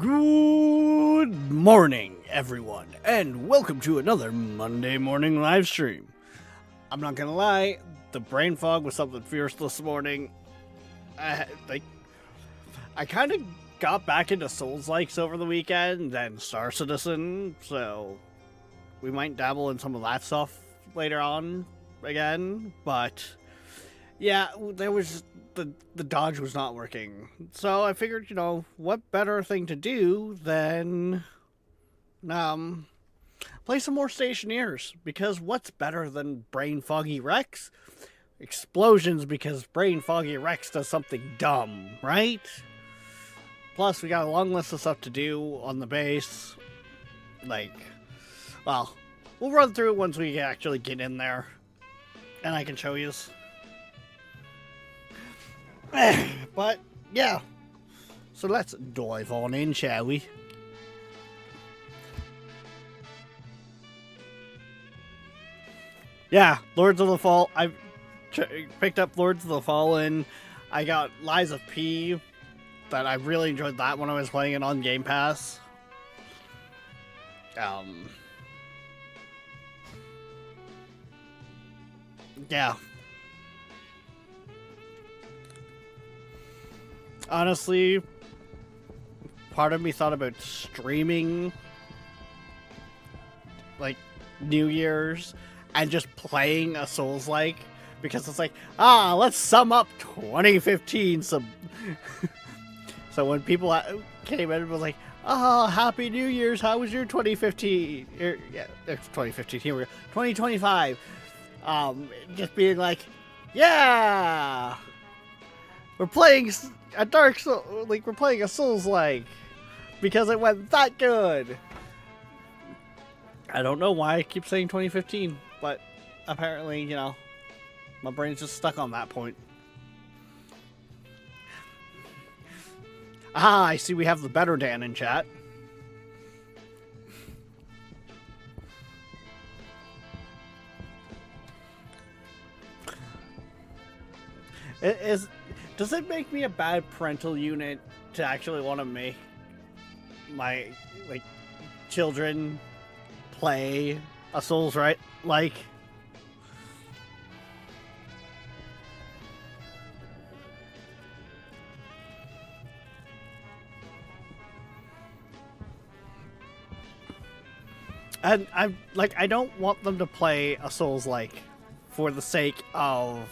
Good morning, everyone, and welcome to another Monday morning live stream. I'm not gonna lie, the brain fog was something fierce this morning. I kind of got back into Souls-likes over the weekend, then Star Citizen, so we might dabble in some of that stuff later on again, but yeah, there was the dodge was not working. So I figured, what better thing to do than play some more Stationeers, because what's better than Brain Foggy Rex? Explosions, because Brain Foggy Rex does something dumb, right? Plus, we got a long list of stuff to do on the base. Well, we'll run through it once we actually get in there, and I can show you. But, yeah. So let's dive on in, shall we? Yeah, Lords of the Fall. I picked up Lords of the Fallen. I got Lies of P. That I really enjoyed that when I was playing it on Game Pass. Yeah. Honestly, part of me thought about streaming, New Year's, and just playing a Souls-like, because it's let's sum up 2015. So when people came in and was like, Happy New Year's, how was your 2015? Yeah, it's 2015, here we go. 2025. Just being like, yeah! We're playing a Dark Souls, we're playing a Souls-like, because it went that good. I don't know why I keep saying 2015, but apparently, my brain's just stuck on that point. I see we have the better Dan in chat. Does it make me a bad parental unit to actually want to make my, children play a Souls like? And I don't want them to play a Souls-like for the sake of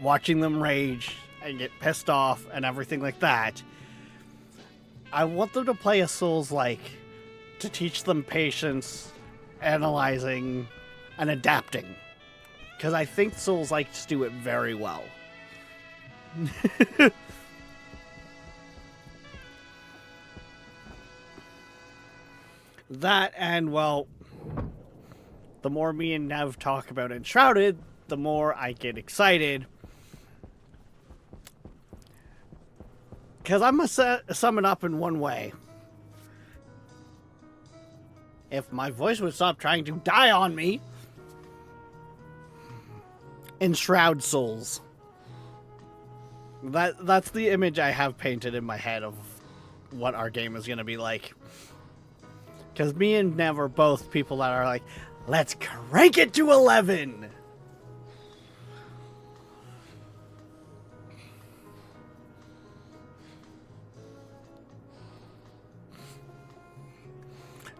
watching them rage and get pissed off and everything like that. I want them to play a Souls-like to teach them patience, analyzing, and adapting. Because I think Souls-likes do it very well. That, and well, the more me and Nev talk about Enshrouded, the more I get excited. Because I'm going to sum it up in one way. If my voice would stop trying to die on me, Enshroud Souls. That's the image I have painted in my head of what our game is going to be like. Because me and Nev are both people that are like, let's crank it to 11!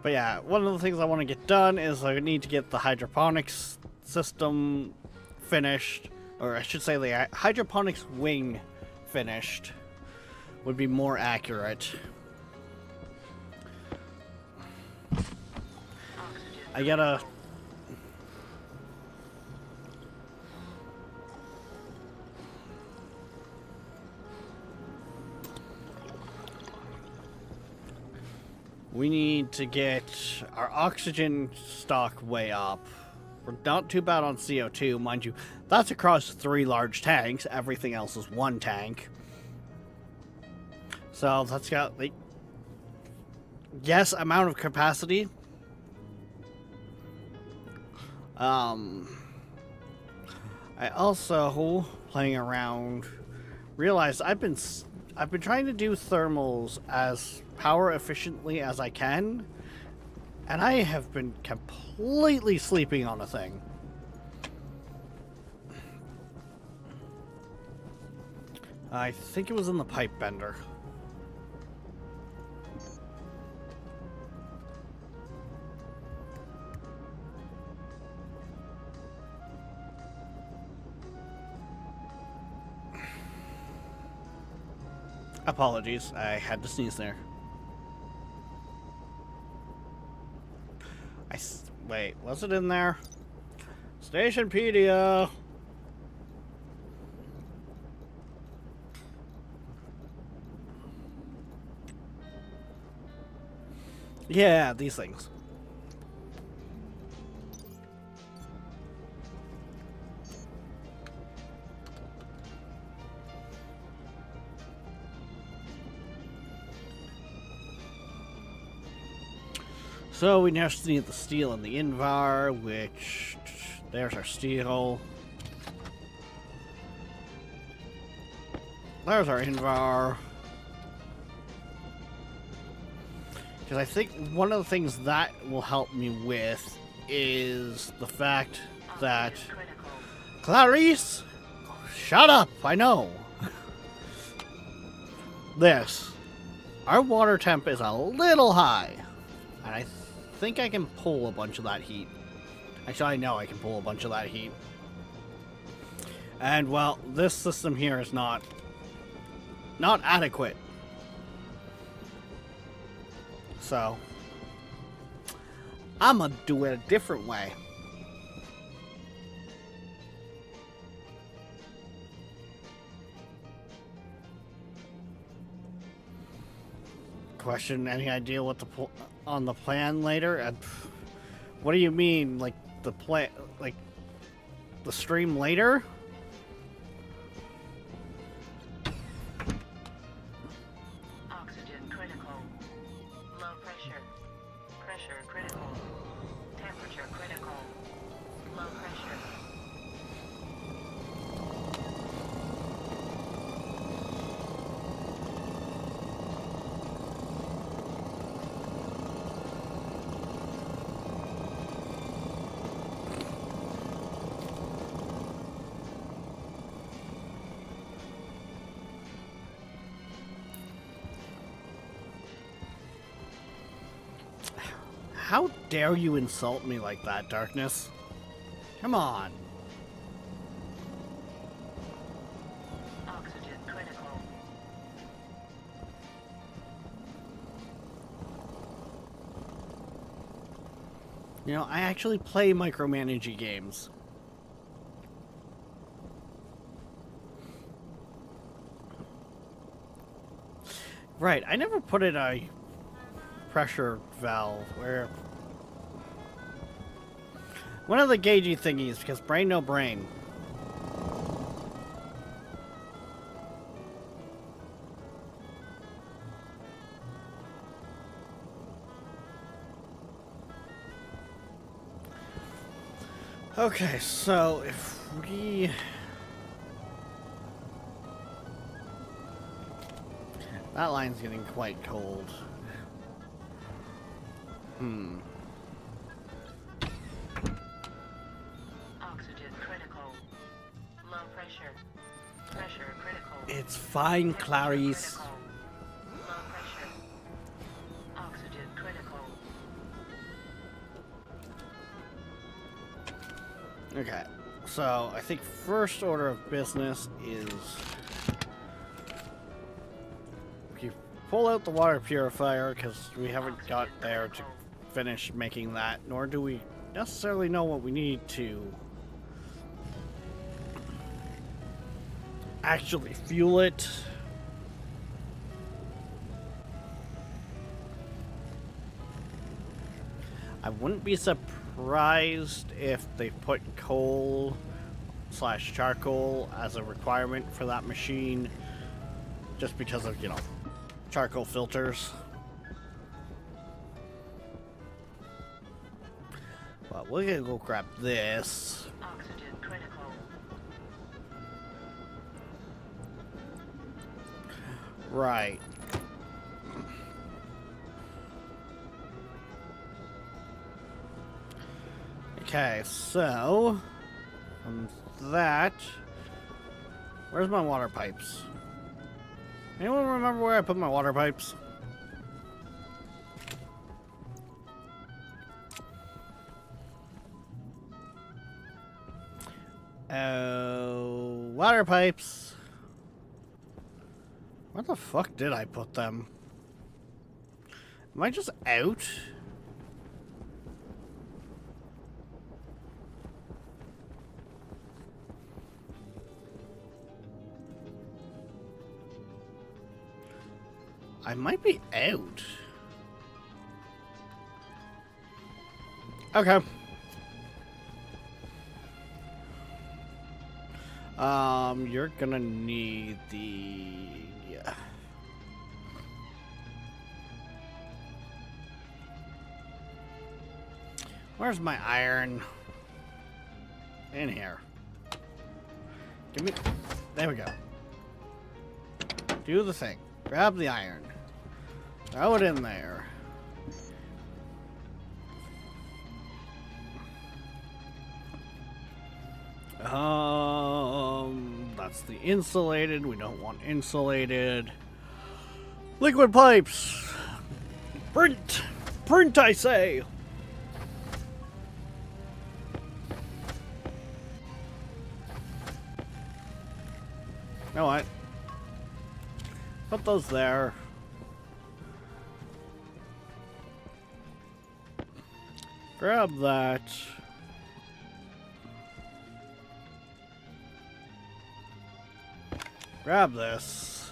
But yeah, one of the things I want to get done is I need to get the hydroponics system finished. Or I should say the hydroponics wing finished. Would be more accurate. I gotta... We need to get our oxygen stock way up. We're not too bad on CO2, mind you. That's across 3 large tanks. Everything else is 1 tank. So that's got, yes, amount of capacity. I also, playing around, realized I've been I've been trying to do thermals as power efficiently as I can, and I have been completely sleeping on a thing. I think it was in the pipe bender. Apologies, I had to sneeze there. Wait, was it in there? Stationpedia! Yeah, these things. So we now just need the steel and the Invar, which... There's our steel. There's our Invar. Because I think one of the things that will help me with is the fact that... Clarice! Shut up! I know! This. Our water temp is a little high. And I think I can pull a bunch of that heat. Actually, I know I can pull a bunch of that heat. And, well, this system here is not adequate. So, I'm gonna do it a different way. Question, any idea what on the plan later? What do you mean, like the plan, like the stream later? Oxygen critical. Low pressure. Pressure critical. Temperature critical. Low pressure. How dare you insult me like that, Darkness? Come on. Oxygen critical. You know, I actually play micromanaging games. Right, I never put in a pressure valve where one of the gaugey thingies, because brain no brain. Okay, so if we... That line's getting quite cold. Oxygen critical. Low pressure. Pressure critical. It's fine, Clarice. Critical. Low pressure. Oxygen critical. Okay, so I think first order of business is we pull out the water purifier because we haven't got there to finish making that, nor do we necessarily know what we need to actually fuel it. I wouldn't be surprised if they put coal / charcoal as a requirement for that machine, just because of, you know, charcoal filters. But we're gonna go grab this. Oxygen critical. Right. Okay, so from that, where's my water pipes? Anyone remember where I put my water pipes? Oh, water pipes. Where the fuck did I put them? Am I just out? I might be out. Okay. You're gonna need the... Yeah. Where's my iron? In here. Give me... There we go. Do the thing. Grab the iron. Throw it in there. That's the insulated. We don't want insulated. Liquid pipes. Print. Print, I say. You know what? Put those there. Grab that. Grab this.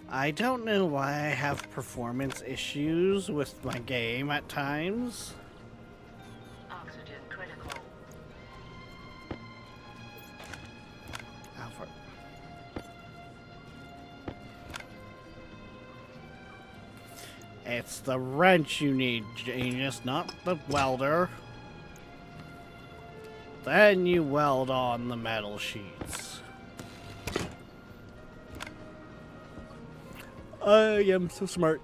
I don't know why I have performance issues with my game at times. Oxygen critical. Alpha. It's the wrench you need, genius, not the welder. Then you weld on the metal sheets. I am so smart.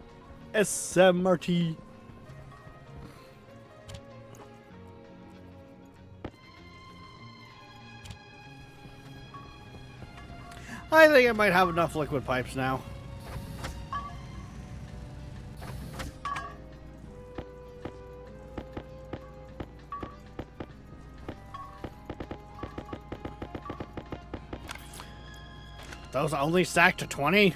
SMRT. I think I might have enough liquid pipes now. Those only stack to 20?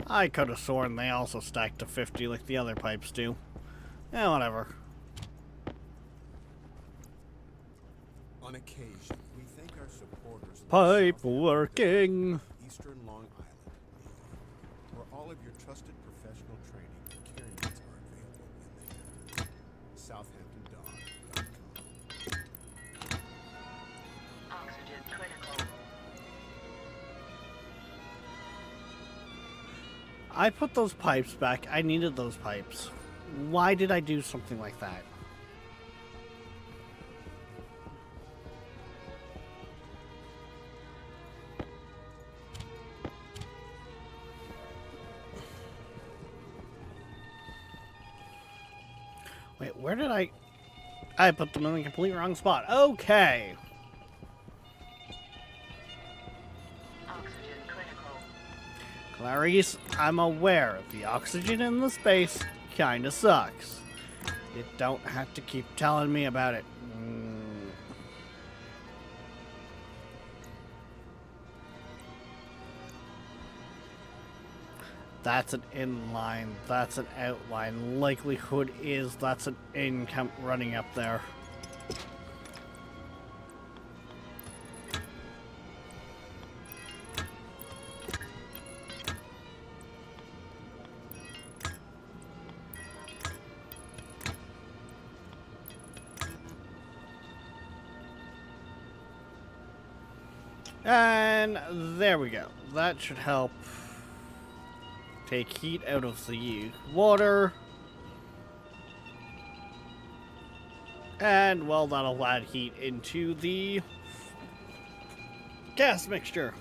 I could have sworn they also stack to 50 like the other pipes do. Yeah, whatever. On occasion, we thank our supporters. Pipe working. Eastern Long Island, where all of your trusted professional training and care needs are available in there. SouthamptonDog.com. Oxygen critical. I put those pipes back. I needed those pipes. Why did I do something like that? Wait, where did I put them in the complete wrong spot. Okay. Oxygen critical. Clarice, I'm aware the oxygen in the space kinda sucks. You don't have to keep telling me about it. That's an inline, that's an outline. Likelihood is that's an income running up there. And there we go. That should help take heat out of the water. And, well, that'll add heat into the gas mixture.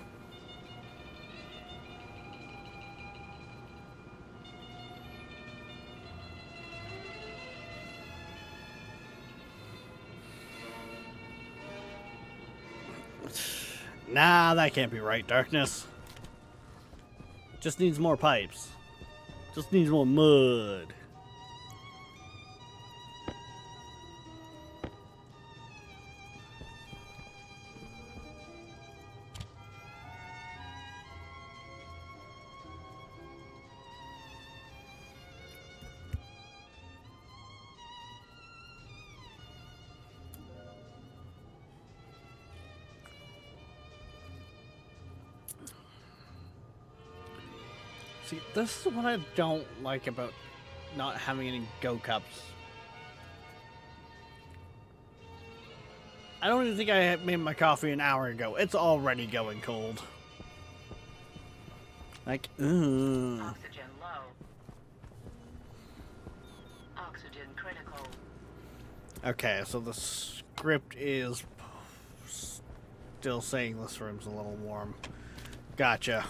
Nah, that can't be right, Darkness. Just needs more pipes. Just needs more mud. See, this is what I don't like about not having any Go Cups. I don't even think I had made my coffee an hour ago. It's already going cold. Like, ooh. Oxygen low. Oxygen critical. Okay, so the script is still saying this room's a little warm. Gotcha.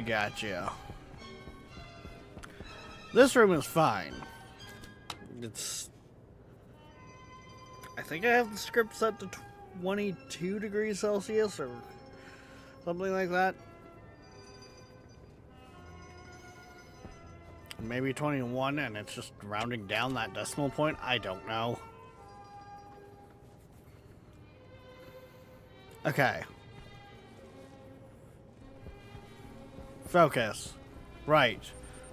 Gotcha. This room is fine. It's... I think I have the script set to 22 degrees Celsius or something like that. Maybe 21 and it's just rounding down that decimal point. I don't know. Okay. Focus. Right.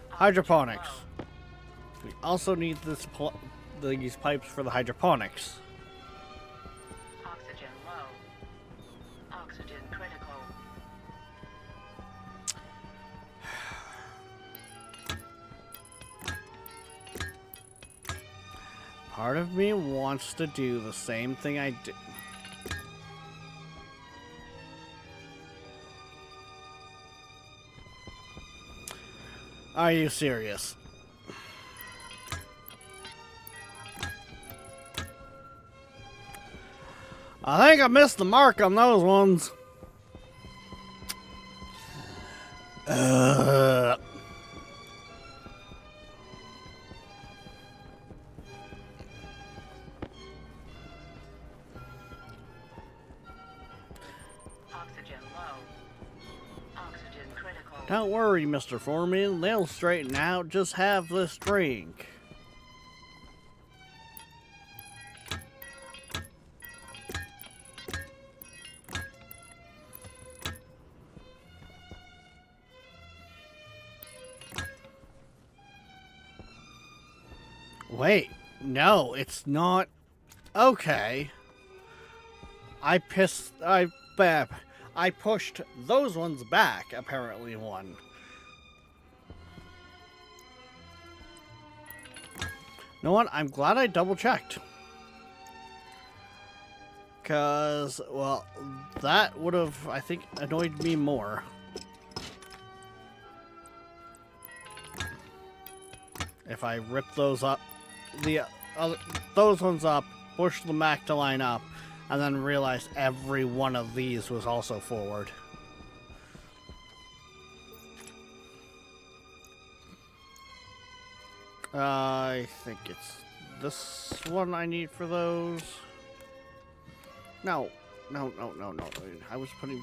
Hydroponics. We also need these pipes for the hydroponics. Oxygen low. Oxygen critical. Part of me wants to do the same thing I did. Are you serious? I think I missed the mark on those ones. Oxygen low. Oxygen critical. Don't worry, Mr. Foreman. They'll straighten out. Just have this drink. Wait, no, it's not. Okay. I pushed those ones back, apparently one. You know what? I'm glad I double checked. Cause, well, that would have, I think, annoyed me more. If I rip those up, those ones up, push them back to line up, and then realized every one of these was also forward. I think it's this one I need for those. No. I was putting...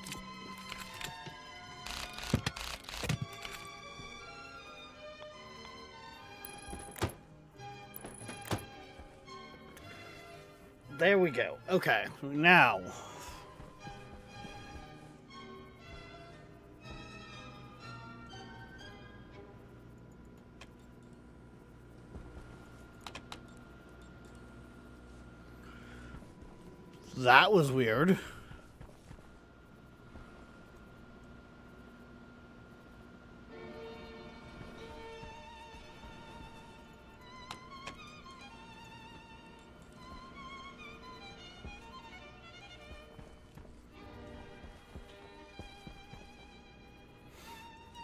There we go. Okay, now... That was weird.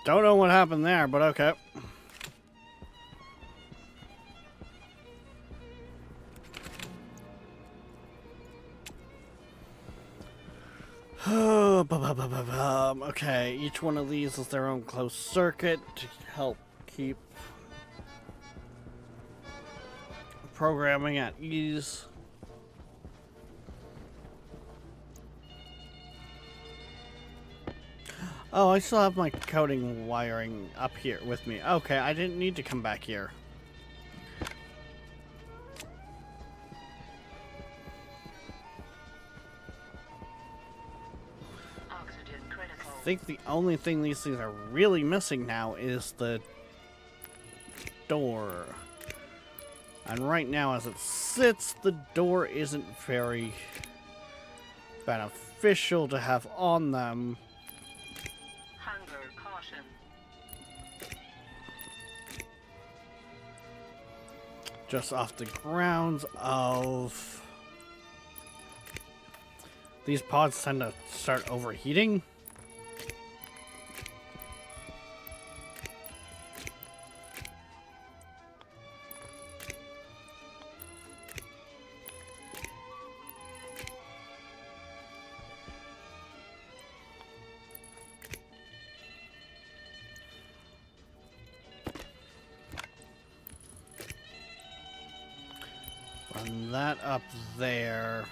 Don't know what happened there, but okay. Okay, each one of these is their own closed circuit to help keep programming at ease. Oh, I still have my coding wiring up here with me. Okay, I didn't need to come back here. Oxygen critical. I think the only thing these things are really missing now is the door. And right now, as it sits, the door isn't very beneficial to have on them. Hunger caution. Just off the grounds of these pods tend to start overheating. Run that up there.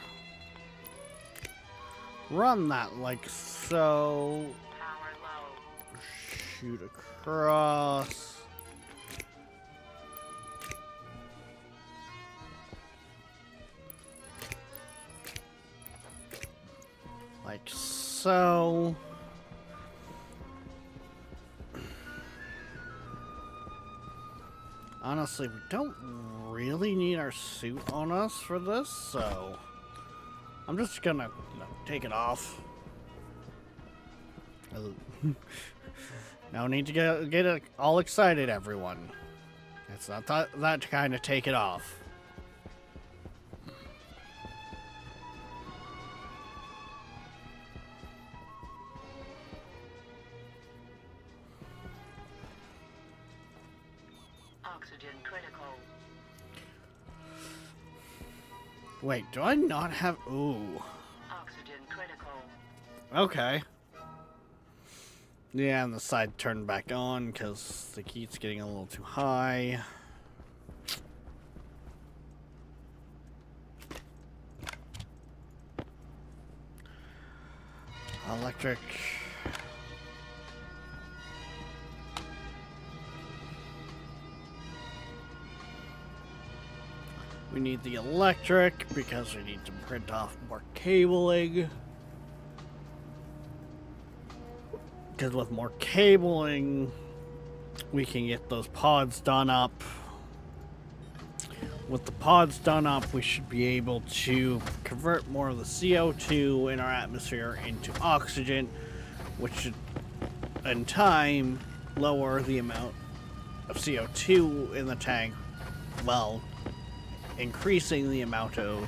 Run that like so. Power low. Shoot across. Like so. Honestly, we don't really need our suit on us for this, so I'm just gonna take it off. No need to get all excited, everyone. It's not that kind of take it off. Oxygen critical. Wait, do I not have... Ooh. Oxygen critical. Okay. Yeah, and the side turned back on because the heat's getting a little too high. Electric. We need the electric because we need to print off more cabling. Because with more cabling, we can get those pods done up. With the pods done up, we should be able to convert more of the CO2 in our atmosphere into oxygen, which should, in time, lower the amount of CO2 in the tank, while increasing the amount of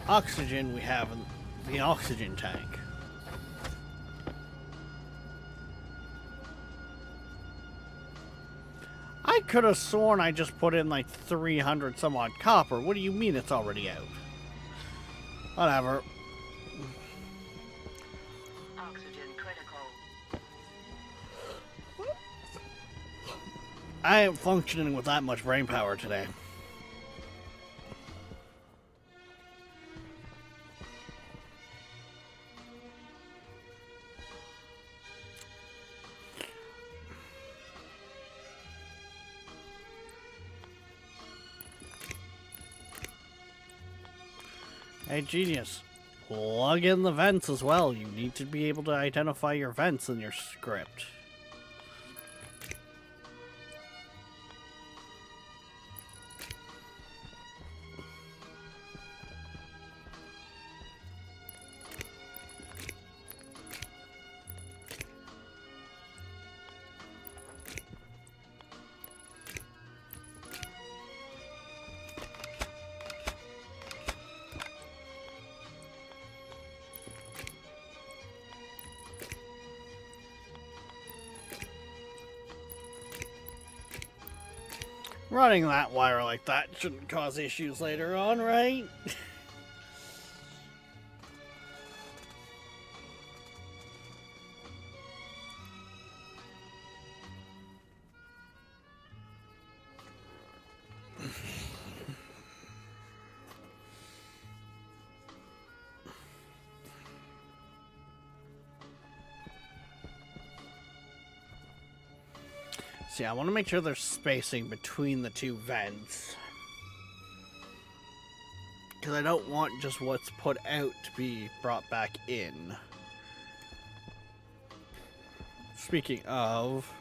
oxygen we have in the oxygen tank. I could have sworn I just put in like 300 some odd copper. What do you mean it's already out? Whatever. Oxygen critical. I ain't functioning with that much brain power today. Hey, Genius, plug in the vents as well. You need to be able to identify your vents in your script. Running that wire like that shouldn't cause issues later on, right? See, I want to make sure there's spacing between the two vents. Because I don't want just what's put out to be brought back in. Speaking of,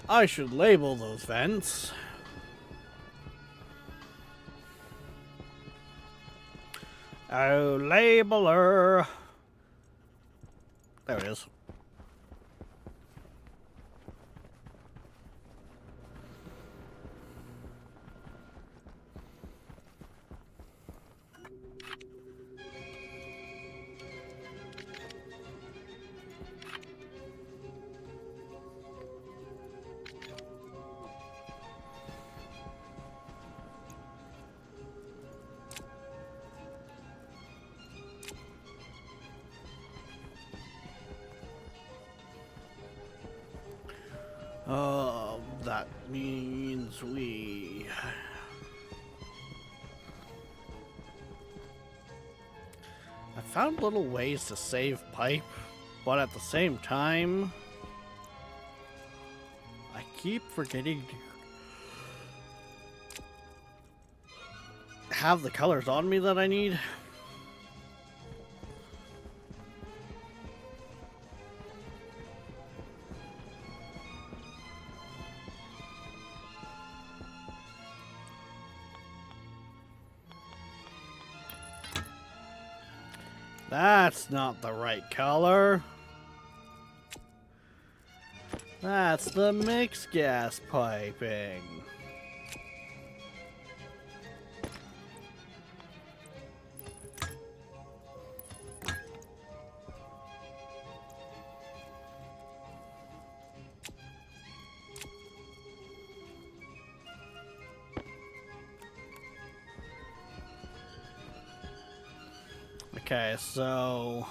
I should label those vents. Oh, labeler. There it is. That means we... I found little ways to save pipe, but at the same time, I keep forgetting to have the colors on me that I need. That's not the right color. That's the mixed gas piping. Okay, so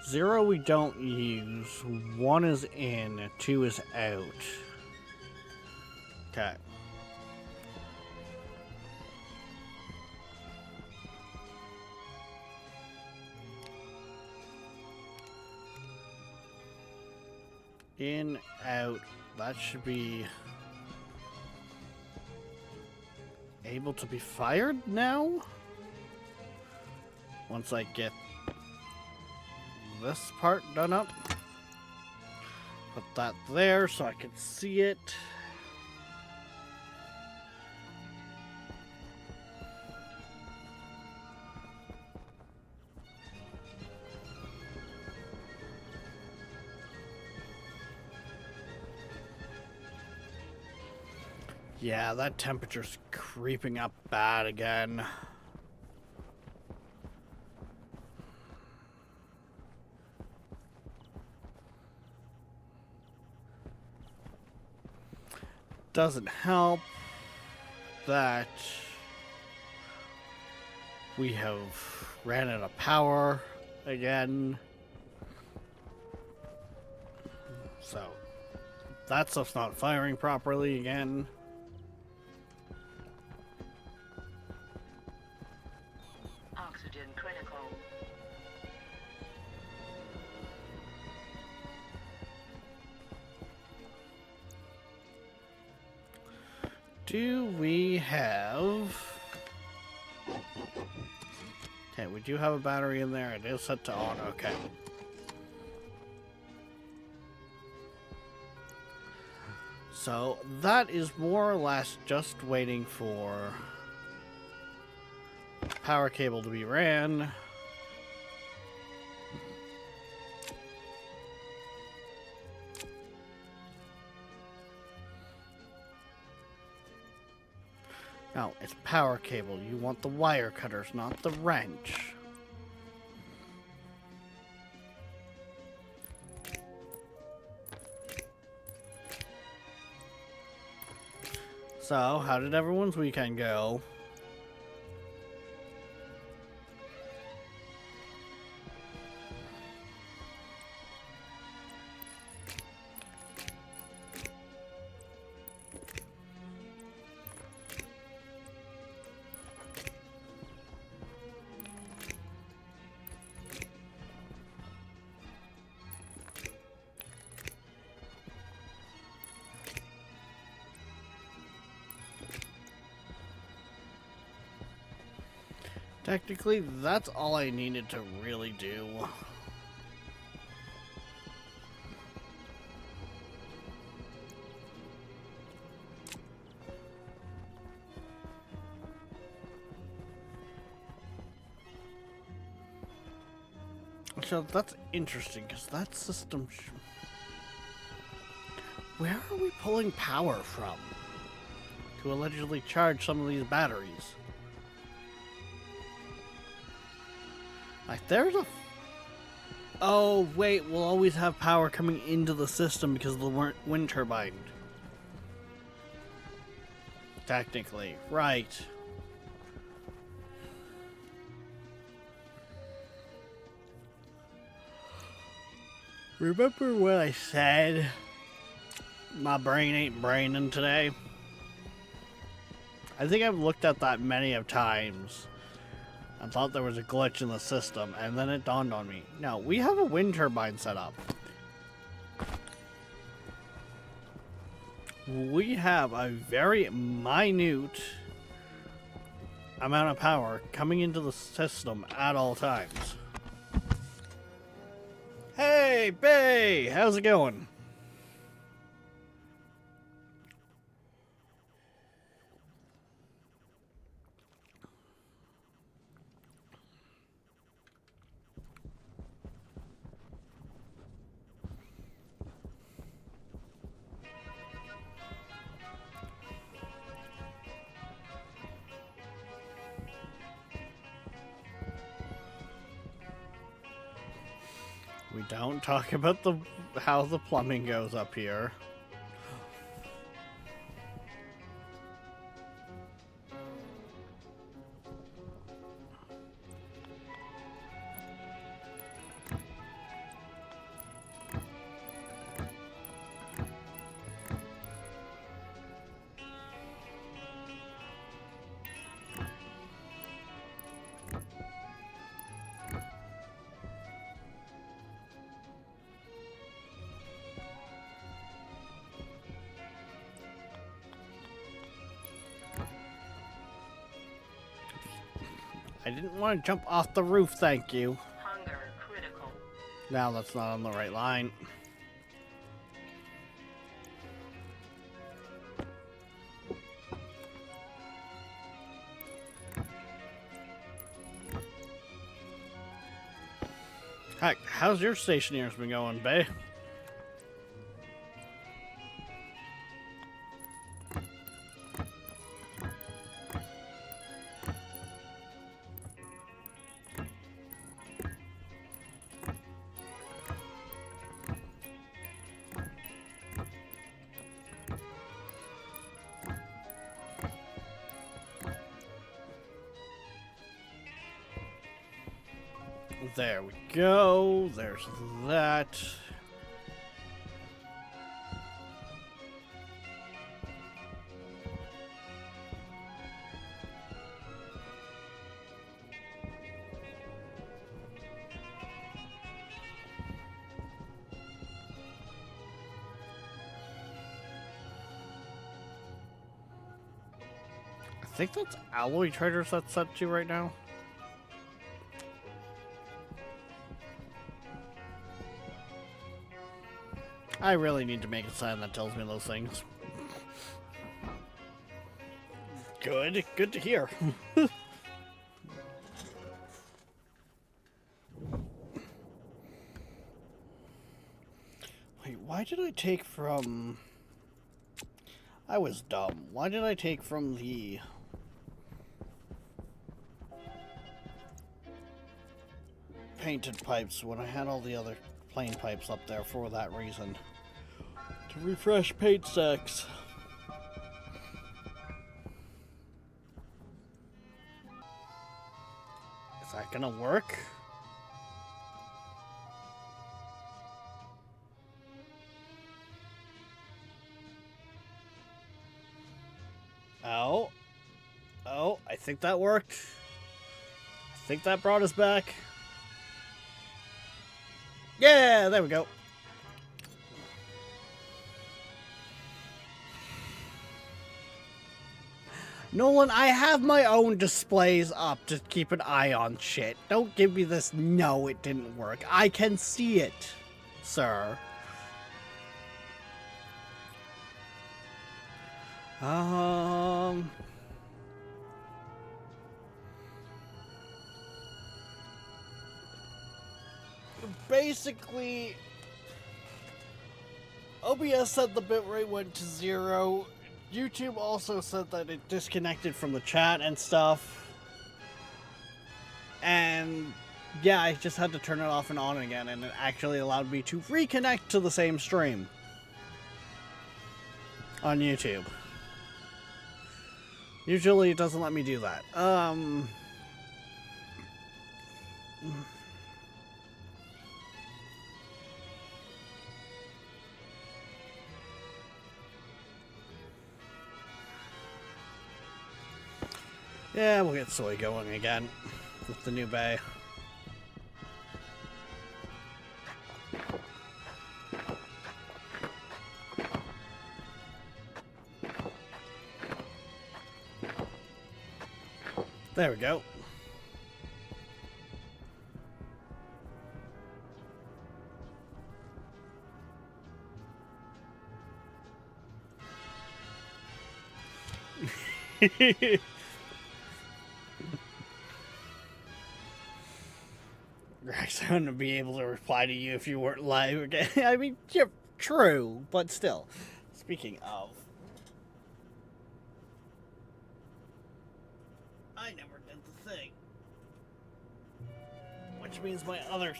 0 we don't use, 1 is in, 2 is out. Okay. In, out, that should be able to be fired now? Once I get this part done up. Put that there so I can see it. Yeah, that temperature's creeping up bad again. Doesn't help that we have ran out of power again. So that stuff's not firing properly again. Oxygen critical. Do we have... Okay, we do have a battery in there. It is set to on. Okay. So that is more or less just waiting for power cable to be ran. No, it's power cable. You want the wire cutters, not the wrench. So, how did everyone's weekend go? Technically, that's all I needed to really do. So that's interesting, because that system... Where are we pulling power from to allegedly charge some of these batteries? Like, there's a... Oh, wait, we'll always have power coming into the system because of the wind turbine. Technically, right. Remember what I said? My brain ain't braining today. I think I've looked at that many of times and thought there was a glitch in the system, and then it dawned on me. No, we have a wind turbine set up. We have a very minute amount of power coming into the system at all times. Hey, Bay! How's it going? We don't talk about how the plumbing goes up here. I didn't want to jump off the roof, thank you. Hunger critical. Now that's not on the right line. Heck, how's your stationeers been going, Bay? There we go. There's that. I think that's alloy traders that's set to right now. I really need to make a sign that tells me those things. Good to hear. Wait, why did I take from... I was dumb. Why did I take from the... painted pipes when I had all the other plain pipes up there for that reason? To refresh paint stacks. Is that gonna work? Oh. Oh, I think that worked. I think that brought us back. Yeah, there we go. Nolan, I have my own displays up to keep an eye on shit. Don't give me this, no, it didn't work. I can see it, sir. Basically, OBS said the bitrate went to 0. YouTube also said that it disconnected from the chat and stuff. And yeah, I just had to turn it off and on again, and it actually allowed me to reconnect to the same stream on YouTube. Usually it doesn't let me do that. Yeah, we'll get Soy going again with the new bay. There we go. Rex, I wouldn't be able to reply to you if you weren't live again. I mean, yeah, true, but still. Speaking of, I never did the thing. Which means my other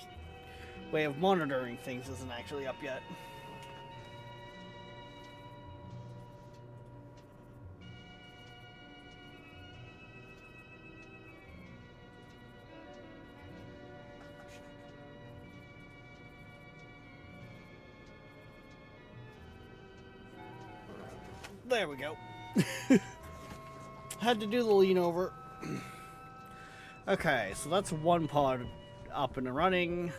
way of monitoring things isn't actually up yet. There we go. Had to do the lean over. Okay, so that's one pod up and running.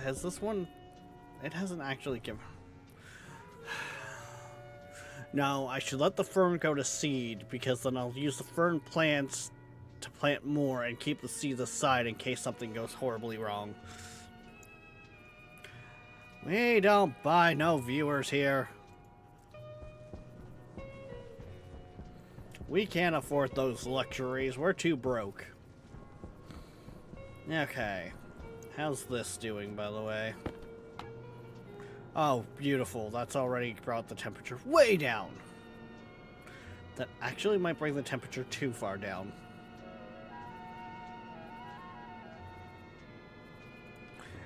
Has this one... It hasn't actually given... No, I should let the fern go to seed, because then I'll use the fern plants to plant more and keep the seed aside in case something goes horribly wrong. We don't buy no viewers here. We can't afford those luxuries. We're too broke. Okay. How's this doing, by the way? Oh, beautiful. That's already brought the temperature way down. That actually might bring the temperature too far down.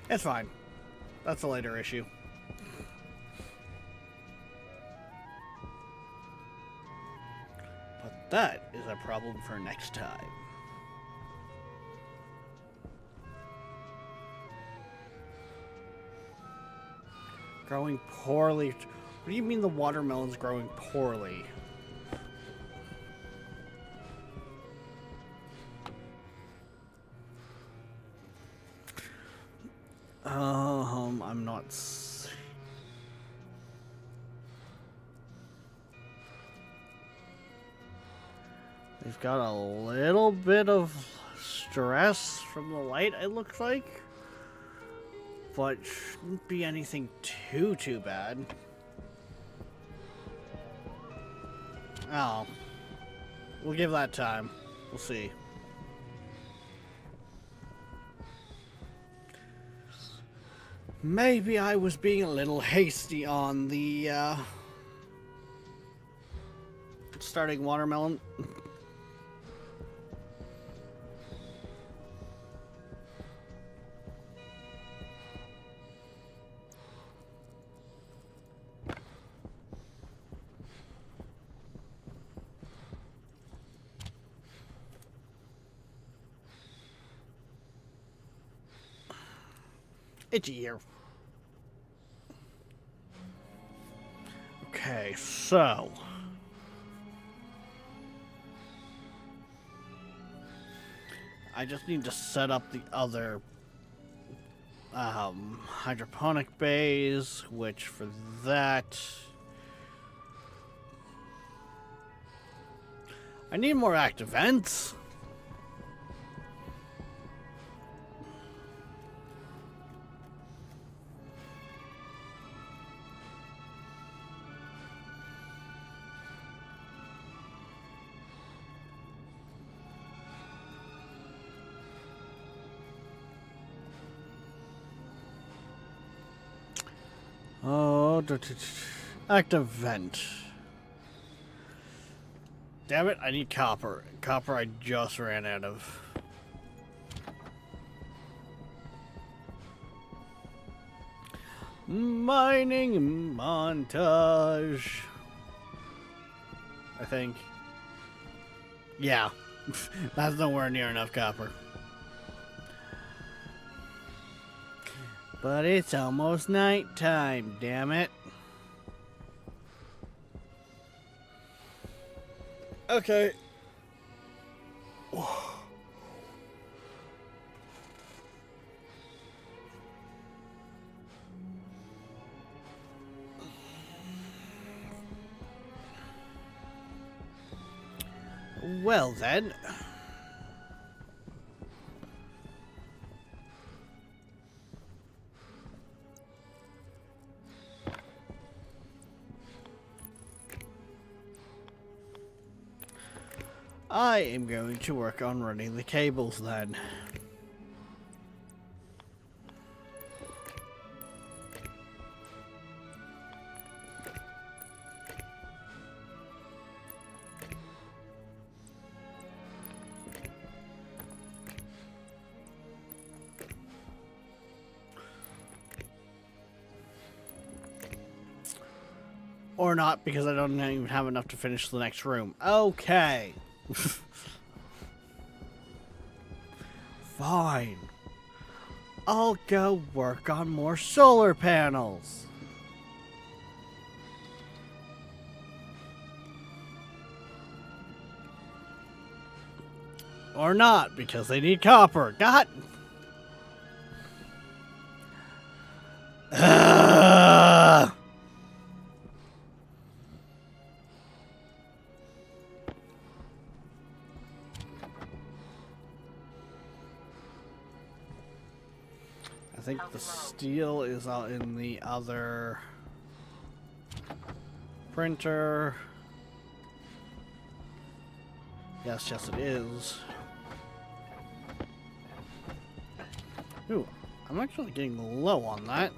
It's fine. That's a later issue. But that is a problem for next time. Growing poorly. What do you mean the watermelon's growing poorly? I'm not. They've got a little bit of stress from the light, it looks like. But shouldn't be anything too bad. Oh. We'll give that time. We'll see. Maybe I was being a little hasty on the, starting watermelon. Itchy ear. Okay, so I just need to set up the other hydroponic bays, which for that I need more active vents. Oh, active vent. Damn it, I need copper. Copper I just ran out of. Mining montage. I think. Yeah. That's nowhere near enough copper. But it's almost nighttime, damn it. Okay. Well then. I am going to work on running the cables then. Or not, because I don't even have enough to finish the next room. Okay. Fine. I'll go work on more solar panels. Or not, because they need copper. God. I think the steel is out in the other printer. Yes, it is. Ooh, I'm actually getting low on that.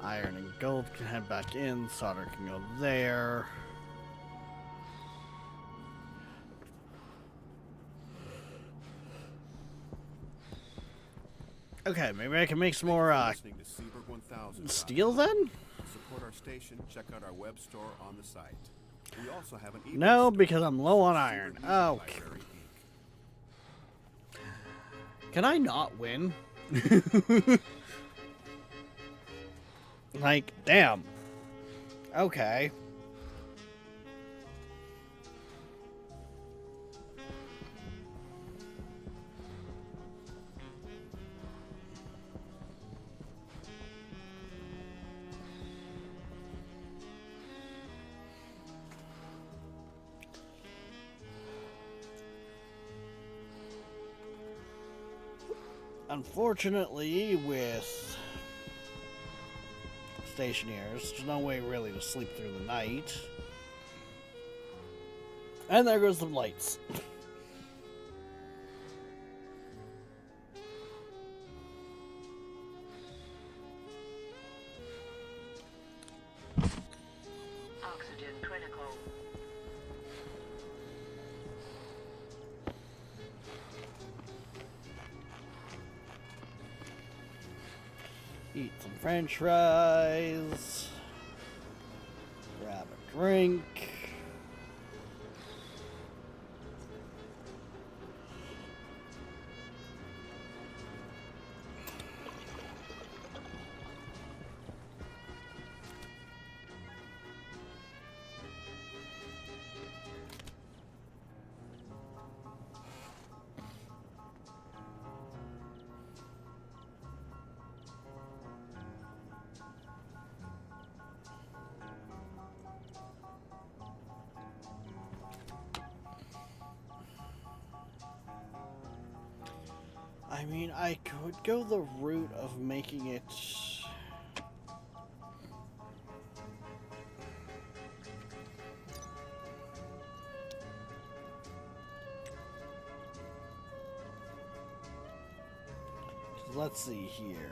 Iron and gold can head back in. Solder can go there. Okay, maybe I can make some more steel then? Support our station, check out our web store on the site. We also have an no, because I'm low on iron. Oh. Can I not win? Like, damn. Okay. Unfortunately, with stationaries, there's no way really to sleep through the night. And there goes the lights. Oxygen critical. Eat some french fries. Grab a drink. I mean, I could go the route of making it... Let's see here.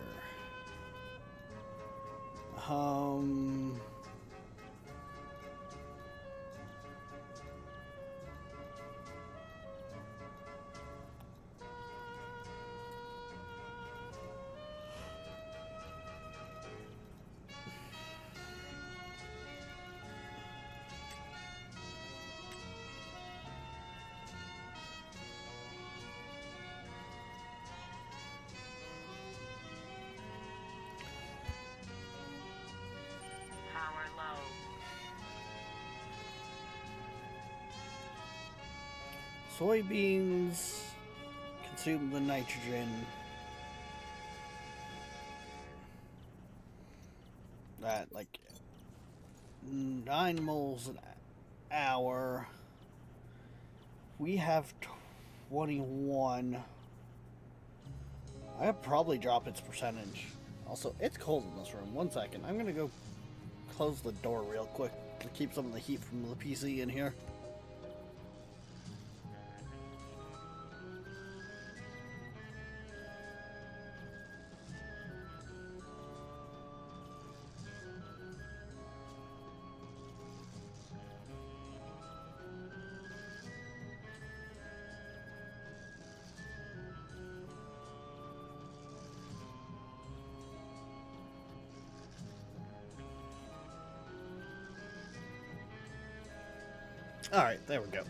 Power low. Soybeans consume the nitrogen. At like 9 moles an hour. We have 21. I could probably drop its percentage. Also, it's cold in this room. 1 second. I'm gonna go close the door real quick to keep some of the heat from the PC in here. Alright, there we go.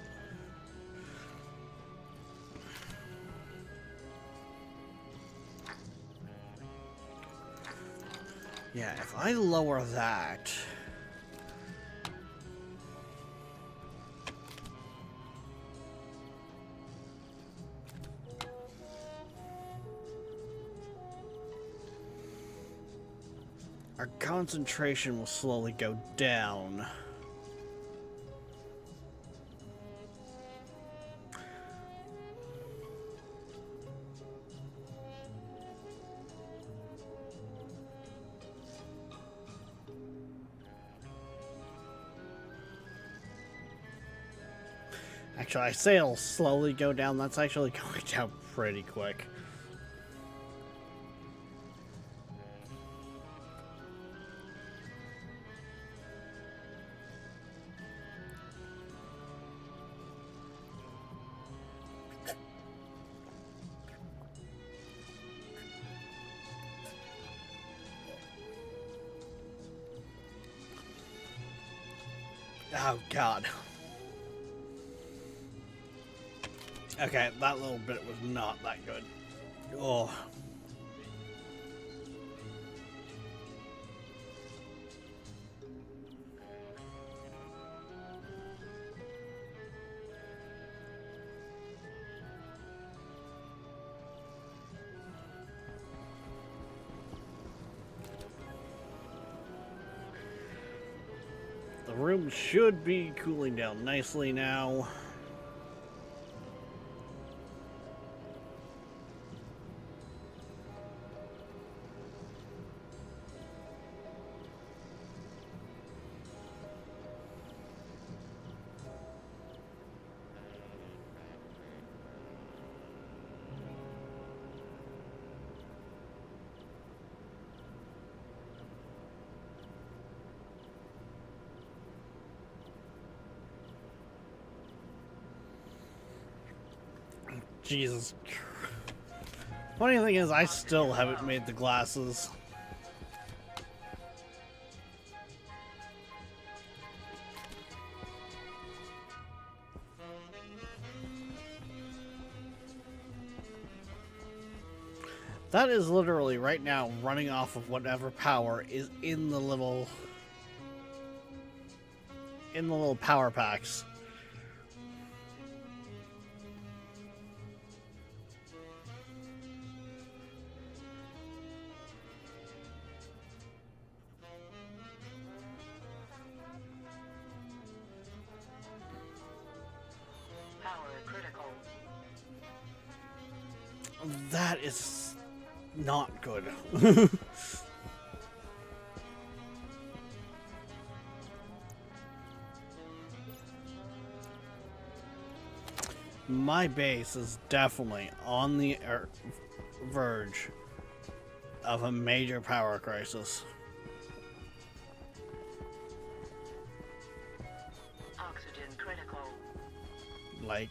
Yeah, if I lower that... our concentration will slowly go down. Actually, I say it'll slowly go down. That's actually going down pretty quick. Oh, God. Okay, that little bit was not that good. Oh. The room should be cooling down nicely now. Jesus. Funny thing is, I still haven't made the glasses. That is literally right now running off of whatever power is in the little power packs. That is not good. My base is definitely on the verge of a major power crisis. Oxygen critical. Like,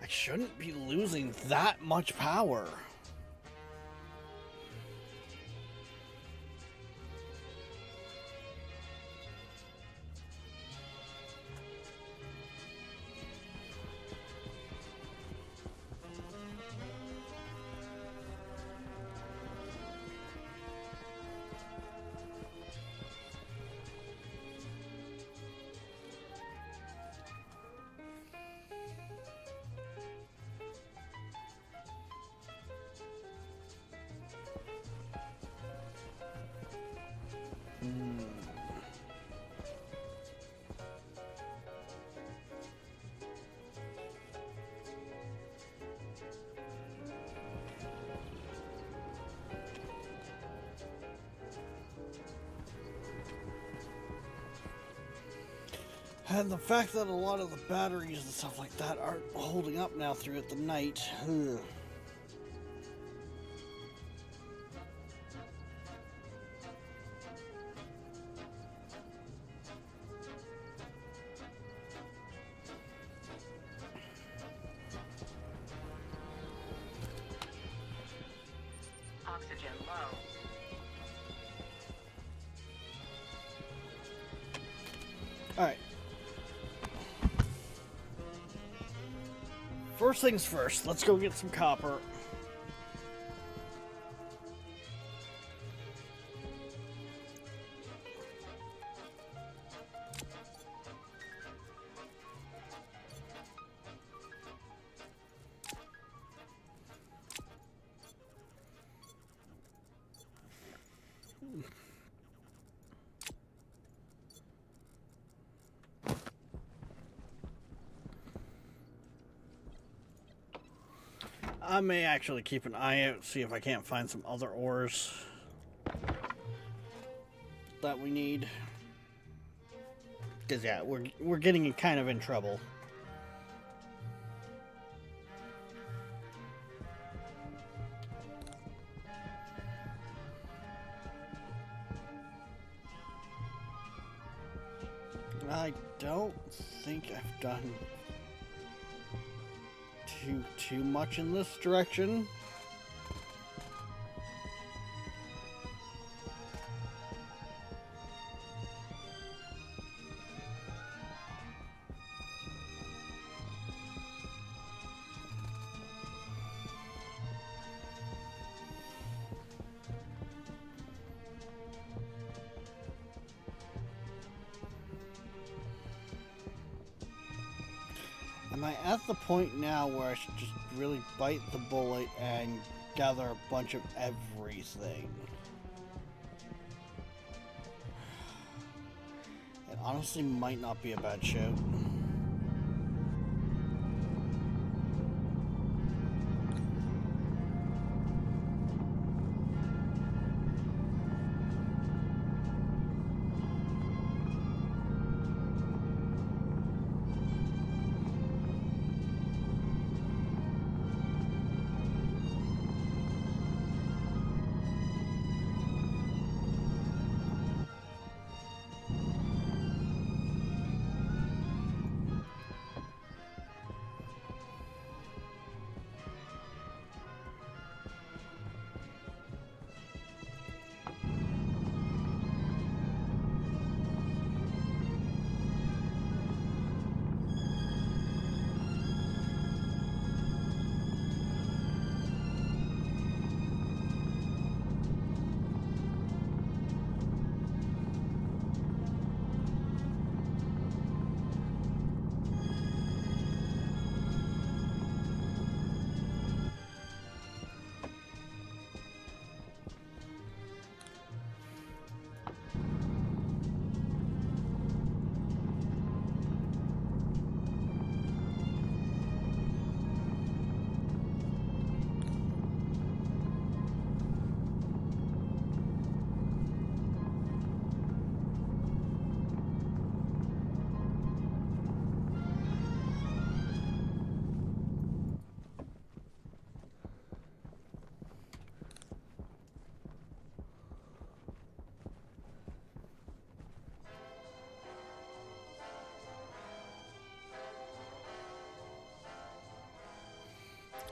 I shouldn't be losing that much power. And the fact that a lot of the batteries and stuff like that aren't holding up now throughout the night. Ugh. Oxygen low. Alright. First things first, let's go get some copper. I may actually keep an eye out, see if I can't find some other ores that we need. Because, yeah, we're getting kind of in trouble. I don't think I've done too much in this direction. Am I at the point now where I should just really bite the bullet and gather a bunch of everything? It honestly might not be a bad shout.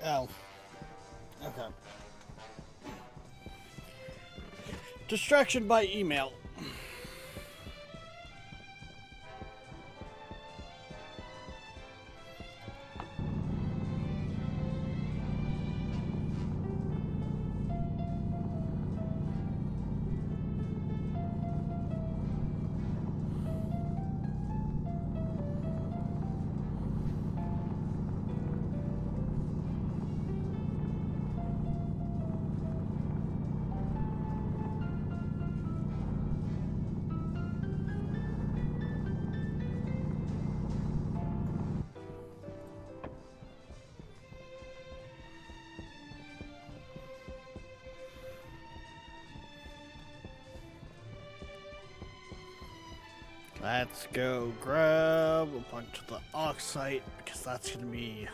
Oh. Okay. Distraction by email. Let's go grab a bunch of the oxide because that's gonna be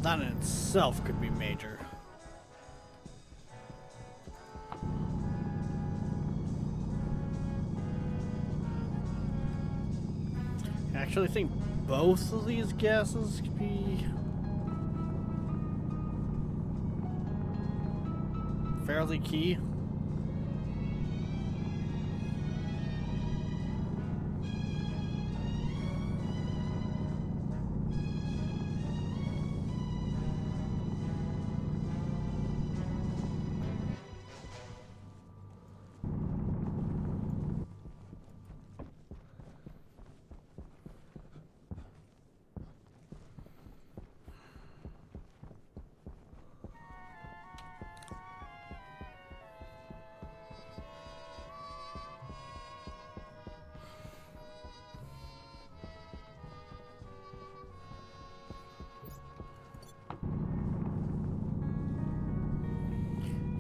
that in itself could be major. I actually think both of these gases could be fairly key.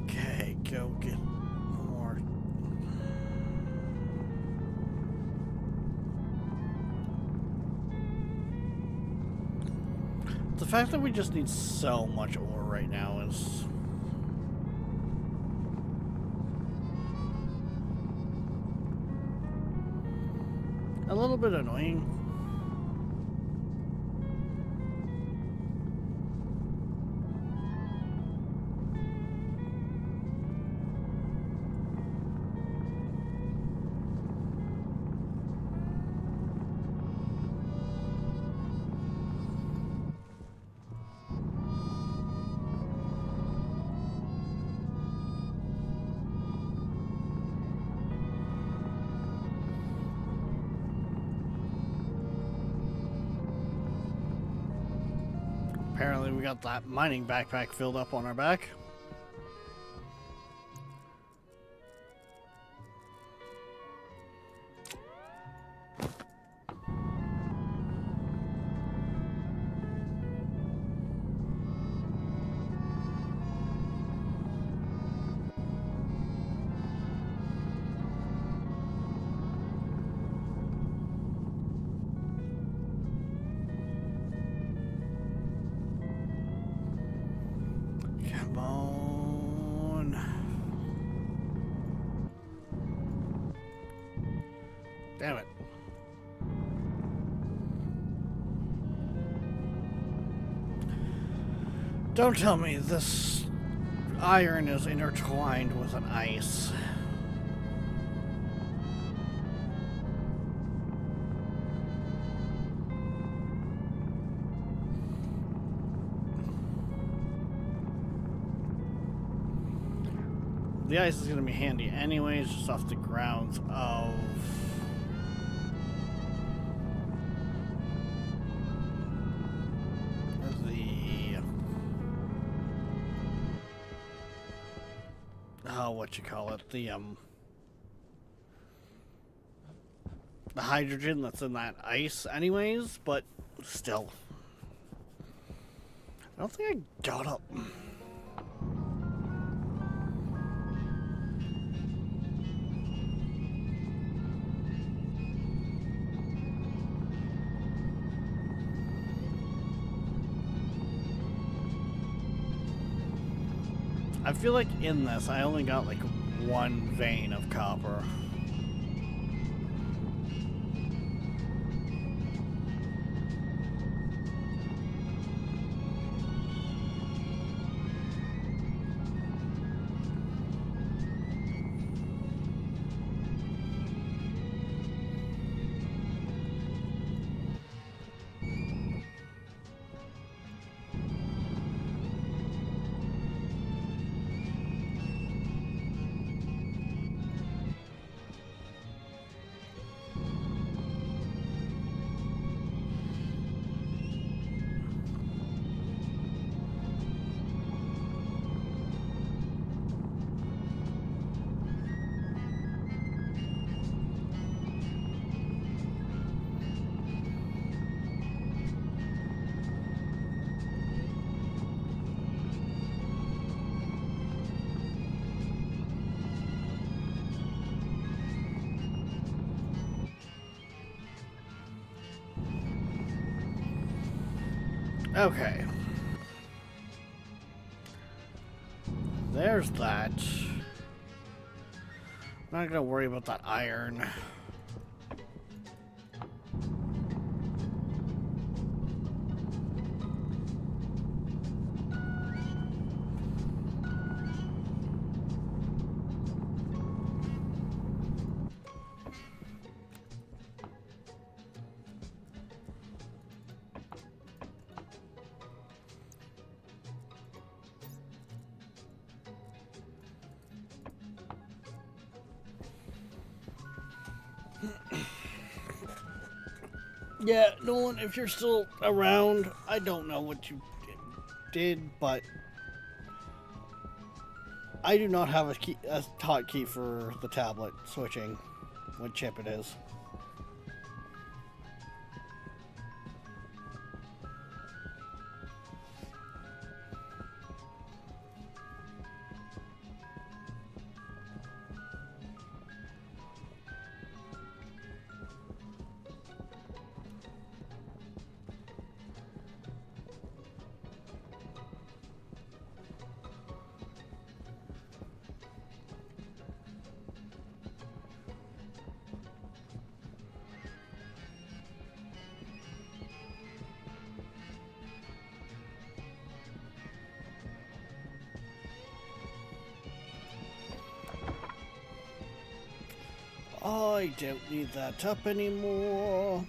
Okay, go get more. The fact that we just need so much ore right now is a little bit annoying. Apparently we got that mining backpack filled up on our back. Come on. Damn it. Don't tell me this iron is intertwined with an ice. The ice is going to be handy anyways, just off the grounds of what you call it, the hydrogen that's in that ice anyways, but still. I don't think I got up. I feel like in this, I only got like one vein of copper. Okay. There's that. I'm not gonna worry about that iron. Yeah, Nolan, if you're still around, I don't know what you did, but I do not have a hotkey for the tablet switching, what chip it is. I don't need that up anymore.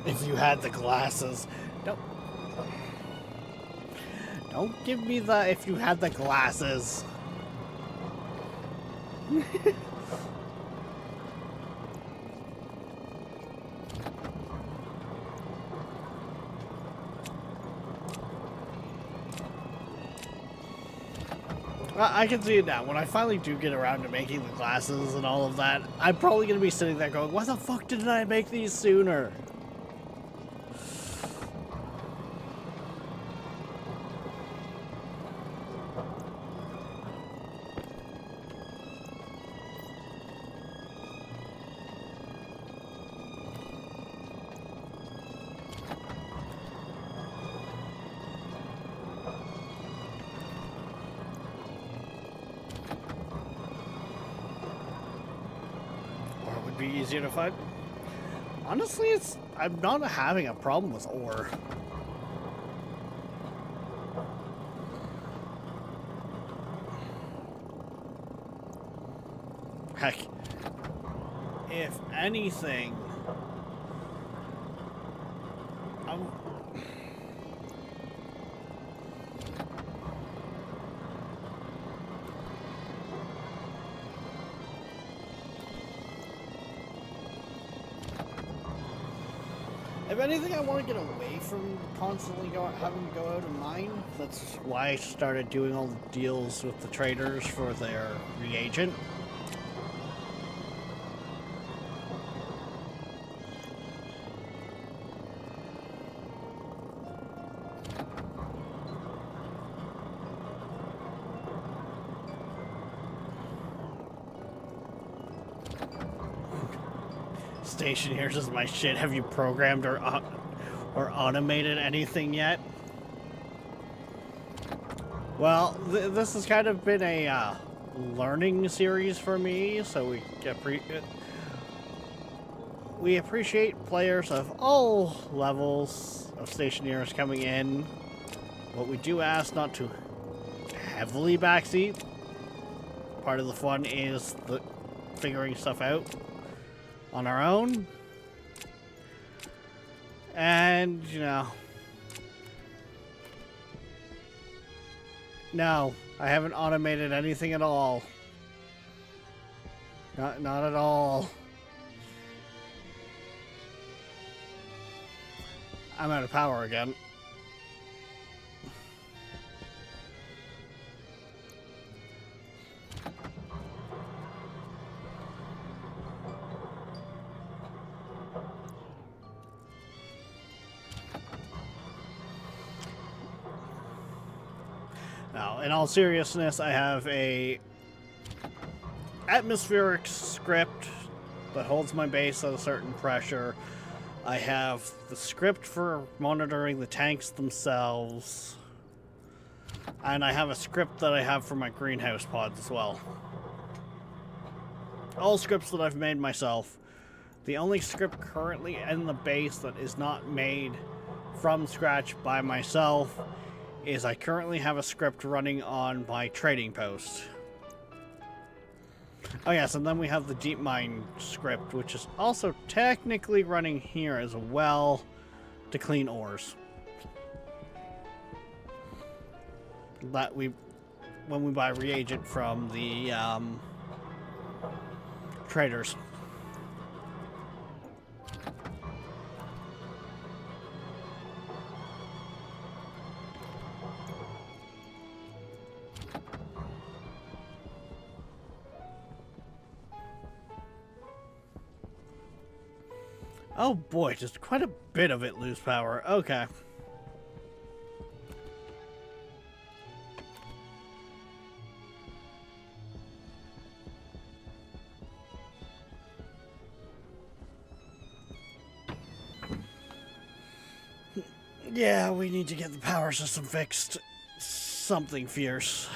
If you had the glasses. Don't give me the if you had the glasses. I can see it now. When I finally do get around to making the glasses and all of that, I'm probably going to be sitting there going, why the fuck didn't I make these sooner? it'd be easier to find. Honestly, I'm not having a problem with ore. Heck, if anything, I'm... If anything, I want to get away from constantly having to go out and mine. That's why I started doing all the deals with the traders for their reagent. Stationers is my shit. Have you programmed or automated anything yet? Well, this has kind of been a learning series for me, so we appreciate players of all levels of stationers coming in, but we do ask not to heavily backseat. Part of the fun is the figuring stuff out on our own. And, you know, no, I haven't automated anything at all. Not at all. I'm out of power again. Now, in all seriousness, I have a atmospheric script that holds my base at a certain pressure. I have the script for monitoring the tanks themselves. And I have a script that I have for my greenhouse pods as well. All scripts that I've made myself. The only script currently in the base that is not made from scratch by myself is I currently have a script running on my trading post. Oh yes, and then we have the deep mine script, which is also technically running here as well to clean ores. That when we buy reagent from the traders. Oh boy, just quite a bit of it lose power. Okay. Yeah, we need to get the power system fixed. Something fierce.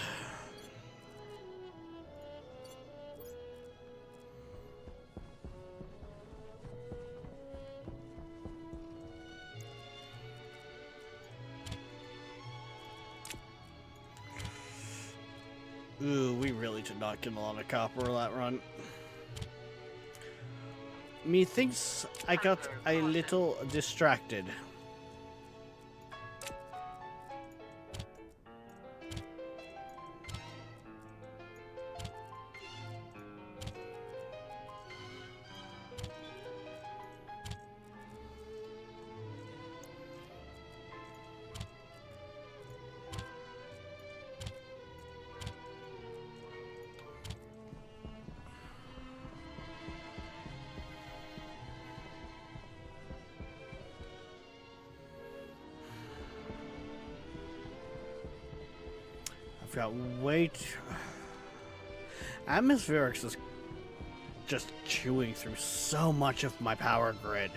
Ooh, we really did not get a lot of copper that run. Methinks I got a little distracted. I've got way too... Atmospherics is just chewing through so much of my power grid.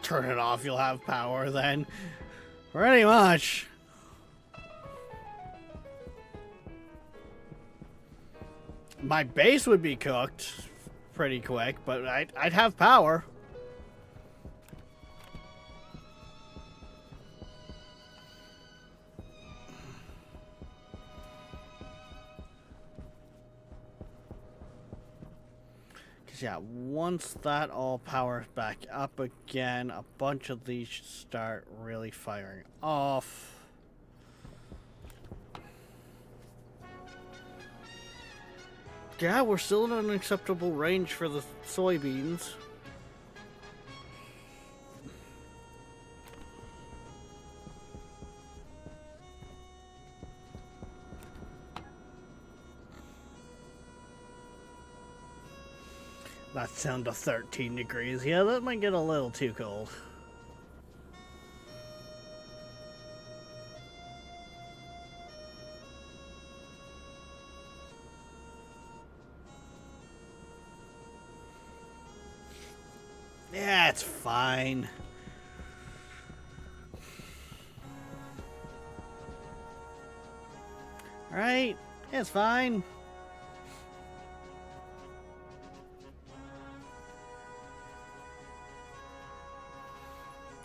turn it off, you'll have power then. Pretty much. My base would be cooked pretty quick, but I'd have power. Because, yeah, once that all powers back up again, a bunch of these should start really firing off. Yeah, we're still in an acceptable range for the soybeans. That's down to 13 degrees. Yeah, that might get a little too cold. Yeah, it's fine. Alright, it's fine.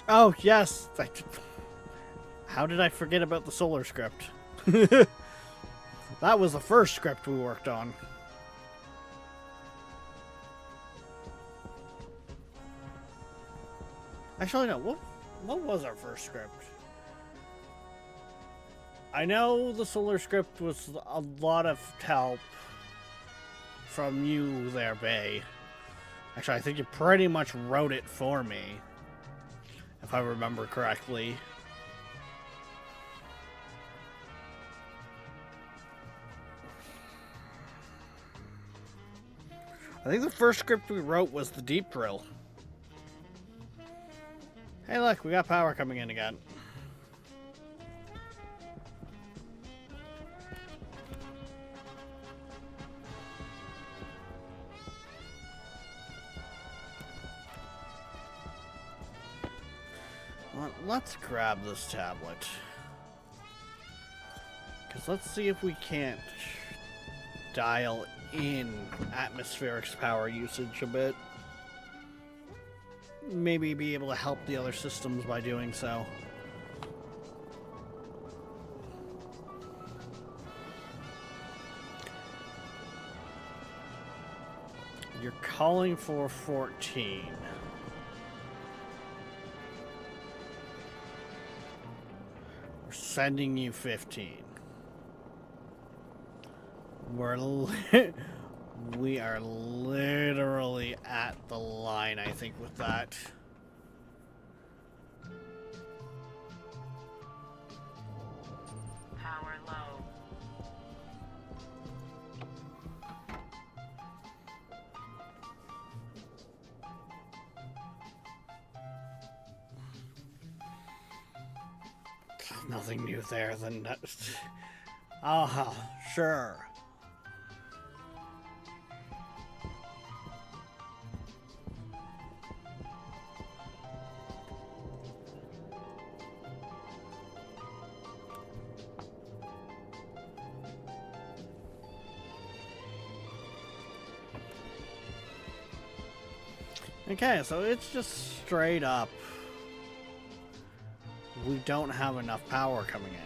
Oh, yes. How did I forget about the solar script? That was the first script we worked on. Actually, no. What was our first script? I know the solar script was a lot of help from you there, Bay. Actually, I think you pretty much wrote it for me, if I remember correctly. I think the first script we wrote was the deep drill. Hey look, we got power coming in again. Let's grab this tablet. Because let's see if we can't dial in Atmospheric's power usage a bit. Maybe be able to help the other systems by doing so. You're calling for 14. We're sending you 15. We are literally at the line, I think, with that. Power low. Nothing new there than that. Sure. Okay, so it's just straight up. We don't have enough power coming in.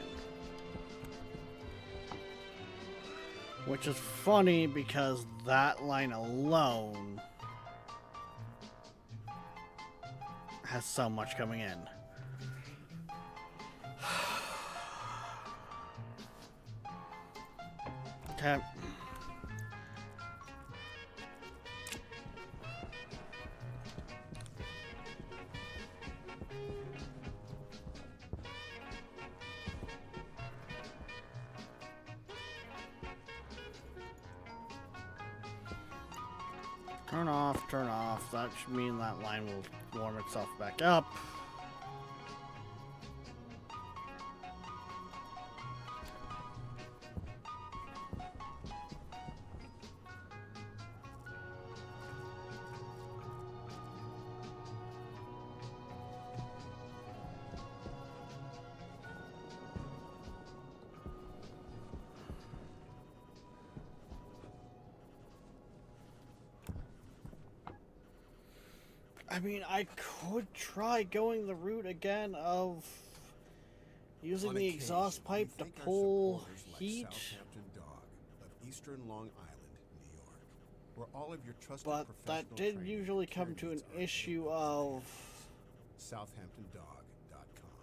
Which is funny because that line alone has so much coming in. Okay. Turn off, turn off. That should mean that line will warm itself back up. I mean, I could try going the route again of using On the occasion, exhaust we pipe to thank our pull supporters like heat, Southampton Dog of Eastern Long Island, New York, where all of your trusted but professional that did training usually and care come to an needs are issue available of SouthamptonDog.com.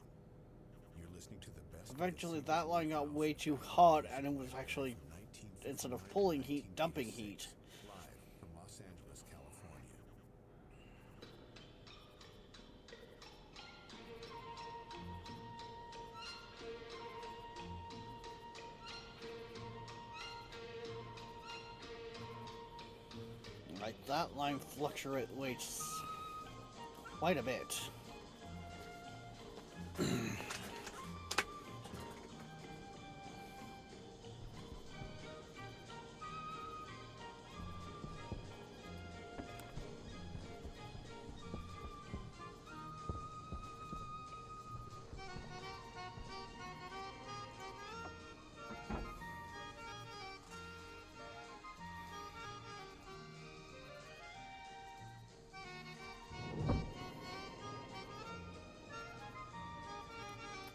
You're listening to the best. eventually that line got way too hot and it was actually, instead of pulling heat, dumping heat. Live from Los Angeles, California. Like, that line fluctuates quite a bit.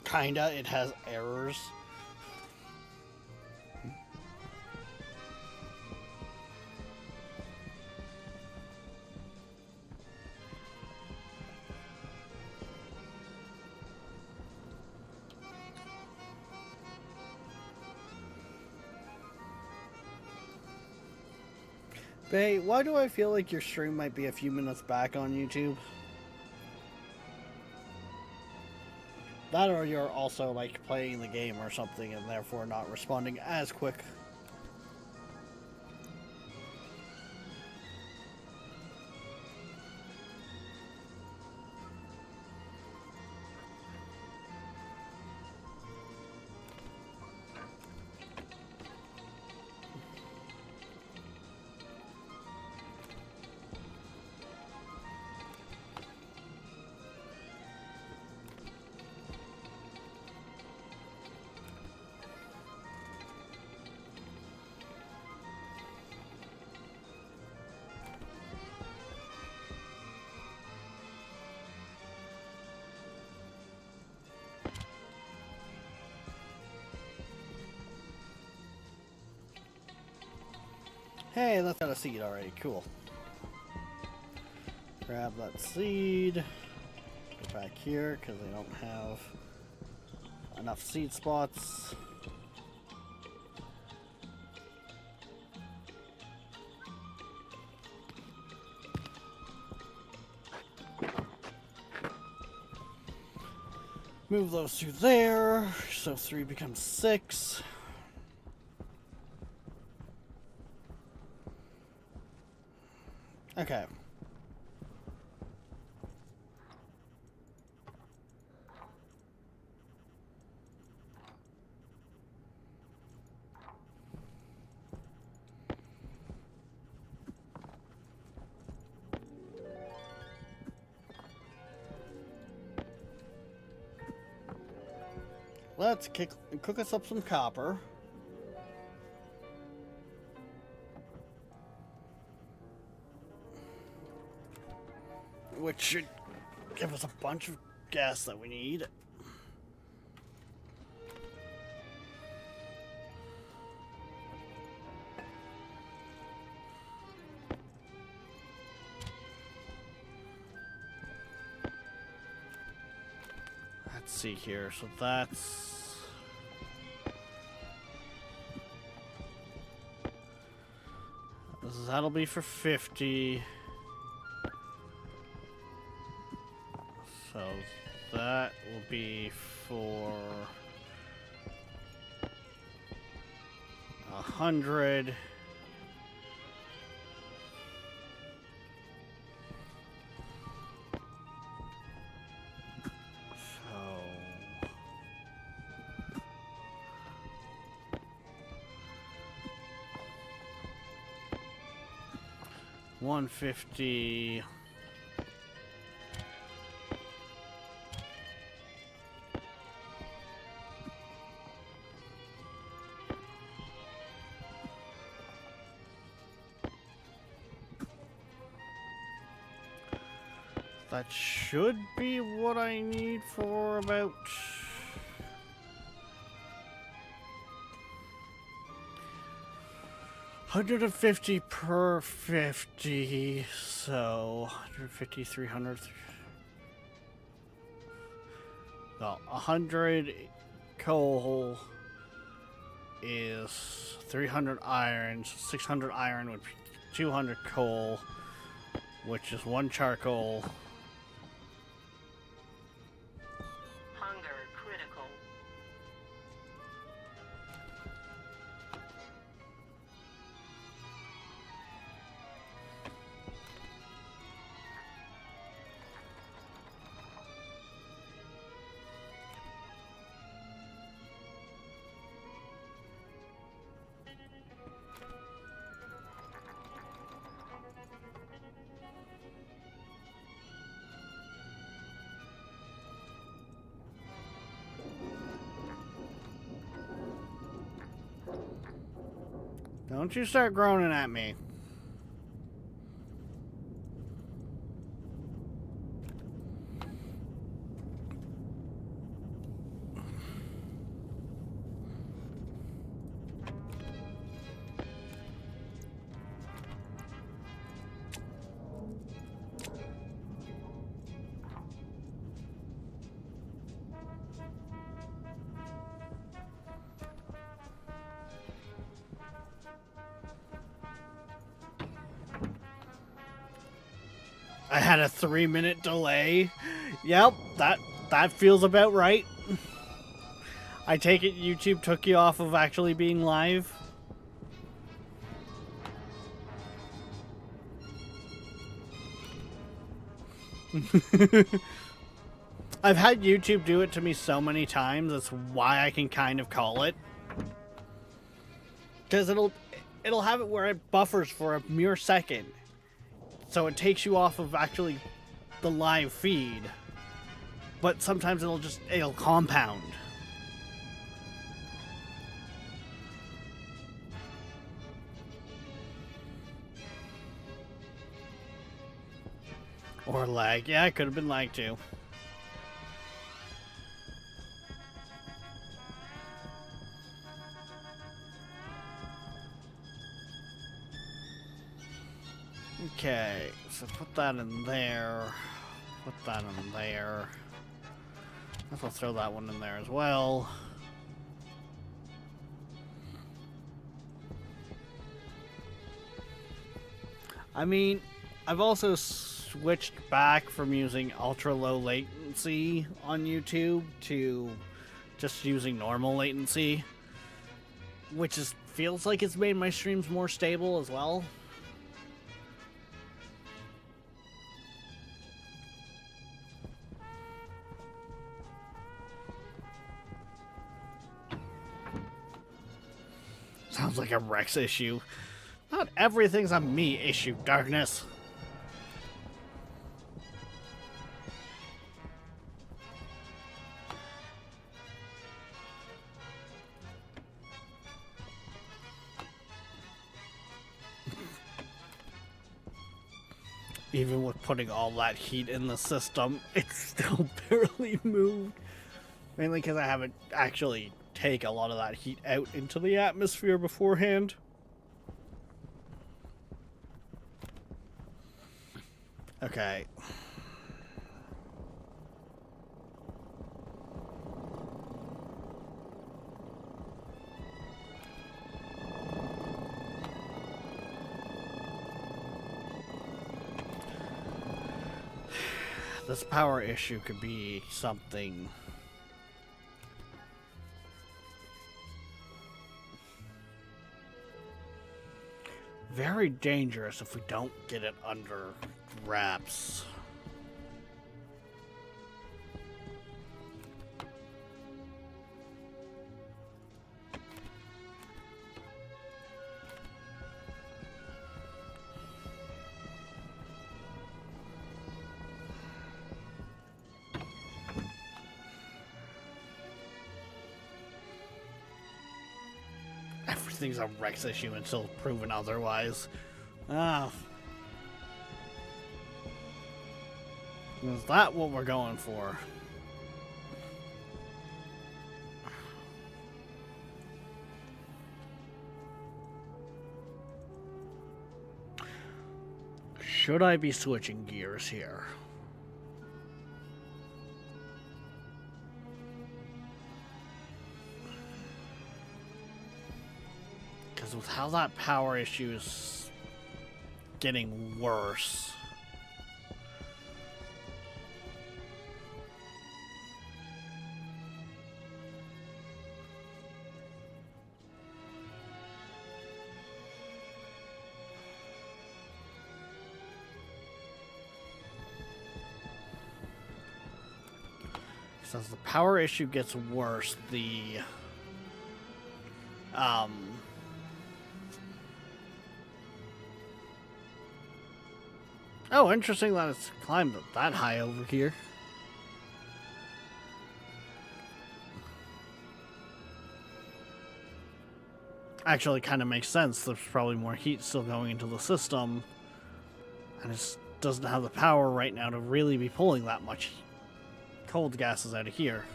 Kinda, it has errors. Bae, why do I feel like your stream might be a few minutes back on YouTube? That or you're also, like, playing the game or something and therefore not responding as quick. Hey, that's got a seed already. Cool. Grab that seed. Go back here because I don't have enough seed spots. Move those two there, so 3 becomes 6. Okay. Let's cook us up some copper. Which should give us a bunch of gas that we need. Let's see here. So that'll be for 50. So that will be for 100. So 150. That should be what I need for about... 150 per 50, so 150, 300. Well, 100 coal is 300 iron, 600 iron would be 200 coal, which is 1 charcoal. Hunger critical. Don't you start groaning at me. I had a 3-minute delay. Yep, that feels about right. I take it YouTube took you off of actually being live. I've had YouTube do it to me so many times, that's why I can kind of call it. Because it'll have it where it buffers for a mere second. So it takes you off of actually the live feed. But sometimes it'll compound. Or lag. Yeah, it could have been lag too. Okay, so put that in there. Put that in there. I guess I'll throw that one in there as well. I mean, I've also switched back from using ultra low latency on YouTube to just using normal latency, which feels like it's made my streams more stable as well. Sounds like a Rex issue. Not everything's a me issue, Darkness. Even with putting all that heat in the system, it's still barely moved. Mainly because I haven't actually take a lot of that heat out into the atmosphere beforehand. Okay. This power issue could be something very dangerous if we don't get it under wraps. Everything's a Rex issue until proven otherwise. Ah. Is that what we're going for? Should I be switching gears here? Because with how that power issue is getting worse. So as the power issue gets worse, the oh, interesting that it's climbed that high over here. Actually, kind of makes sense. There's probably more heat still going into the system, and it doesn't have the power right now to really be pulling that much cold gases out of here.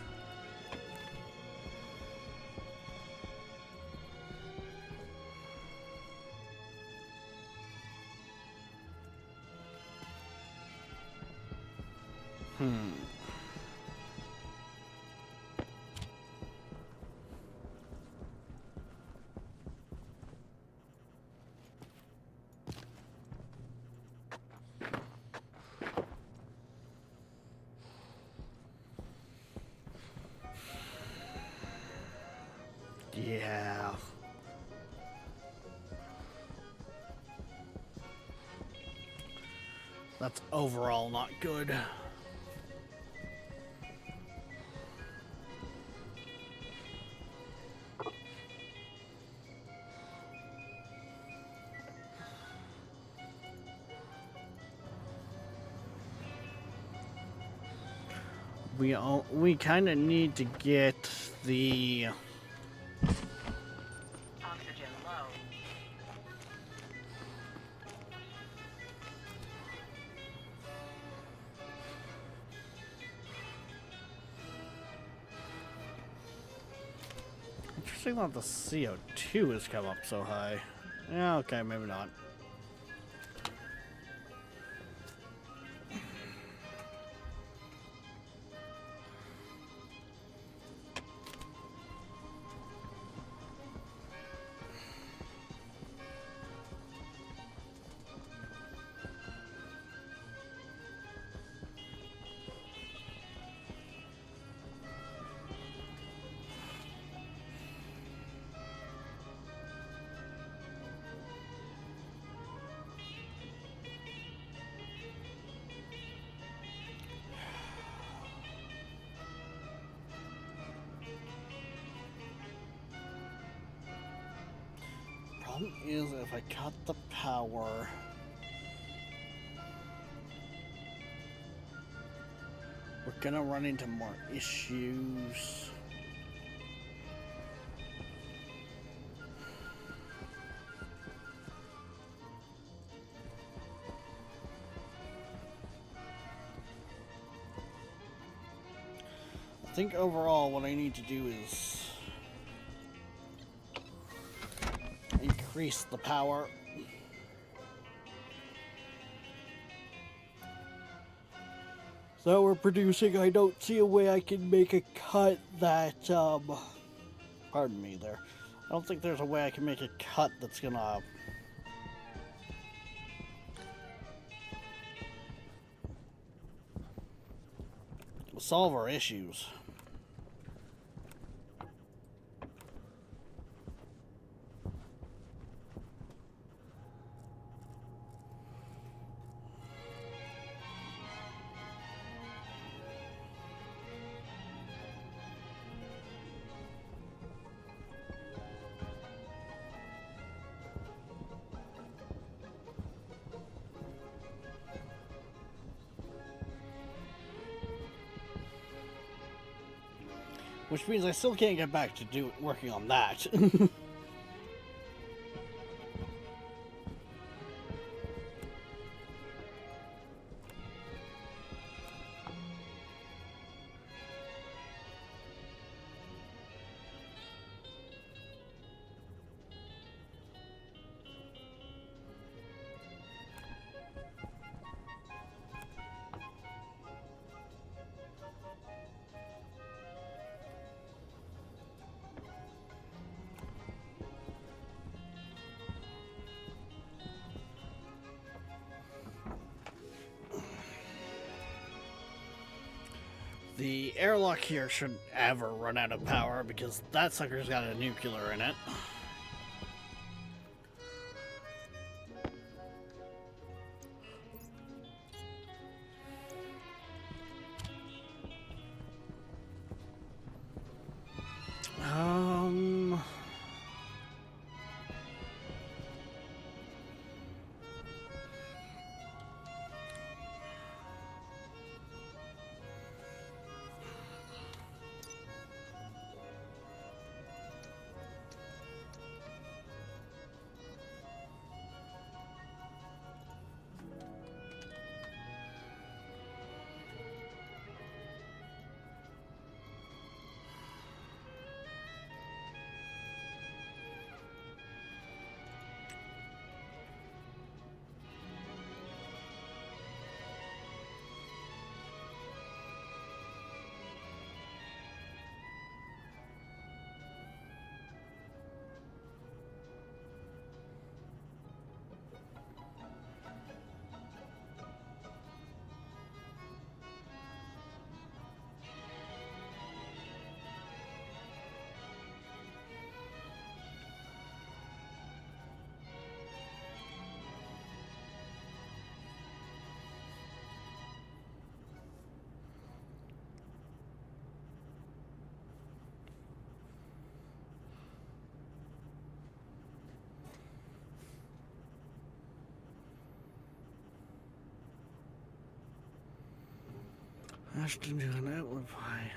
Yeah. That's overall not good. We kind of need to get the Oxygen low. interesting that the CO2 has come up so high. Yeah, okay, maybe not. Problem is, if I cut the power, we're gonna run into more issues. I think overall what I need to do is increase the power. So we're producing. I don't see a way I can make a cut that, pardon me there. I don't think there's a way I can make a cut that's gonna solve our issues. Which means I still can't get back to working on that. The airlock here shouldn't ever run out of power because that sucker's got a nuclear in it. Um... Has to do an outlet pie.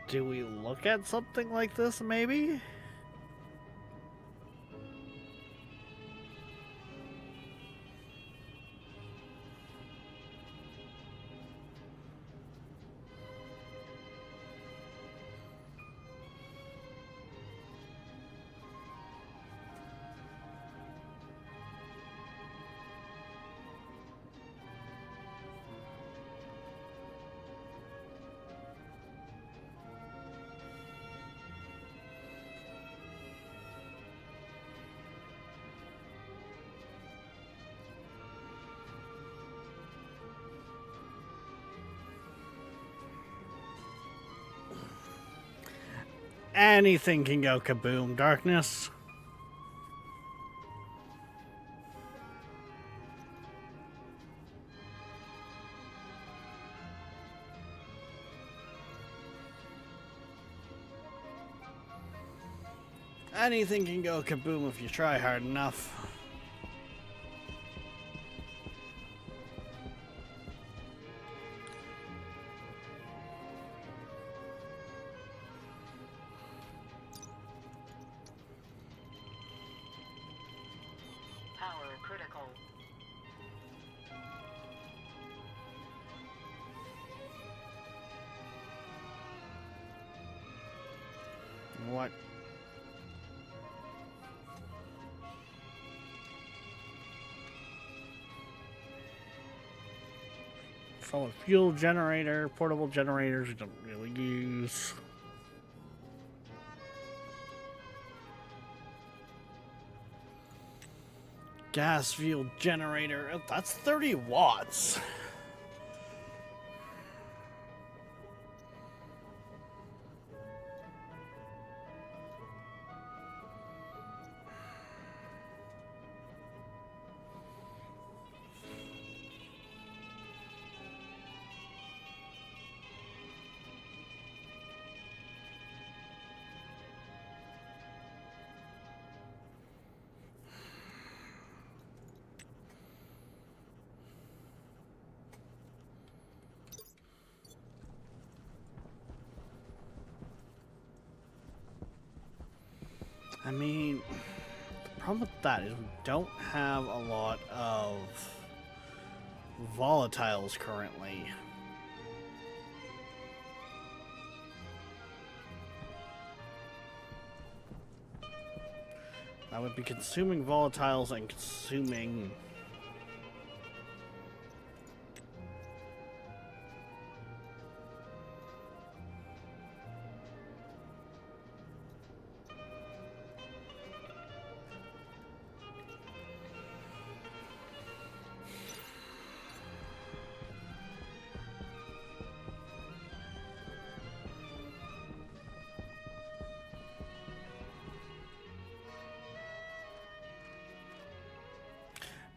Do we look at something like this, maybe? Anything can go kaboom, darkness. Anything can go kaboom if you try hard enough. Power critical. What? Solid fuel generator, portable generators we don't really use. Gas fuel generator, oh, that's 30 watts. I mean, the problem with that is we don't have a lot of volatiles currently. I would be consuming volatiles and consuming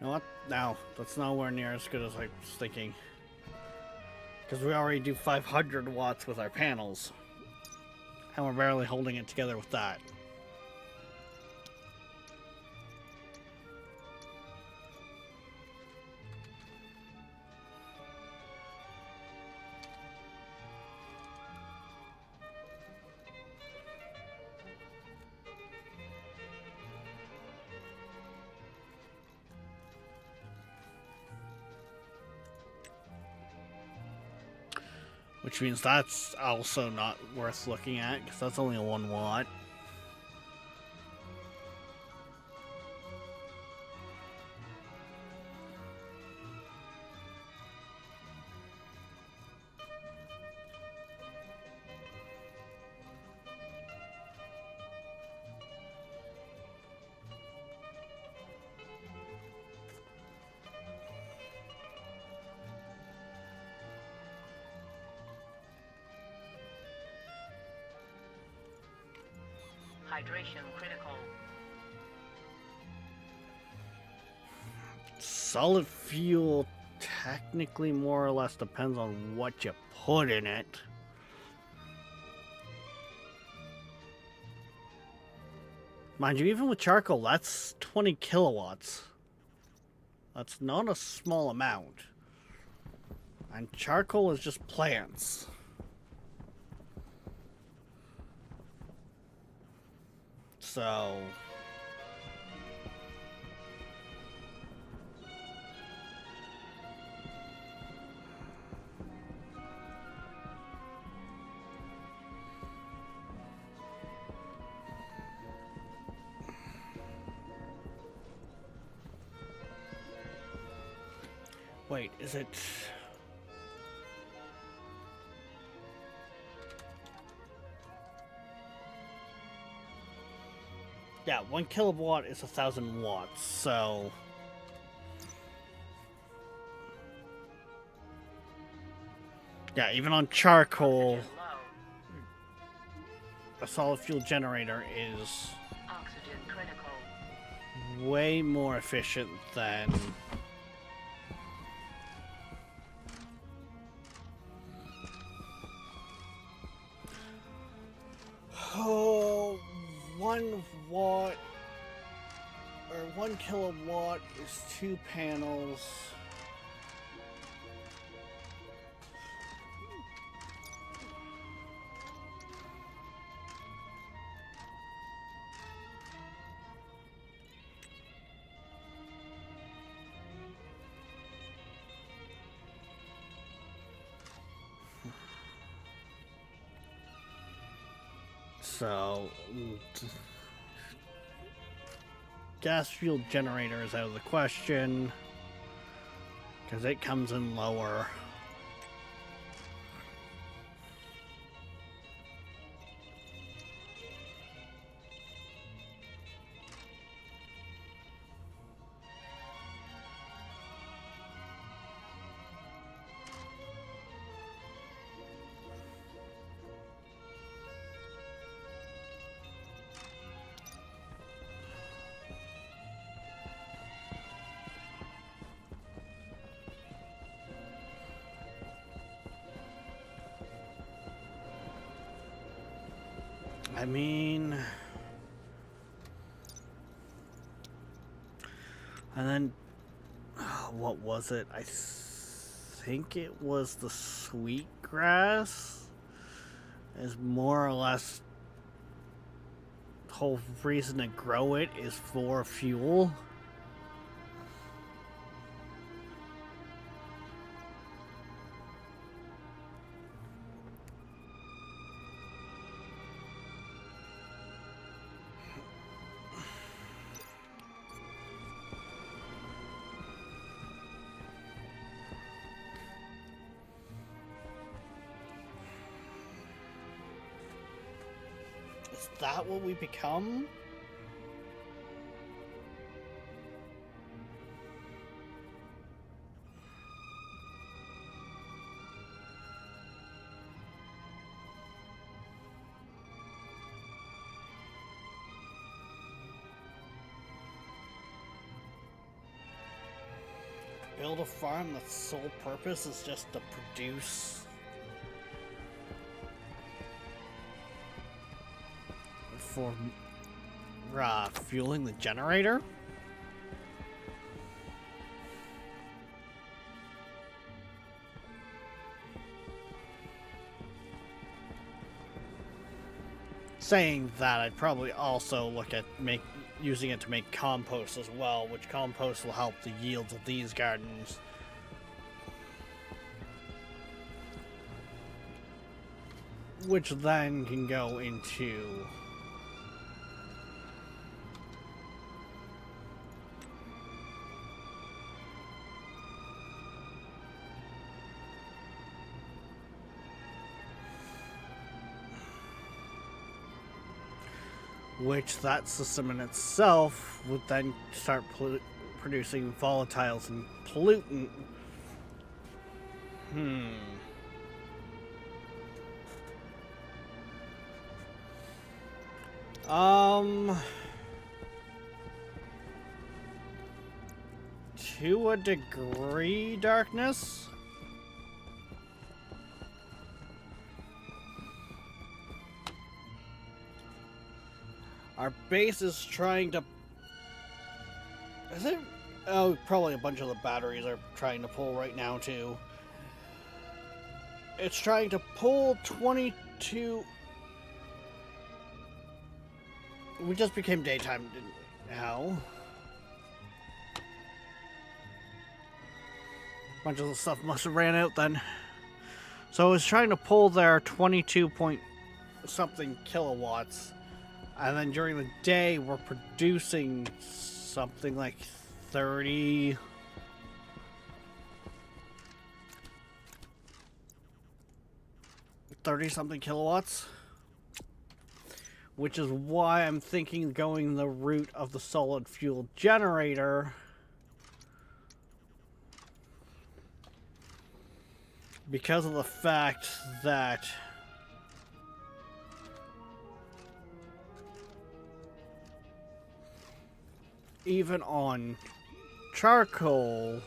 You know what? No, that's nowhere near as good as I was thinking. Because we already do 500 watts with our panels. And we're barely holding it together with that. Which means that's also not worth looking at, because that's only a 1 watt. Hydration critical. Solid fuel technically more or less depends on what you put in it. Mind you, even with charcoal, that's 20 kilowatts. That's not a small amount. And charcoal is just plants. So... Wait, is it... Yeah, 1 kilowatt is 1,000 watts, so... Yeah, even on charcoal, Oxygen low. a solid fuel generator is Oxygen critical. way more efficient than... Oh, 1 watt or 1 kilowatt is 2 panels. So, gas fuel generator is out of the question because it comes in lower. I mean, and then, what was it? I think it was the sweetgrass is more or less the whole reason to grow it is for fuel. Is that what we become? build a farm that's sole purpose is just to produce for fueling the generator? Saying that, I'd probably also look at using it to make compost as well, which compost will help the yields of these gardens. Which then can go into which that system in itself would then start producing volatiles and pollutant. To a degree, Darkness. Our base is trying to... Is it? Oh, probably a bunch of the batteries are trying to pull right now, too. It's trying to pull 22... We just became daytime, didn't we? How? Bunch of the stuff must have ran out then. So it's trying to pull their 22 point something kilowatts. And then during the day, we're producing something like 30 something kilowatts. Which is why I'm thinking going the route of the solid fuel generator. Because of the fact that even on charcoal,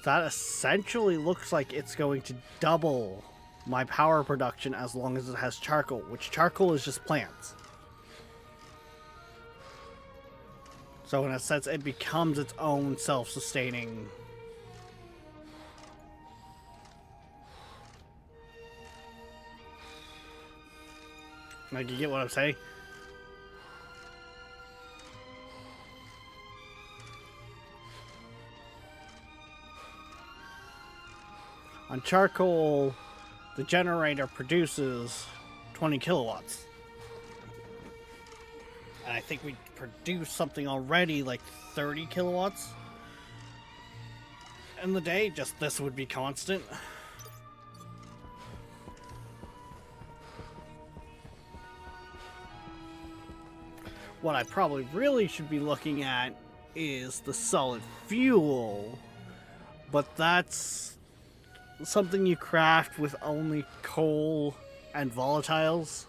that essentially looks like it's going to double my power production as long as it has charcoal, which charcoal is just plants. So in a sense, it becomes its own self-sustaining. Like, you get what I'm saying? On charcoal, the generator produces 20 kilowatts. And I think we produced something already like 30 kilowatts in the day. Just this would be constant. What I probably really should be looking at is the solid fuel, but that's something you craft with only coal and volatiles.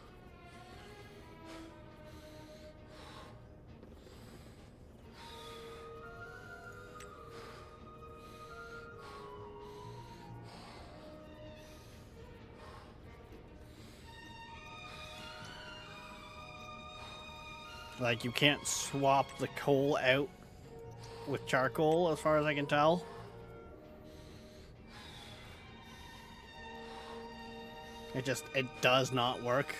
Like, you can't swap the coal out with charcoal, as far as I can tell. It does not work.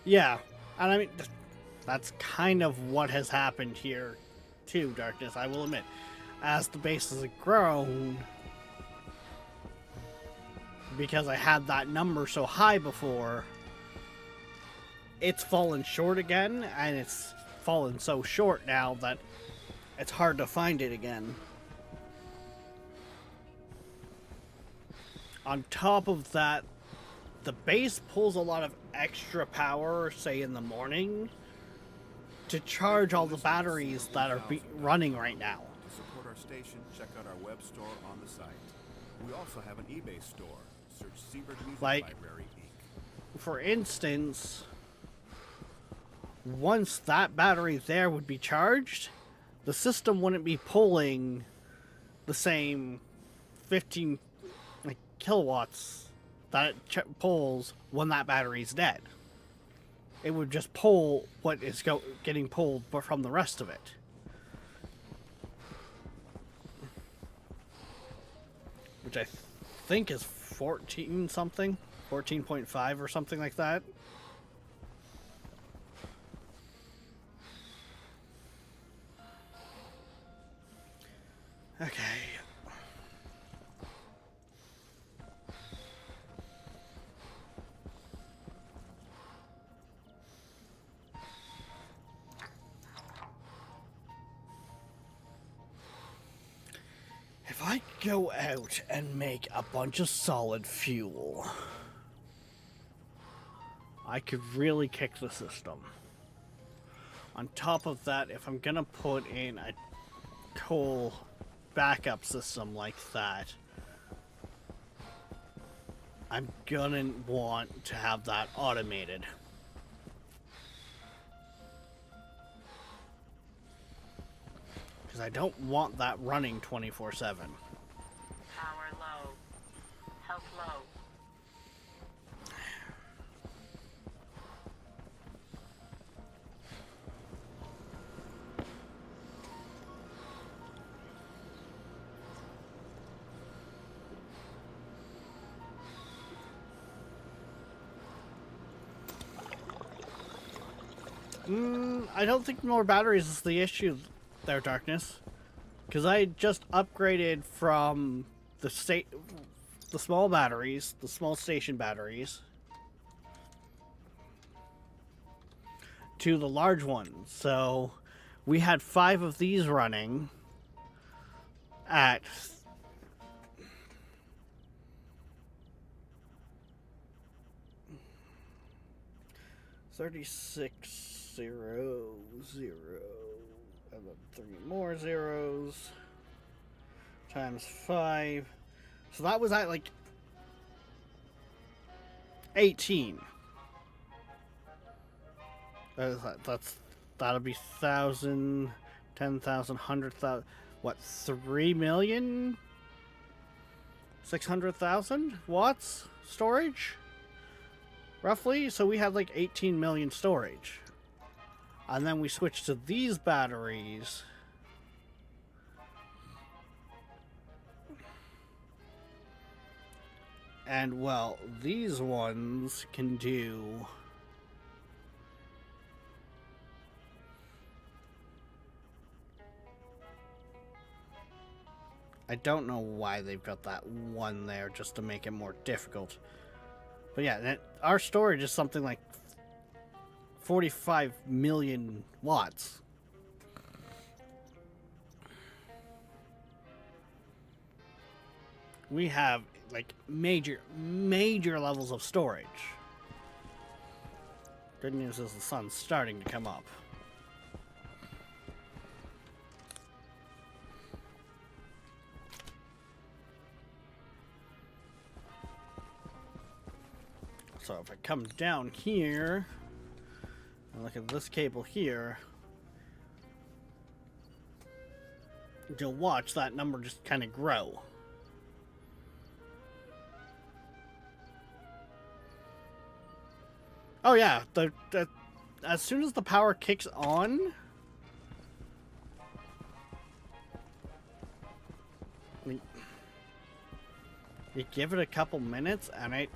Yeah, and I mean, that's kind of what has happened here, too, Darkness, I will admit. As the base has grown, because I had that number so high before, it's fallen short again, and it's fallen so short now that it's hard to find it again. On top of that, the base pulls a lot of extra power, say in the morning, to charge all the batteries that are running right now. To support our station, check out our web store on the site. We also have an eBay store. Search Seabird Music Like- Library Inc. For instance, once that battery there would be charged, the system wouldn't be pulling the same 15 kilowatts that it pulls when that battery's dead. It would just pull what is getting pulled from the rest of it. Which I think is 14 something, 14.5 or something like that. Okay. If I go out and make a bunch of solid fuel, I could really kick the system. On top of that, if I'm gonna put in a coal backup system like that, I'm gonna want to have that automated. Because I don't want that running 24/7. Power low. Health low. I don't think more batteries is the issue there, Darkness. Because I just upgraded from the small batteries, the small station batteries, to the large ones. So we had 5 of these running at 36,000, and then 3 more zeros times 5. So that was at like 18. That'll be 1,000, 10,000, 100,000. What, 3,600,000 watts storage? Roughly. So we had like 18 million storage. And then we switched to these batteries. And well, these ones can do I don't know why they've got that one there just to make it more difficult. But yeah, our storage is something like 45 million watts. We have like major levels of storage. Good news is the sun's starting to come up. So if I come down here and look at this cable here, you'll watch that number just kind of grow. Oh yeah, as soon as the power kicks on, you give it a couple minutes and it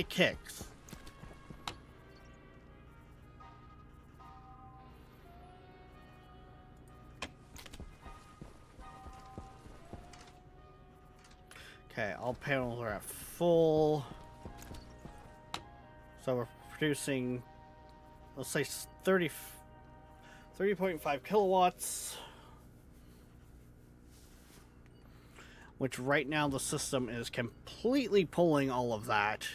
kicks. Okay, all panels are at full. So we're producing, let's say 30.5 kilowatts. which right now the system is completely pulling all of that.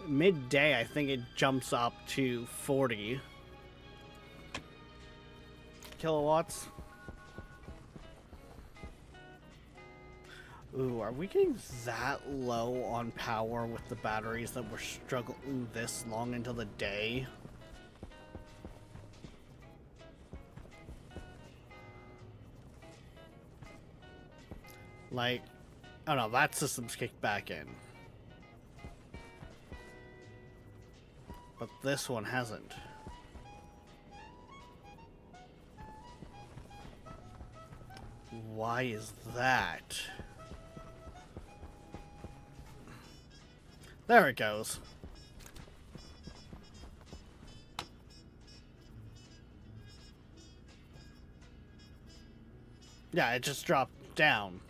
Midday, I think it jumps up to 40 kilowatts. Ooh, are we getting that low on power with the batteries that we're struggling this long into the day? Like, oh no, that system's kicked back in. But this one hasn't. Why is that? There it goes. Yeah, it just dropped down.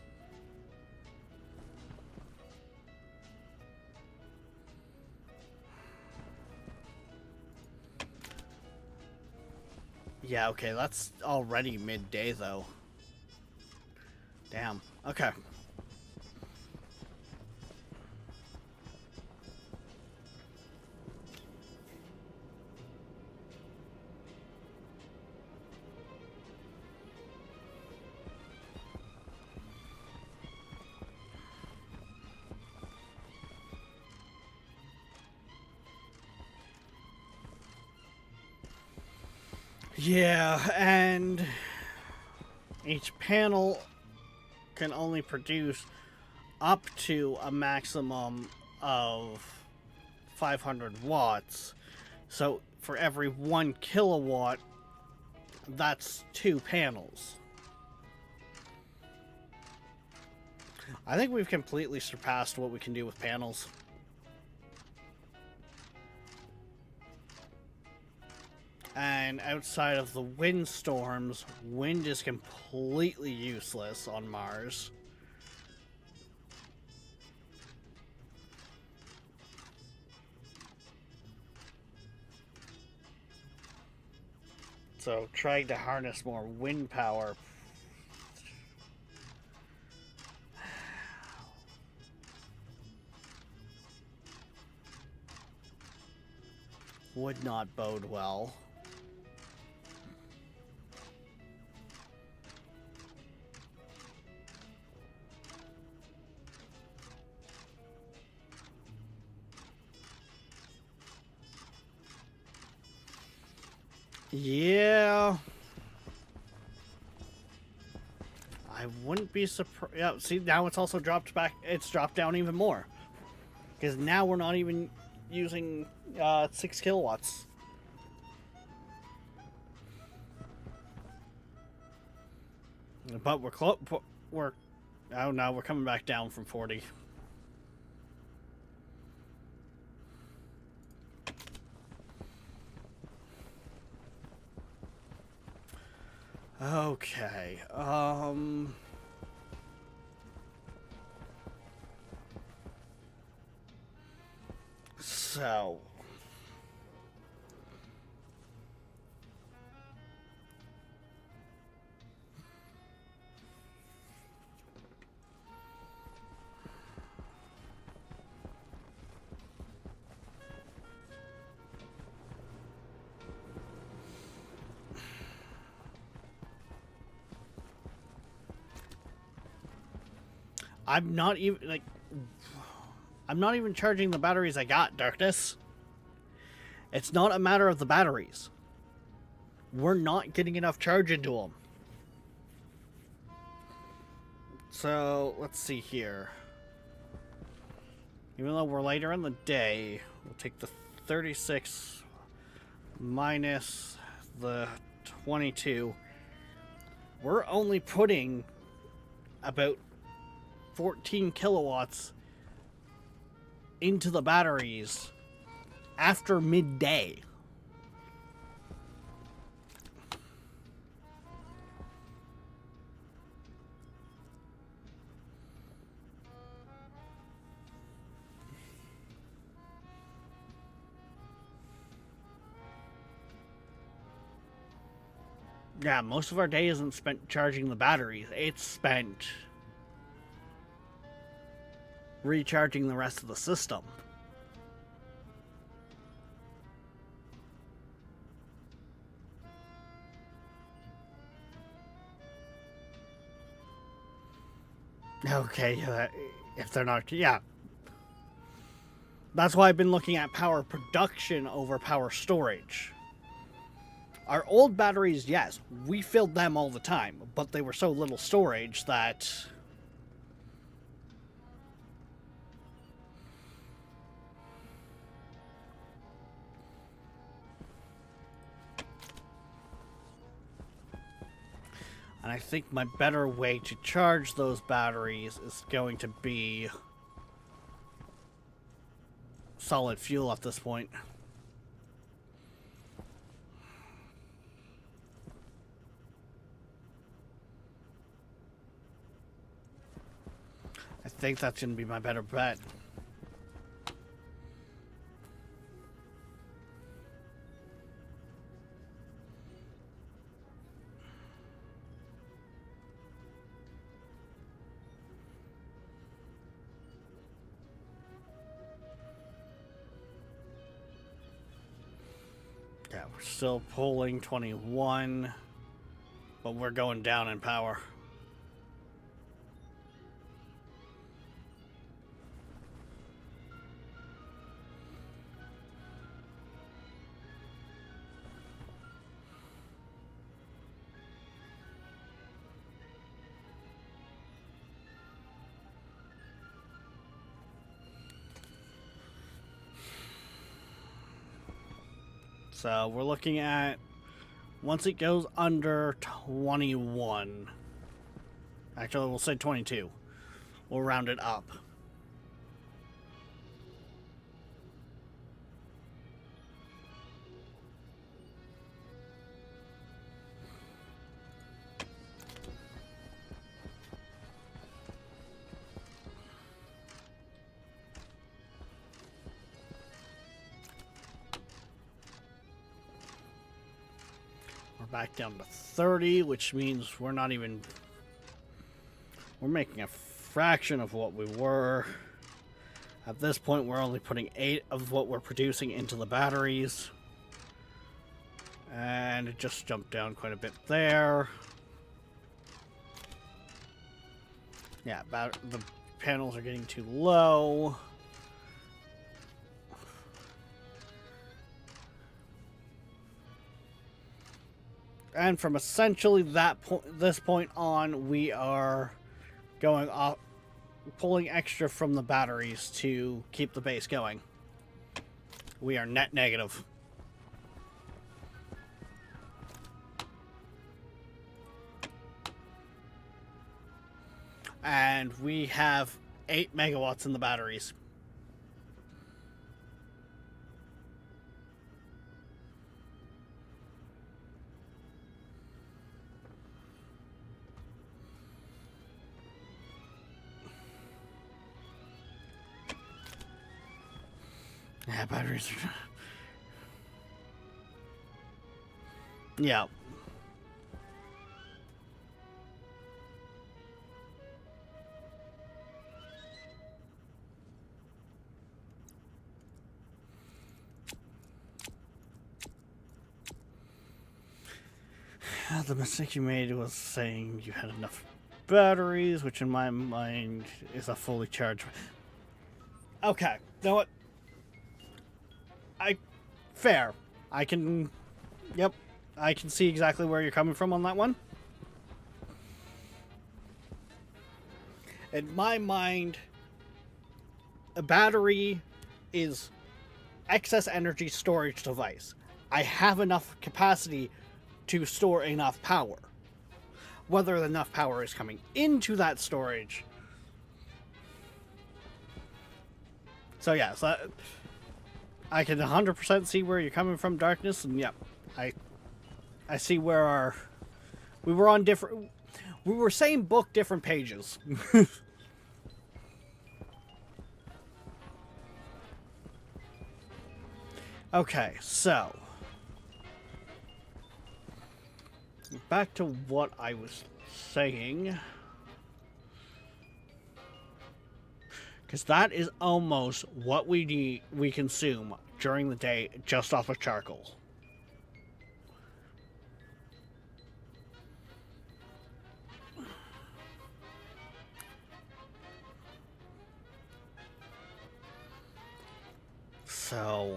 Yeah, okay, that's already midday, though. Damn. Okay. Yeah, and each panel can only produce up to a maximum of 500 watts. So for every 1 kilowatt, that's 2 panels. I think we've completely surpassed what we can do with panels. And outside of the windstorms, wind is completely useless on Mars. So trying to harness more wind power would not bode well. Yeah. I wouldn't be surprised. Yeah, see, now it's also dropped back. It's dropped down even more. Because now we're not even using 6 kilowatts. But we're close. Oh no, we're coming back down from 40. Okay. So I'm not even charging the batteries I got, Darkness. It's not a matter of the batteries. We're not getting enough charge into them. So, let's see here. Even though we're later in the day, we'll take the 36 minus the 22. We're only putting about 14 kilowatts into the batteries after midday. Yeah, most of our day isn't spent charging the batteries. It's spent recharging the rest of the system. Okay, if they're not, yeah. That's why I've been looking at power production over power storage. Our old batteries, yes, we filled them all the time, but they were so little storage that... And I think my better way to charge those batteries is going to be solid fuel at this point. I think that's going to be my better bet. Yeah, we're still pulling 21, but we're going down in power. So we're looking at, once it goes under 21, actually we'll say 22, we'll round it up. Back down to 30, which means we're not even... We're making a fraction of what we were. At this point, we're only putting 8 of what we're producing into the batteries. And it just jumped down quite a bit there. Yeah, the panels are getting too low. And from essentially this point on, we are going off, pulling extra from the batteries to keep the base going. We are net negative. And we have 8 megawatts in the batteries. Yeah, batteries are... Yeah. The mistake you made was saying you had enough batteries, which in my mind is a fully charged... Okay, you know what? Fair. I can... Yep. I can see exactly where you're coming from on that one. In my mind, a battery is excess energy storage device. I have enough capacity to store enough power. Whether enough power is coming into that storage... So yeah, so I can 100% see where you're coming from, Darkness, and yep, I see where we were on different... We were same book, different pages. Okay, so... back to what I was saying. Because that is almost what we consume during the day just off of charcoal. So,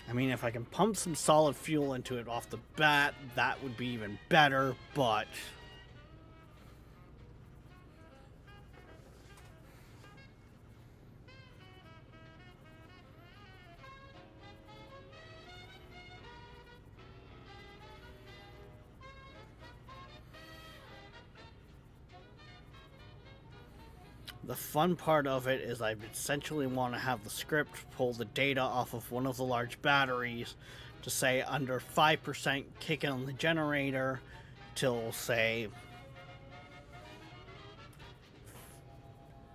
I mean, if I can pump some solid fuel into it off the bat, that would be even better, but the fun part of it is I essentially want to have the script pull the data off of one of the large batteries to say under 5% kick on the generator till say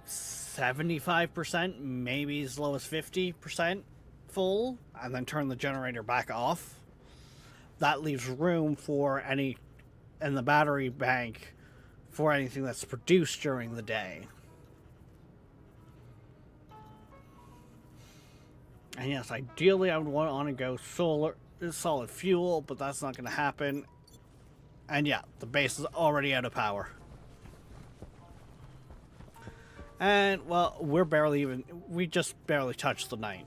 75%, maybe as low as 50% full, and then turn the generator back off. That leaves room for any in the battery bank for anything that's produced during the day. And yes, ideally I would want to go solid fuel, but that's not going to happen. And yeah, the base is already out of power. And, well, we just barely touched the night.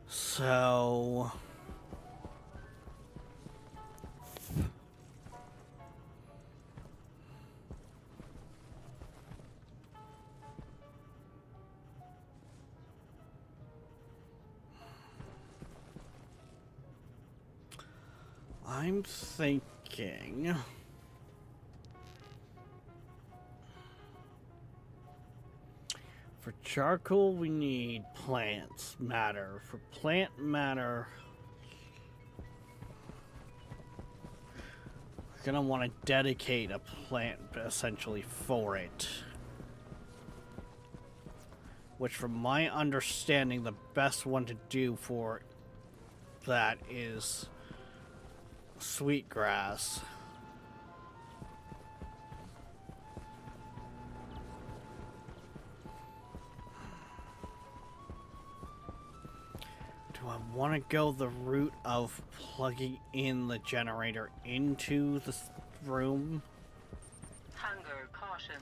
So... I'm thinking... For charcoal, we need plant matter. For plant matter, we're gonna want to dedicate a plant essentially for it. Which, from my understanding, the best one to do for that is sweetgrass. Do I want to go the route of plugging in the generator into the room? Hunger caution.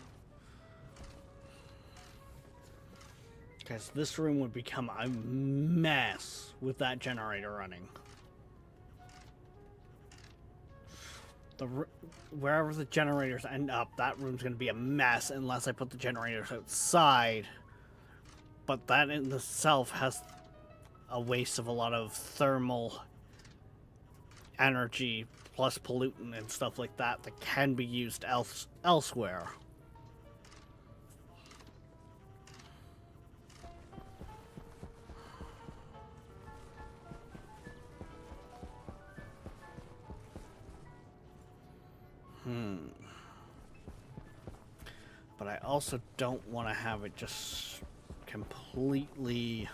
Because this room would become a mess with that generator running. Wherever the generators end up, that room's going to be a mess unless I put the generators outside. But that in itself has a waste of a lot of thermal energy plus pollutant and stuff like that that can be used elsewhere. But I also don't want to have it just completely...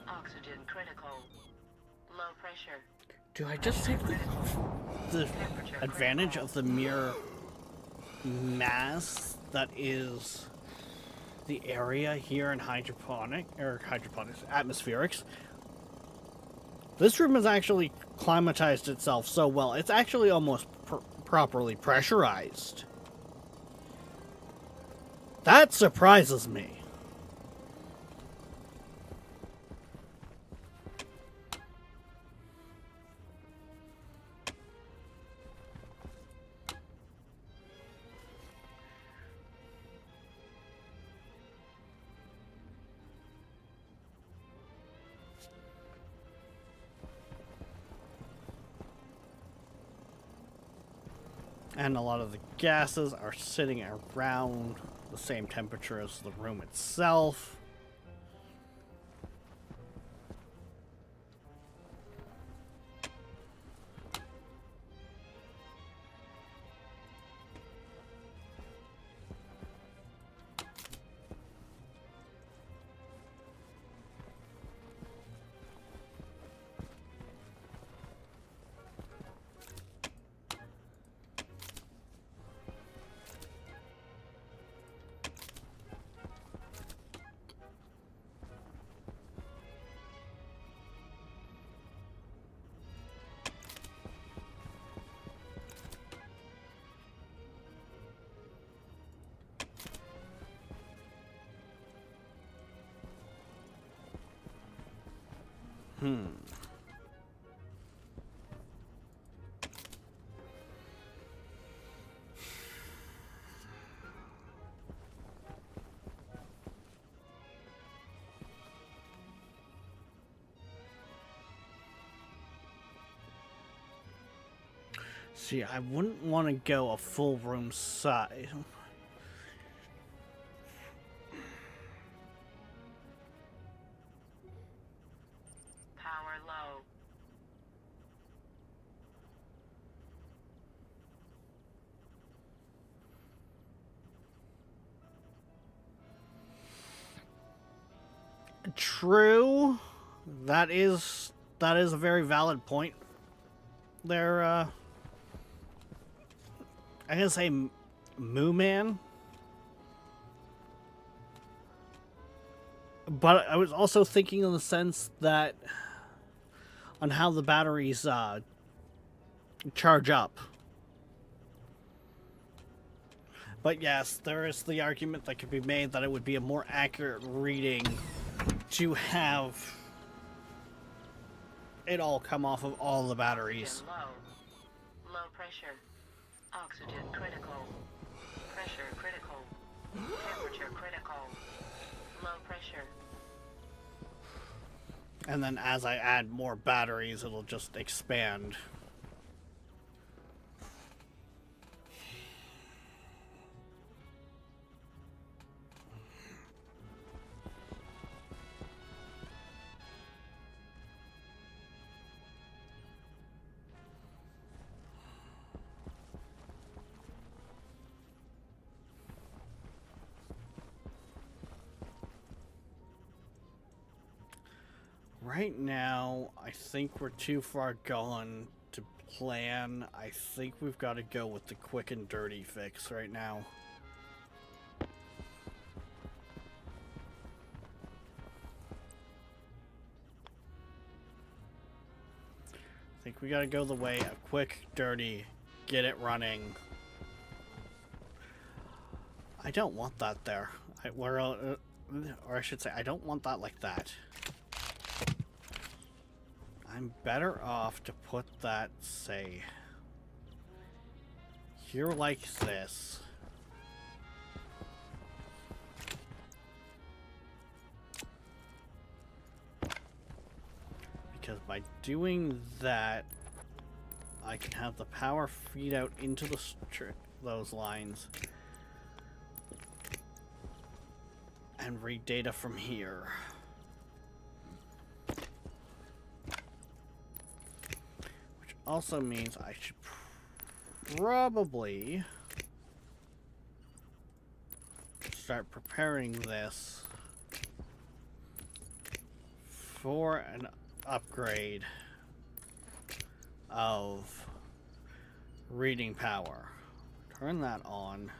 Oxygen critical. Low pressure. Do I just take the advantage of the mere mass that is the area here in atmospherics? This room has actually climatized itself so well, it's actually almost properly pressurized. That surprises me. And a lot of the gases are sitting around the same temperature as the room itself. See, I wouldn't want to go a full room size. Power low. True. That is a very valid point. There, I'm gonna say Moo Man. But I was also thinking in the sense that on how the batteries charge up. But yes, there is the argument that could be made that it would be a more accurate reading to have it all come off of all the batteries. Low. Low pressure. Oxygen critical. Pressure critical. Temperature critical. Low pressure. And then as I add more batteries, it'll just expand. Right now, I think we're too far gone to plan. I think we've got to go with the quick and dirty fix right now. I think we got to go the way of quick, dirty, get it running. I don't want that there. Or I should say, I don't want that like that. I'm better off to put that, say, here like this. Because by doing that, I can have the power feed out into the those lines and read data from here. Also means I should probably start preparing this for an upgrade of reading power. Turn that on.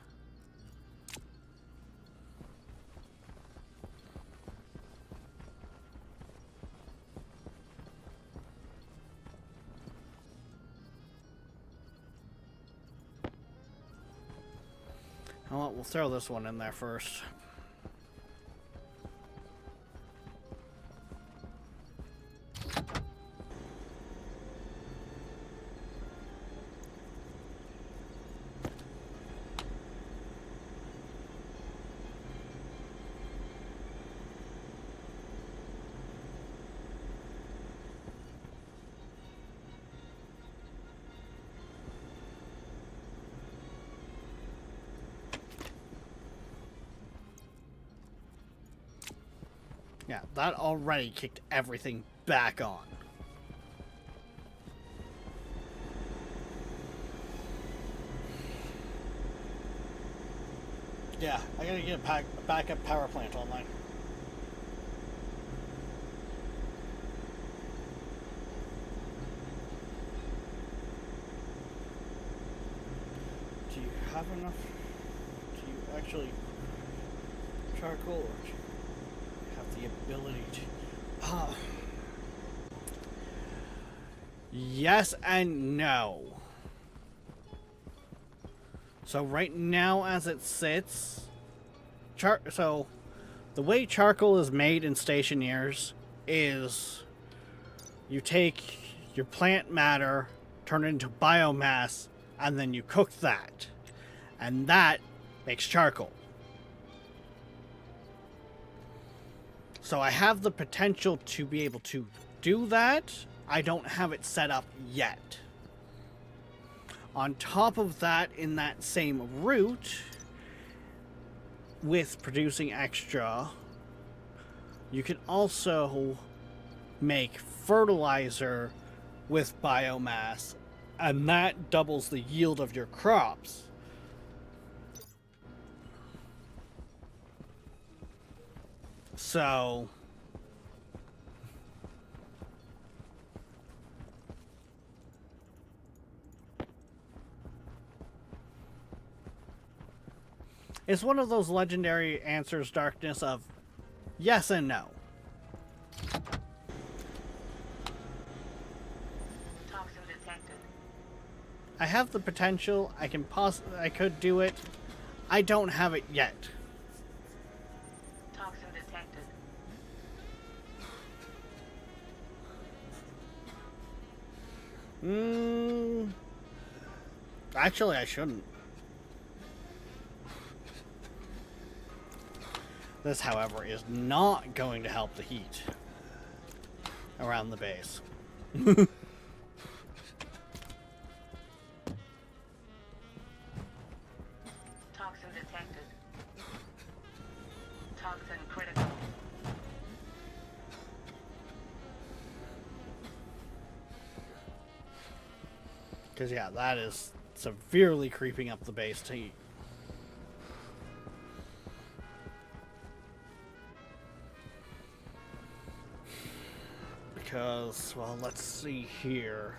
Well, we'll throw this one in there first. Yeah, that already kicked everything back on. Yeah, I gotta get a backup power plant online. Do you have enough? Do you actually charcoal, or do you have the ability to? Yes and no. So right now, as it sits, so the way charcoal is made in stationaries is you take your plant matter, turn it into biomass, and then you cook that. And that makes charcoal. So I have the potential to be able to do that. I don't have it set up yet. On top of that, in that same route, with producing extra, you can also make fertilizer with biomass, and that doubles the yield of your crops. So it's one of those legendary answers, Darkness, of yes and no. Toxin detected. I have the potential. I could do it. I don't have it yet. Toxin detected. Actually, I shouldn't. This, however, is not going to help the heat around the base. Toxin detected. Toxin critical. Because, yeah, that is severely creeping up the base heat. Because, well, let's see here.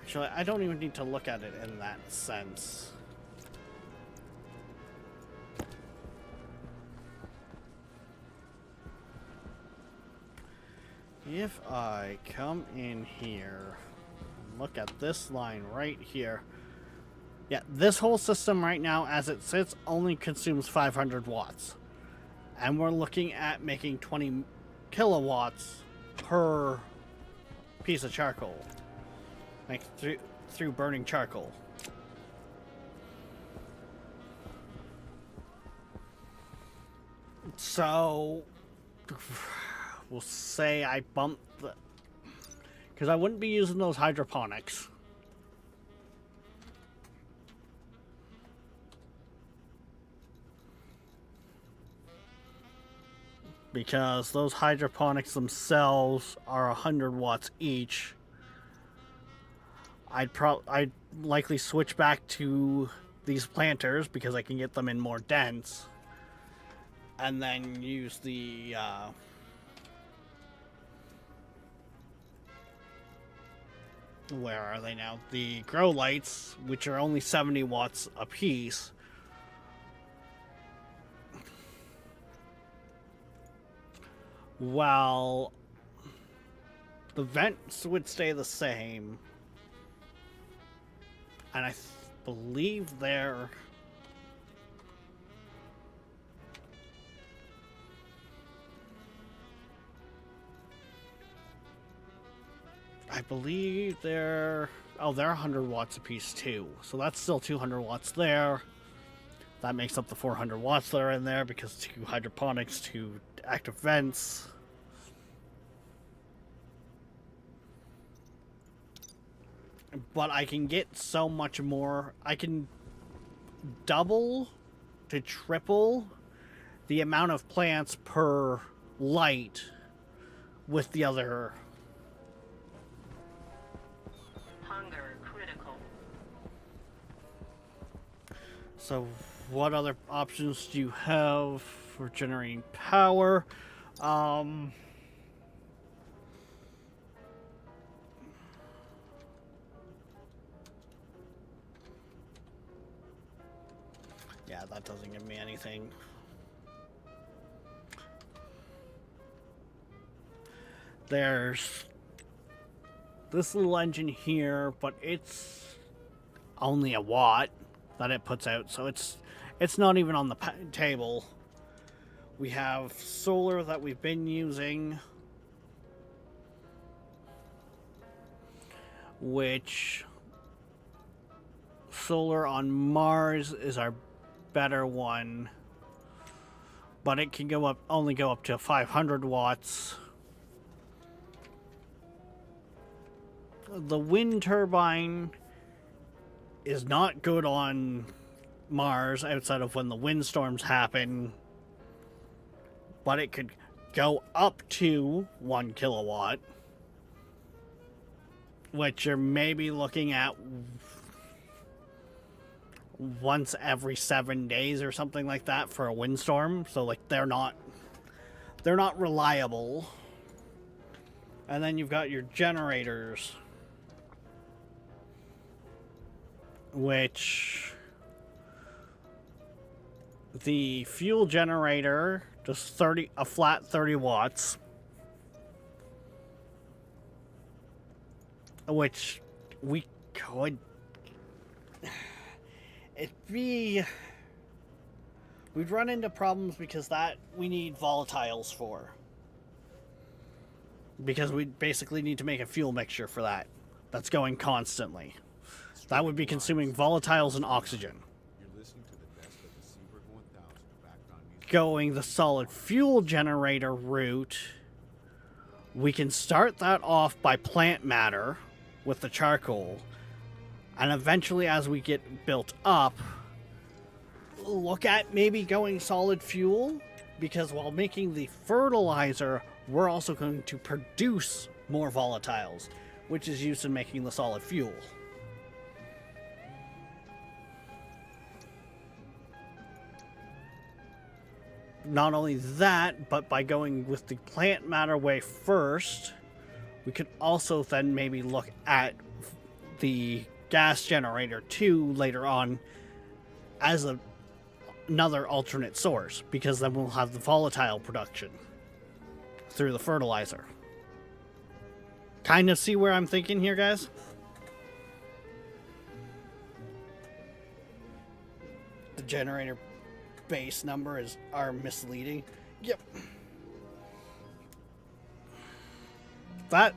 Actually, I don't even need to look at it in that sense. If I come in here, look at this line right here. Yeah, this whole system right now, as it sits, only consumes 500 watts. And we're looking at making 20 kilowatts per piece of charcoal. Like, through burning charcoal. So, we'll say I bumped the... Because I wouldn't be using those hydroponics. Because those hydroponics themselves are 100 watts each. I'd likely switch back to these planters because I can get them in more dense. And then use the where are they now? The grow lights, which are only 70 watts a piece. While the vents would stay the same. And I believe they're... Oh, they're 100 watts a piece too. So that's still 200 watts there. That makes up the 400 watts that are in there because 2 hydroponics, 2 active vents. But I can get so much more. I can double to triple the amount of plants per light with the other. Hunger critical. So what other options do you have for generating power? Yeah, that doesn't give me anything. There's this little engine here, but it's only a watt that it puts out, so it's it's not even on the table. We have solar that we've been using, which solar on Mars is our better one, but it can only go up to 500 watts. The wind turbine is not good on Mars outside of when the windstorms happen, but it could go up to 1 kilowatt, which you're maybe looking at once every 7 days or something like that for a windstorm. So like they're not reliable. And then you've got your generators, which the fuel generator just a flat 30 watts, which we could we'd run into problems because that we need volatiles for, because we basically need to make a fuel mixture for that's going constantly. That would be consuming volatiles and oxygen. You're listening to the best of the Seabird 1000 background music. Going the solid fuel generator route, we can start that off by plant matter with the charcoal, and eventually as we get built up, look at maybe going solid fuel, because while making the fertilizer, we're also going to produce more volatiles, which is used in making the solid fuel. Not only that, but by going with the plant matter way first, we could also then maybe look at the gas generator too later on as another alternate source, because then we'll have the volatile production through the fertilizer. Kind of see where I'm thinking here, guys? The generator base number are misleading. Yep.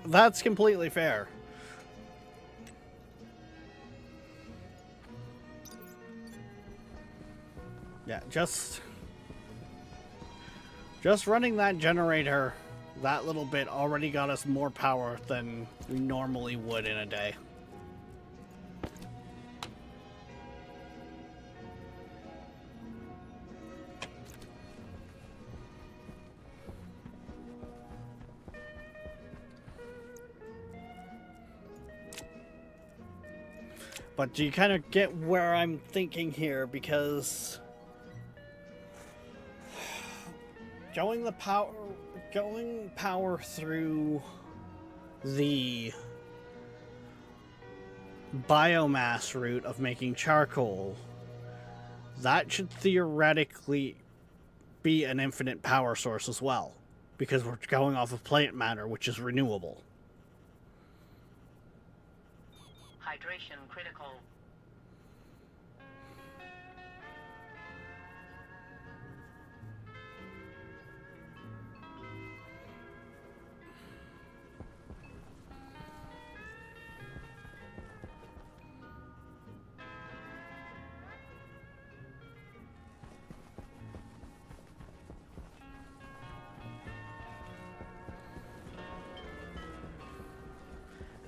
That's completely fair. Yeah, just running that generator that little bit already got us more power than we normally would in a day. But do you kind of get where I'm thinking here? Because going power through the biomass route of making charcoal, that should theoretically be an infinite power source as well, because we're going off of plant matter, which is renewable. Hydration critical.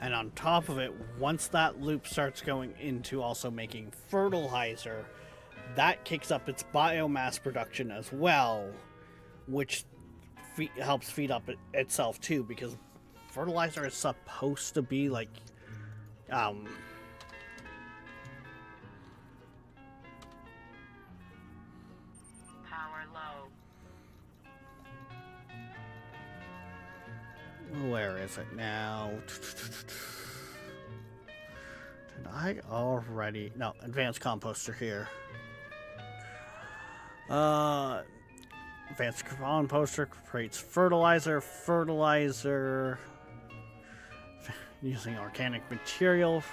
And on top of it, once that loop starts going into also making fertilizer, that kicks up its biomass production as well, which helps feed up itself too, because fertilizer is supposed to be like power low. Where is it now? Did I already? No, advanced composter here. Advanced composter creates fertilizer using organic material.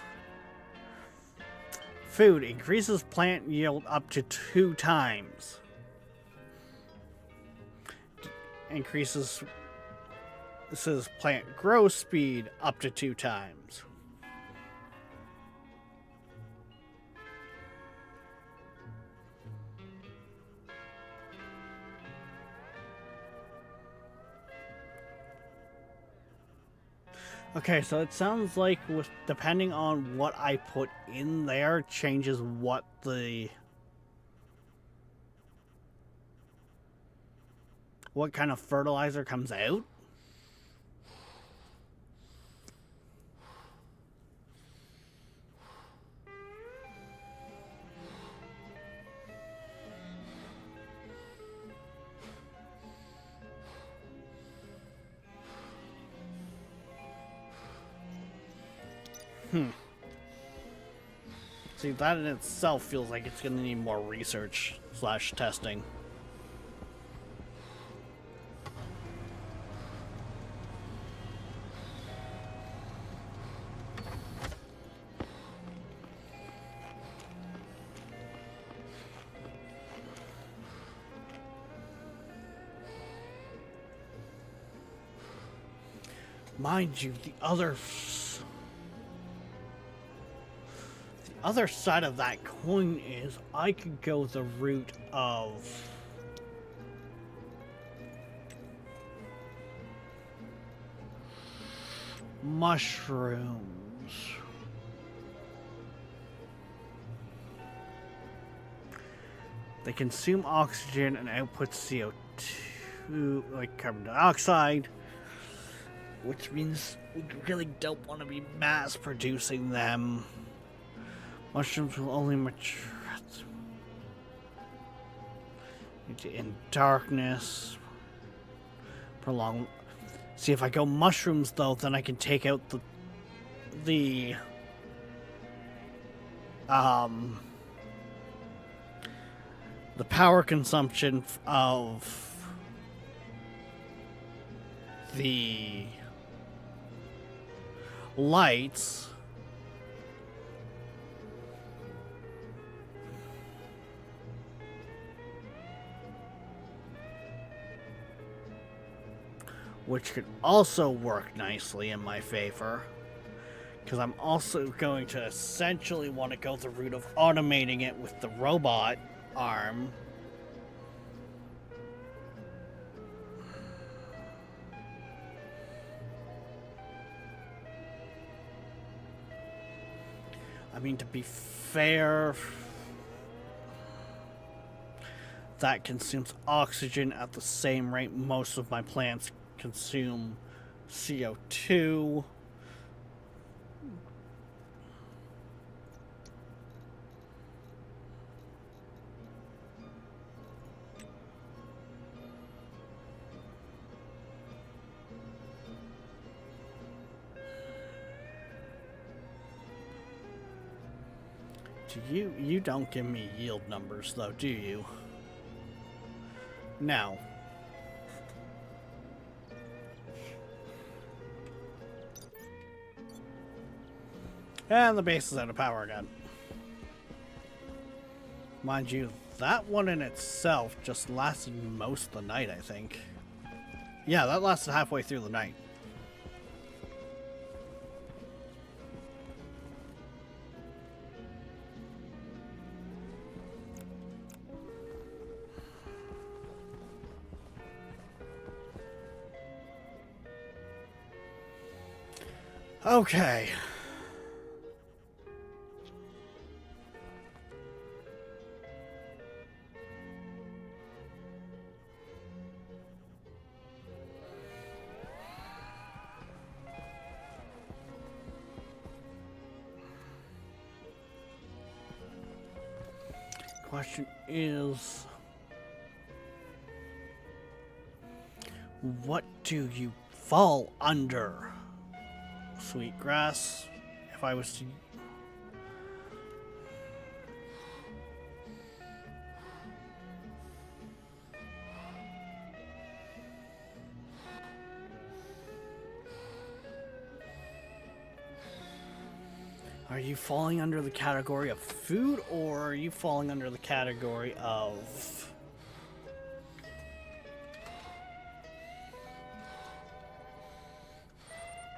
food increases plant yield up to 2 times. Increases, this is plant growth speed up to 2 times. Okay, so it sounds like with depending on what I put in there changes what kind of fertilizer comes out. See, that in itself feels like it's going to need more research / testing. Mind you, the other side of that coin is I could go the route of mushrooms. They consume oxygen and output CO2, like carbon dioxide, which means we really don't want to be mass producing them. Mushrooms will only mature in darkness. Prolong. See, if I go mushrooms though, then I can take out the power consumption of the lights. Which could also work nicely in my favor. Because I'm also going to essentially want to go the route of automating it with the robot arm. I mean, to be fair, that consumes oxygen at the same rate most of my plants consume CO2. You don't give me yield numbers though, do you? Now, and the base is out of power again. Mind you, that one in itself just lasted most of the night, I think. Yeah, that lasted halfway through the night. Okay. Question is, what do you fall under? Sweetgrass, if I was to... Are you falling under the category of food, or are you falling under the category of...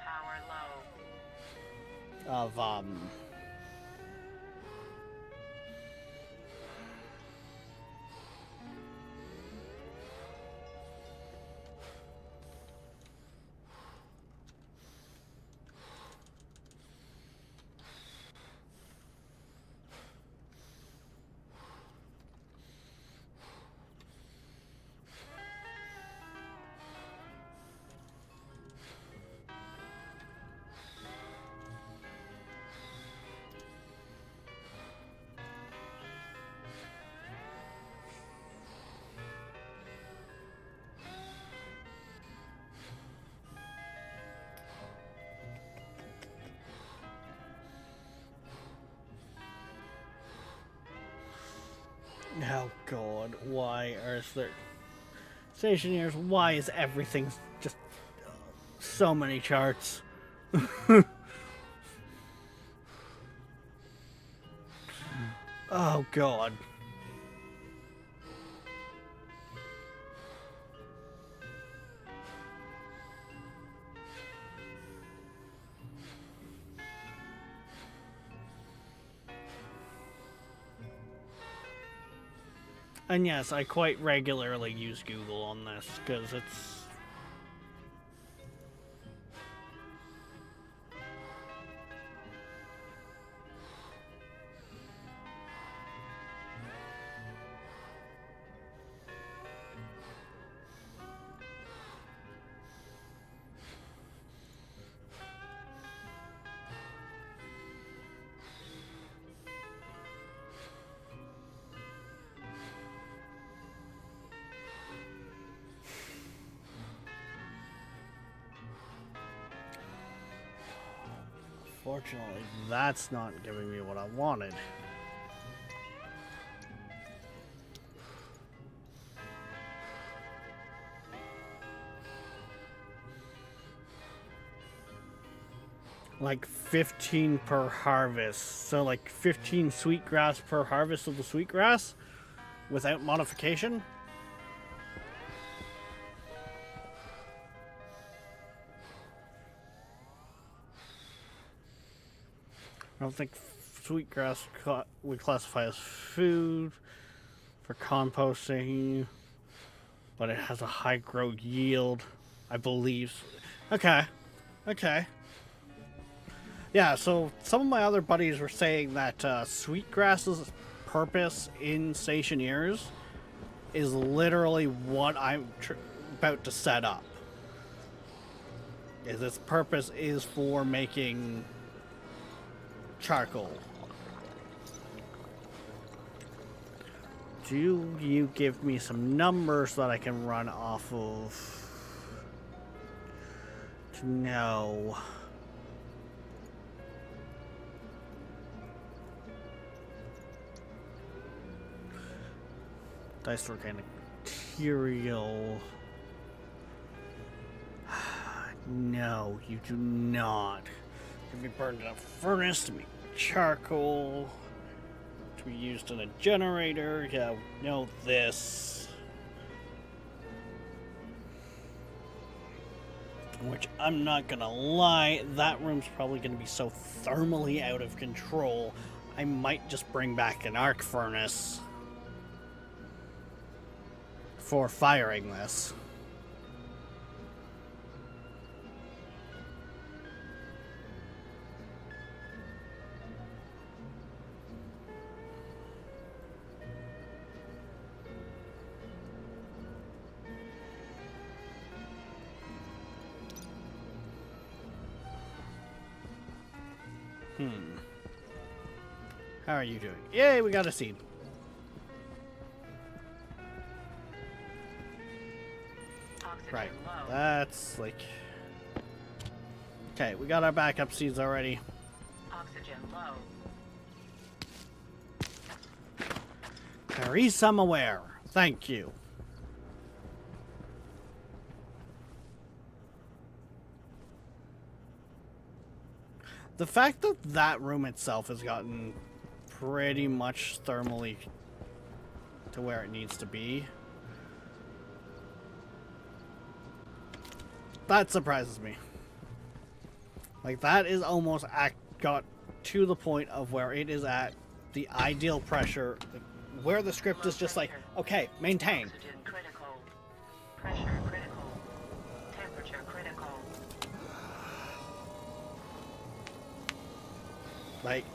Power low. of, oh god, why are there stationers? Why is everything just so many charts? Oh god. And yes, I quite regularly use Google on this, because it's... Fortunately, that's not giving me what I wanted. Like 15 per harvest. So like 15 sweetgrass per harvest of the sweetgrass without modification. I don't think sweetgrass would classify as food for composting, but it has a high growth yield, I believe. Okay, okay. Yeah, so some of my other buddies were saying that sweetgrass's purpose in Stationeers is literally what I'm about to set up. Is its purpose is for making charcoal. Do you give me some numbers that I can run off of to know? Dice organic material. No, you do not. Can be burned in a furnace to make charcoal, to be used in a generator. Yeah, we know this. Which, I'm not gonna lie, that room's probably gonna be so thermally out of control, I might just bring back an arc furnace for firing this. How are you doing? Yay, we got a seed. Oxygen Right. low. That's like... Okay, we got our backup seeds already. Oxygen low. Carry some aware. Thank you. The fact that that room itself has gotten pretty much thermally to where it needs to be, that surprises me. Like, that is almost got to the point of where it is at the ideal pressure, like, where the script is just like, okay, maintain. Oxygen critical. Pressure critical. Temperature critical. Like,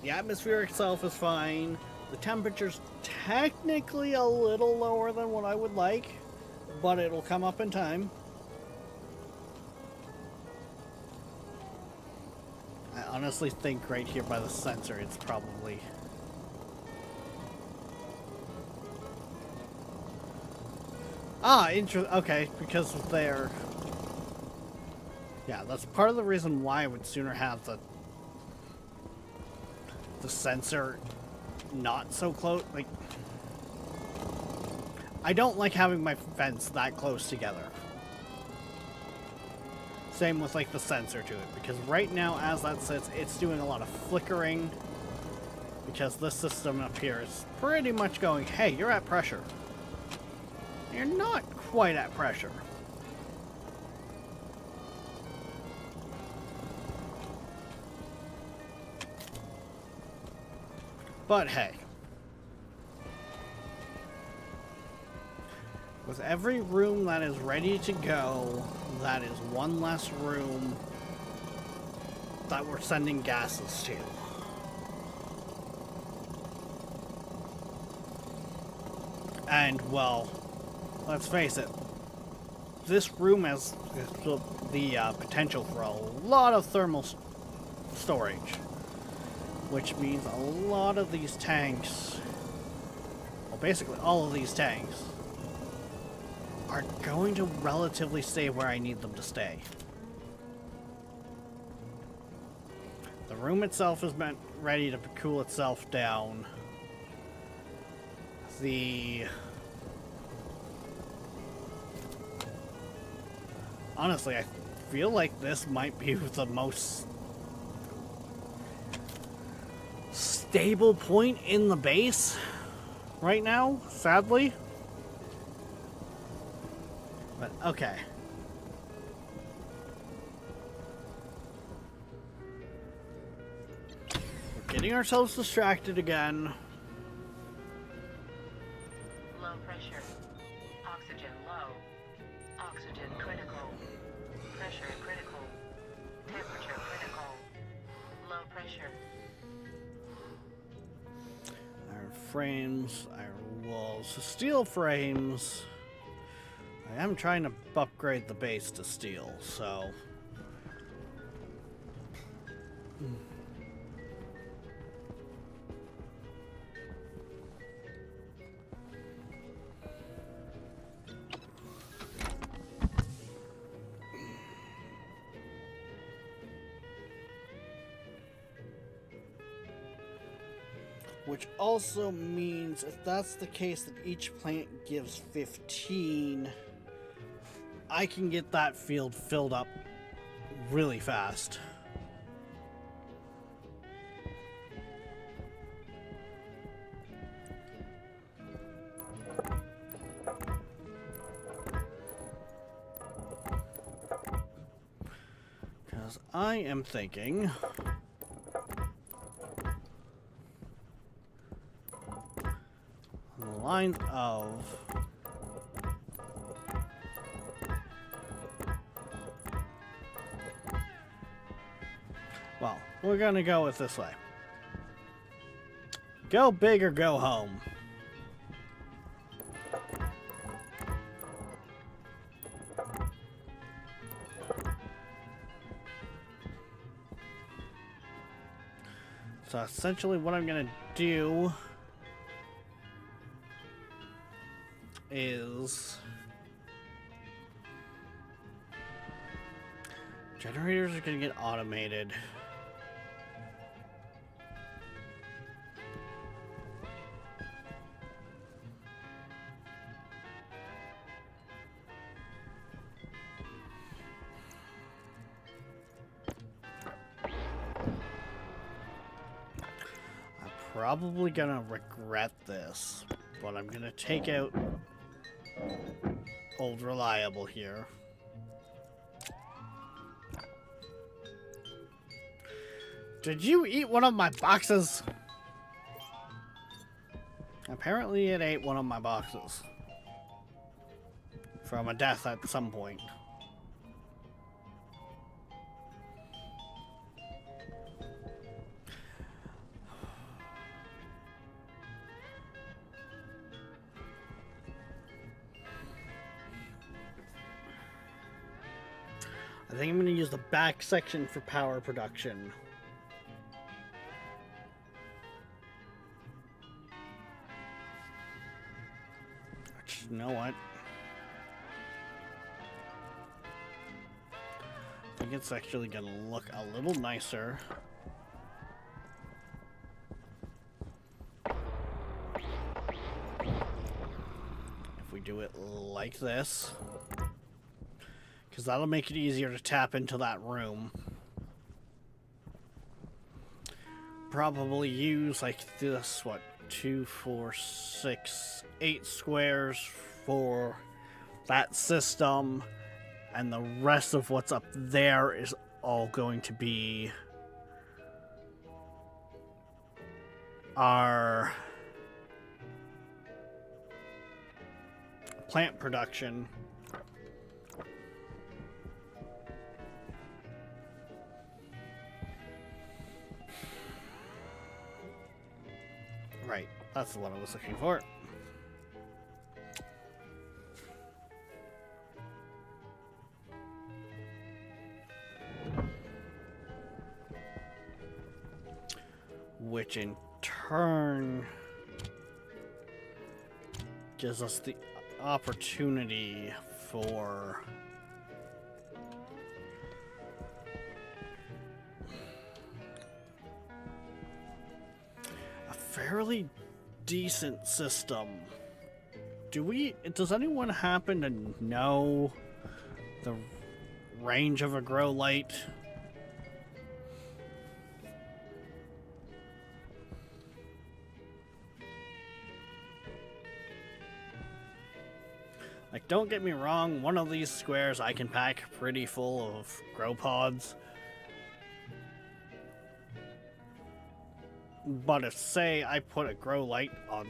the atmosphere itself is fine. The temperature's technically a little lower than what I would like, but it'll come up in time. I honestly think right here by the sensor, it's probably... Okay, because they're... Yeah, that's part of the reason why I would sooner have the sensor not so close. Like, I don't like having my vents that close together. Same with like the sensor to it, because right now as that sits, it's doing a lot of flickering, because this system up here is pretty much going, hey, you're at pressure. You're not quite at pressure. But hey, with every room that is ready to go, that is one less room that we're sending gases to. And, well, let's face it, this room has the potential for a lot of thermal storage, which means a lot of these tanks, well, basically all of these tanks, are going to relatively stay where I need them to stay. The room itself is ready to cool itself down. Honestly, I feel like this might be the most stable point in the base right now, sadly. But okay. We're getting ourselves distracted again. Low pressure. Oxygen low. Oxygen critical. Pressure critical. Temperature critical. Low pressure. Iron frames, iron walls, steel frames. I am trying to upgrade the base to steel, so... Which also means, if that's the case, that each plant gives 15... I can get that field filled up really fast. Because I am thinking... on the lines of... Well, we're gonna go with this way. Go big or go home. So essentially what I'm gonna do is... generators are gonna get automated. probably gonna regret this, but I'm gonna take out Old Reliable here. Did you eat one of my boxes? Apparently it ate one of my boxes. From a death at some point. I think I'm going to use the back section for power production. Actually, you know what? I think it's actually going to look a little nicer. If we do it like this. Because that'll make it easier to tap into that room. Probably use like this, what, 2, 4, 6, 8 squares for that system. And the rest of what's up there is all going to be our plant production. Right, that's the one I was looking for. Which in turn gives us the opportunity for a fairly decent system. Does anyone happen to know the range of a grow light? Like, don't get me wrong, one of these squares I can pack pretty full of grow pods. But if, say, I put a grow light on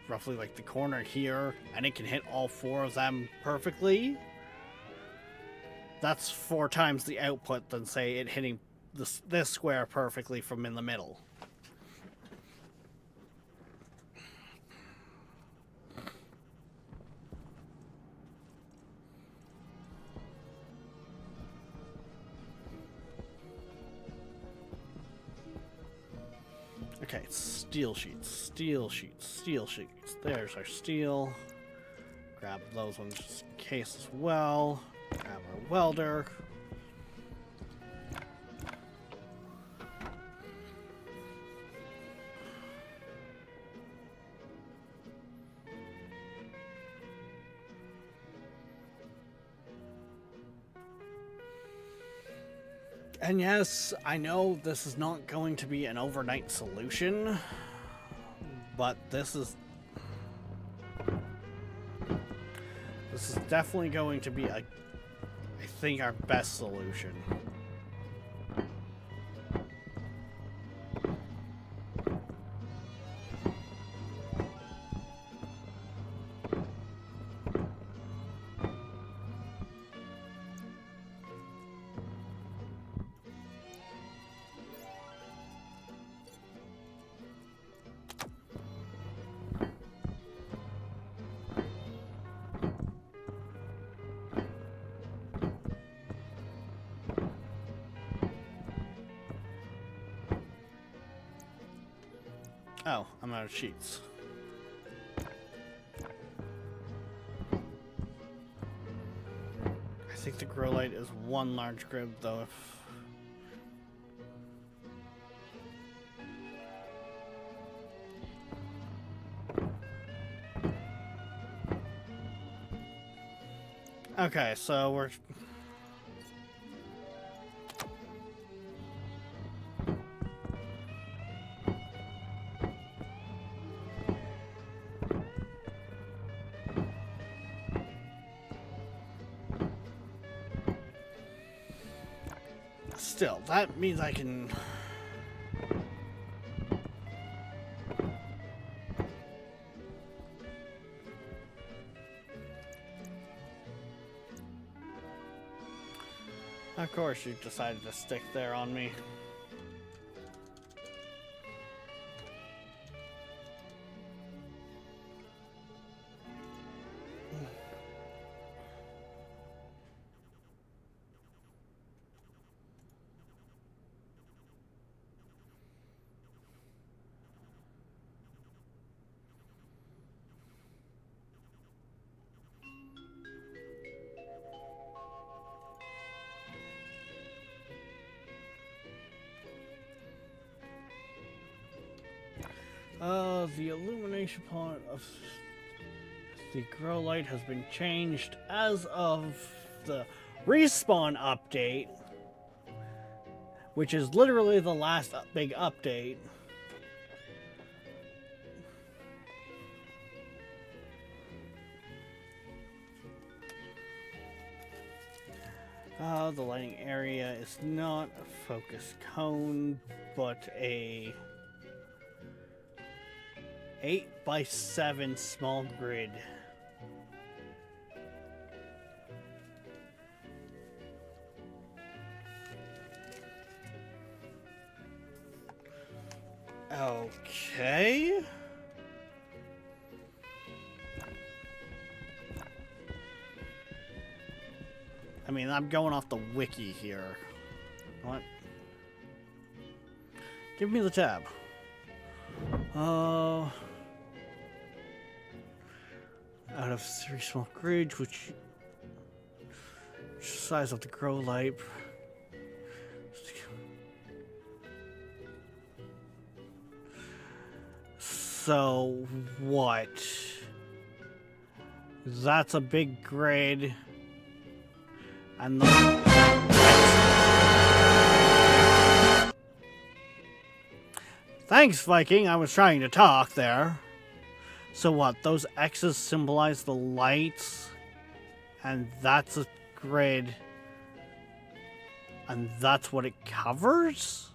roughly like the corner here, and it can hit all 4 of them perfectly, that's 4 times the output than, say, it hitting this square perfectly from in the middle. Okay, steel sheets, steel sheets, steel sheets. There's our steel. Grab those ones just in case as well. Grab our welder. And yes, I know this is not going to be an overnight solution, but this is definitely going to be, I think, our best solution. Oh, I'm out of sheets. I think the grow light is 1 large grid, though. Okay, so we're... still, that means I can... Of course you decided to stick there on me. The illumination point of the grow light has been changed as of the respawn update, which is literally the last big update. The lighting area is not a focus cone, but a 8x7 small grid. Okay. I mean, I'm going off the wiki here. What? Give me the tab. Out of 3 small grids, which size of the grow light. So what? That's a big grid. And the Thanks, Viking. I was trying to talk there. So what? Those X's symbolize the lights, and that's a grid, and that's what it covers?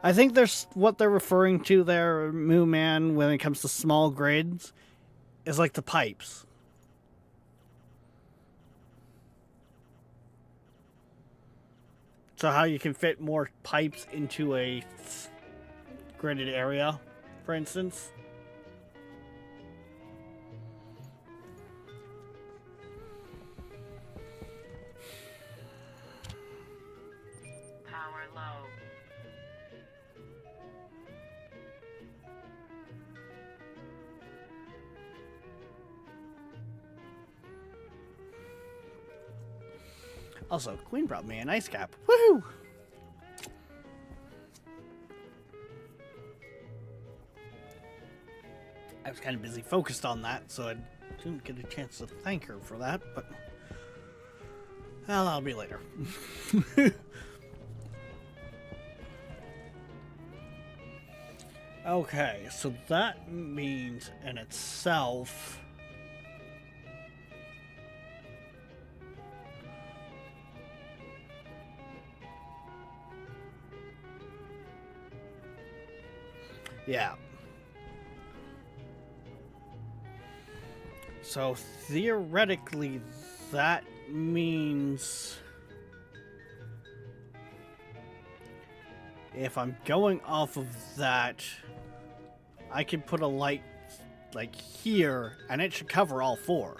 I think there's what they're referring to there, Moo Man, when it comes to small grids, is like the pipes. So how you can fit more pipes into a gridded area, for instance. Power low. Also, Queen brought me an ice cap. Woohoo! I was kind of busy focused on that, so I didn't get a chance to thank her for that, but... Well, that'll be later. Okay, so that means in itself... Yeah. So theoretically, that means if I'm going off of that, I can put a light like here, and it should cover all 4.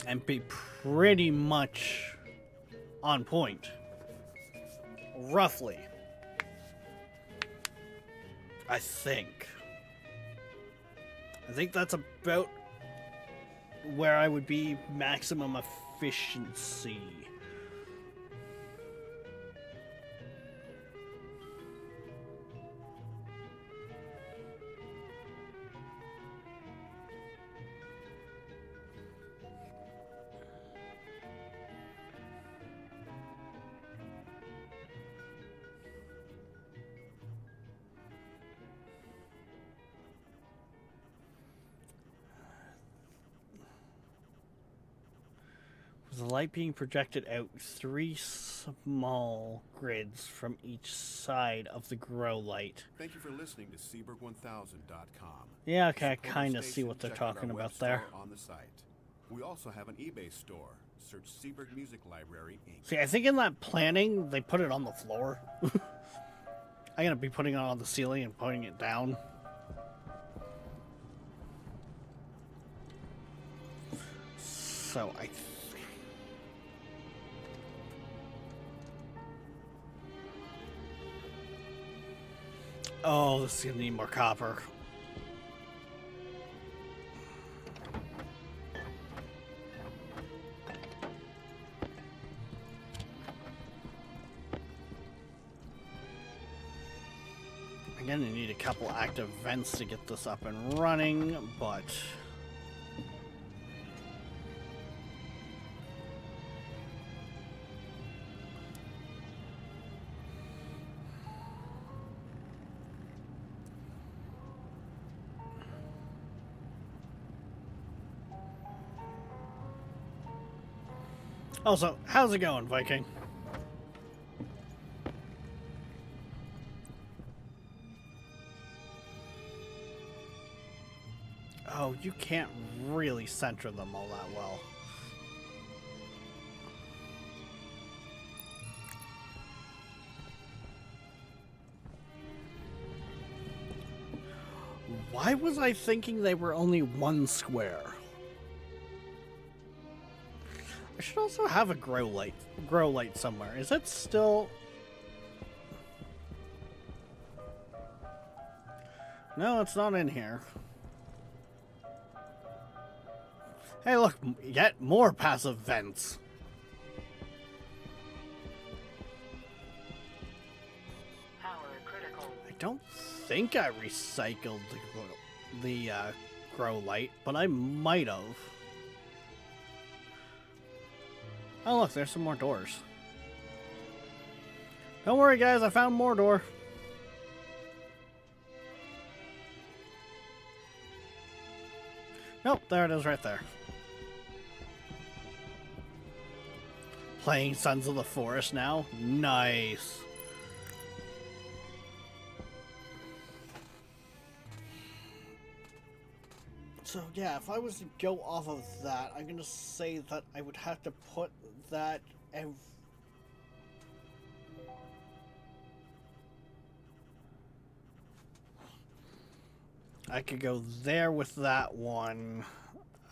And be pretty much on point. Roughly. I think that's about where I would be maximum efficiency. With the light being projected out 3 small grids from each side of the grow light. Thank you for listening to Seaberg1000.com. Yeah, okay, I Support our kind of see station, what they're check out talking our web about there. store on the site. We also have an eBay store. Search Seaberg Music Library, Inc. See, I think in that planning, they put it on the floor. I'm gonna be putting it on the ceiling and putting it down. So I... Oh, this is gonna need more copper. I'm gonna need a couple active vents to get this up and running, but... Also, how's it going, Viking? Oh, you can't really center them all that well. Why was I thinking they were only 1 square? I should also have a grow light somewhere. Is it still... No, it's not in here. Hey, look, yet more passive vents. Power critical. I don't think I recycled the grow light, but I might have. Oh, look, there's some more doors. Don't worry, guys, I found more door. Nope, there it is right there. Playing Sons of the Forest now? Nice. So yeah, if I was to go off of that, I'm gonna say that I would have to put that I could go there with that one,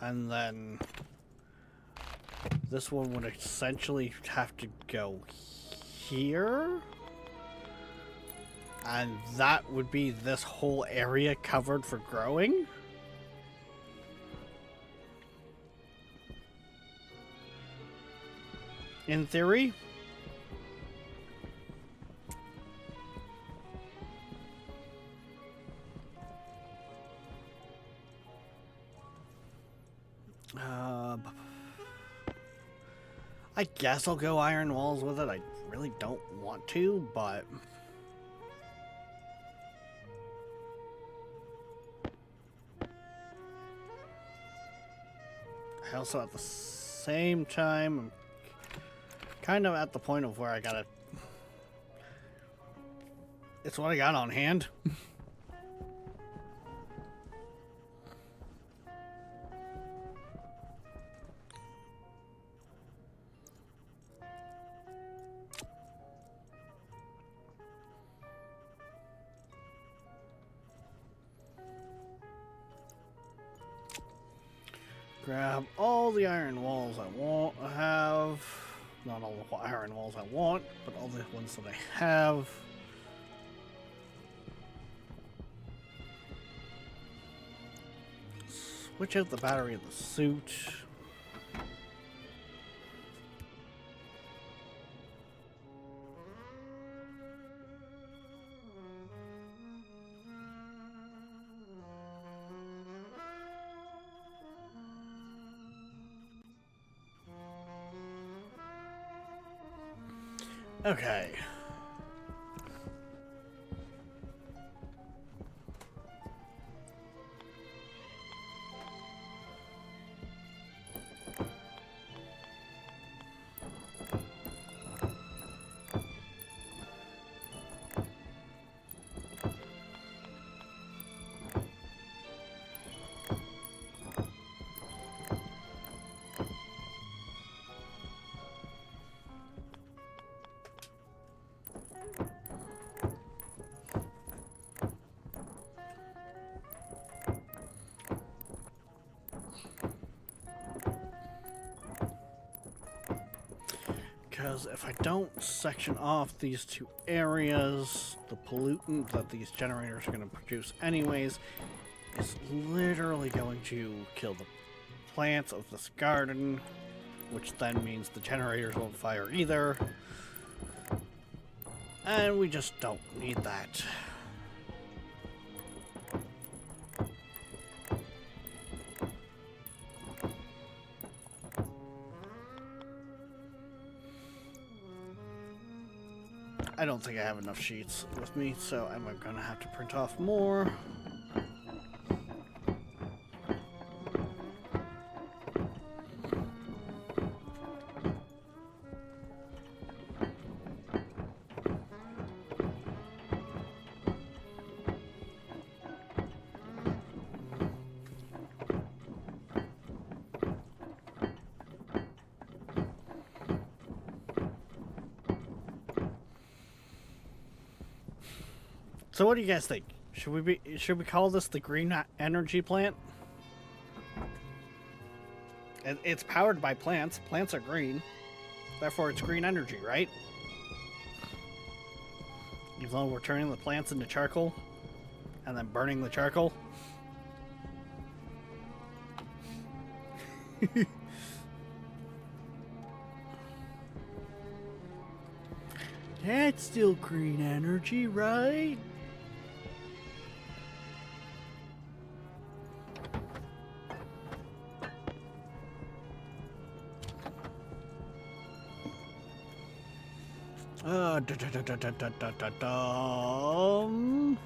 and then this one would essentially have to go here, and that would be this whole area covered for growing. In theory. I guess I'll go iron walls with it. I really don't want to, but... I also, at the same time, I'm kind of at the point of where I gotta... It's what I got on hand. Grab all the iron walls I want to have. Not all the iron walls I want, but all the ones that I have. Switch out the battery in the suit. Okay. is if I don't section off these two areas, the pollutant that these generators are going to produce anyways is literally going to kill the plants of this garden, which then means the generators won't fire either. And we just don't need that. I don't think I have enough sheets with me, so I'm gonna have to print off more. So what do you guys think? Should we call this the green energy plant? It's powered by plants. Plants are green. Therefore it's green energy, right? Even though we're turning the plants into charcoal and then burning the charcoal. That's still green energy, right? Dum.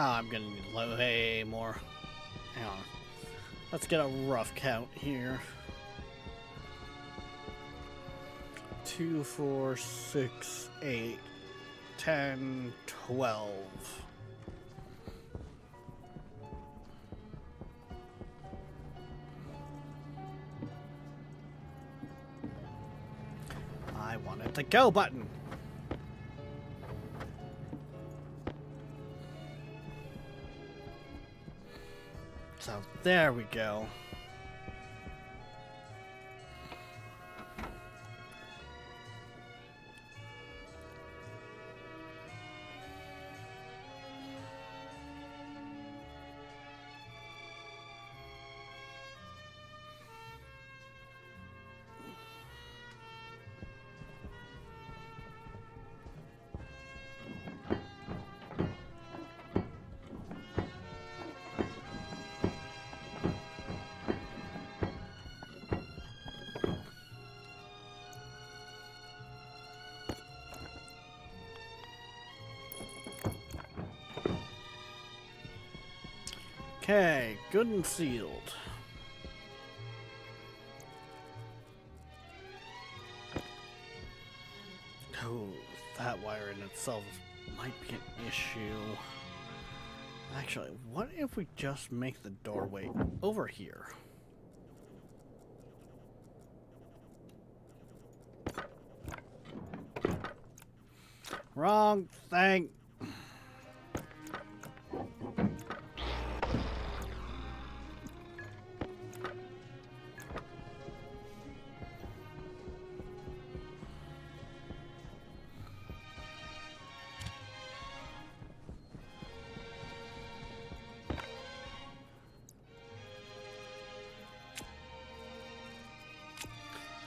Oh, I'm gonna need way more. Hang on. Let's get a rough count here. 2, 4, 6, 8, 10, 12. I wanted the go button. So there we go. Okay, good and sealed. Oh, that wire in itself might be an issue. Actually, what if we just make the doorway over here? Wrong thing.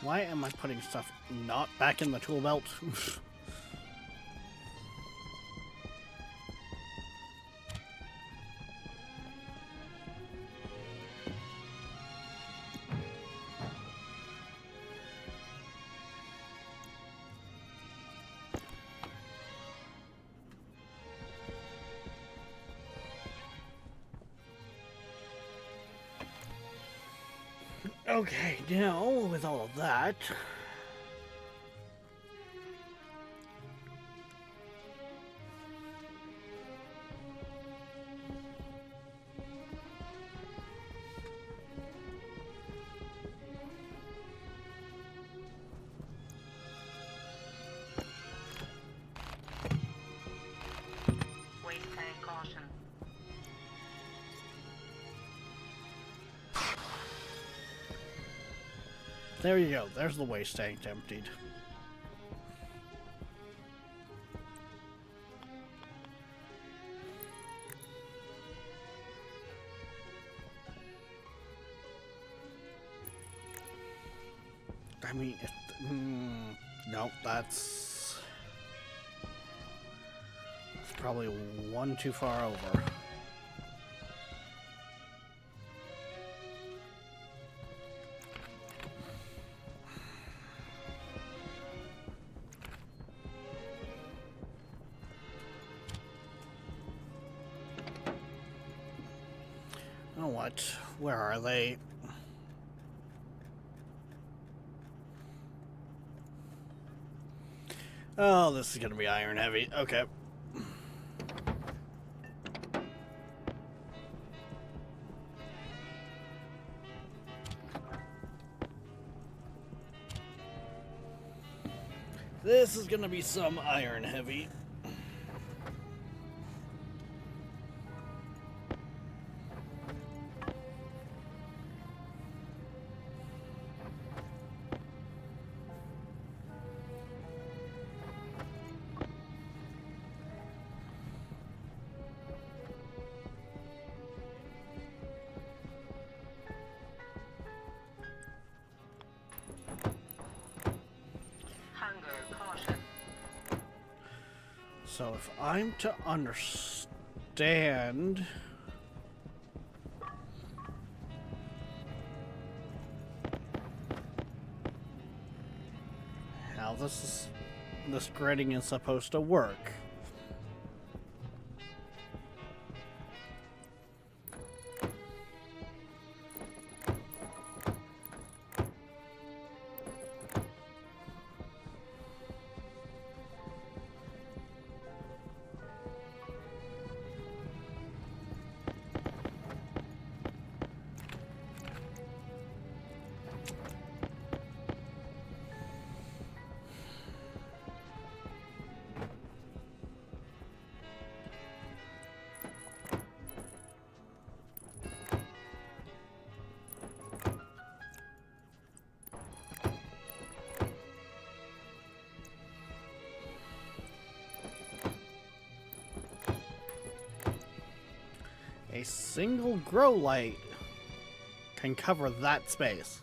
Why am I putting stuff not back in the tool belt? Okay, now with all of that, There you go. There's the waste tank emptied. I mean, no, that's probably one too far over. Oh, what? Where are they? Oh, this is gonna be iron heavy. Okay. This is gonna be some iron heavy. So if I'm to understand how this gridding is supposed to work. A single grow light can cover that space.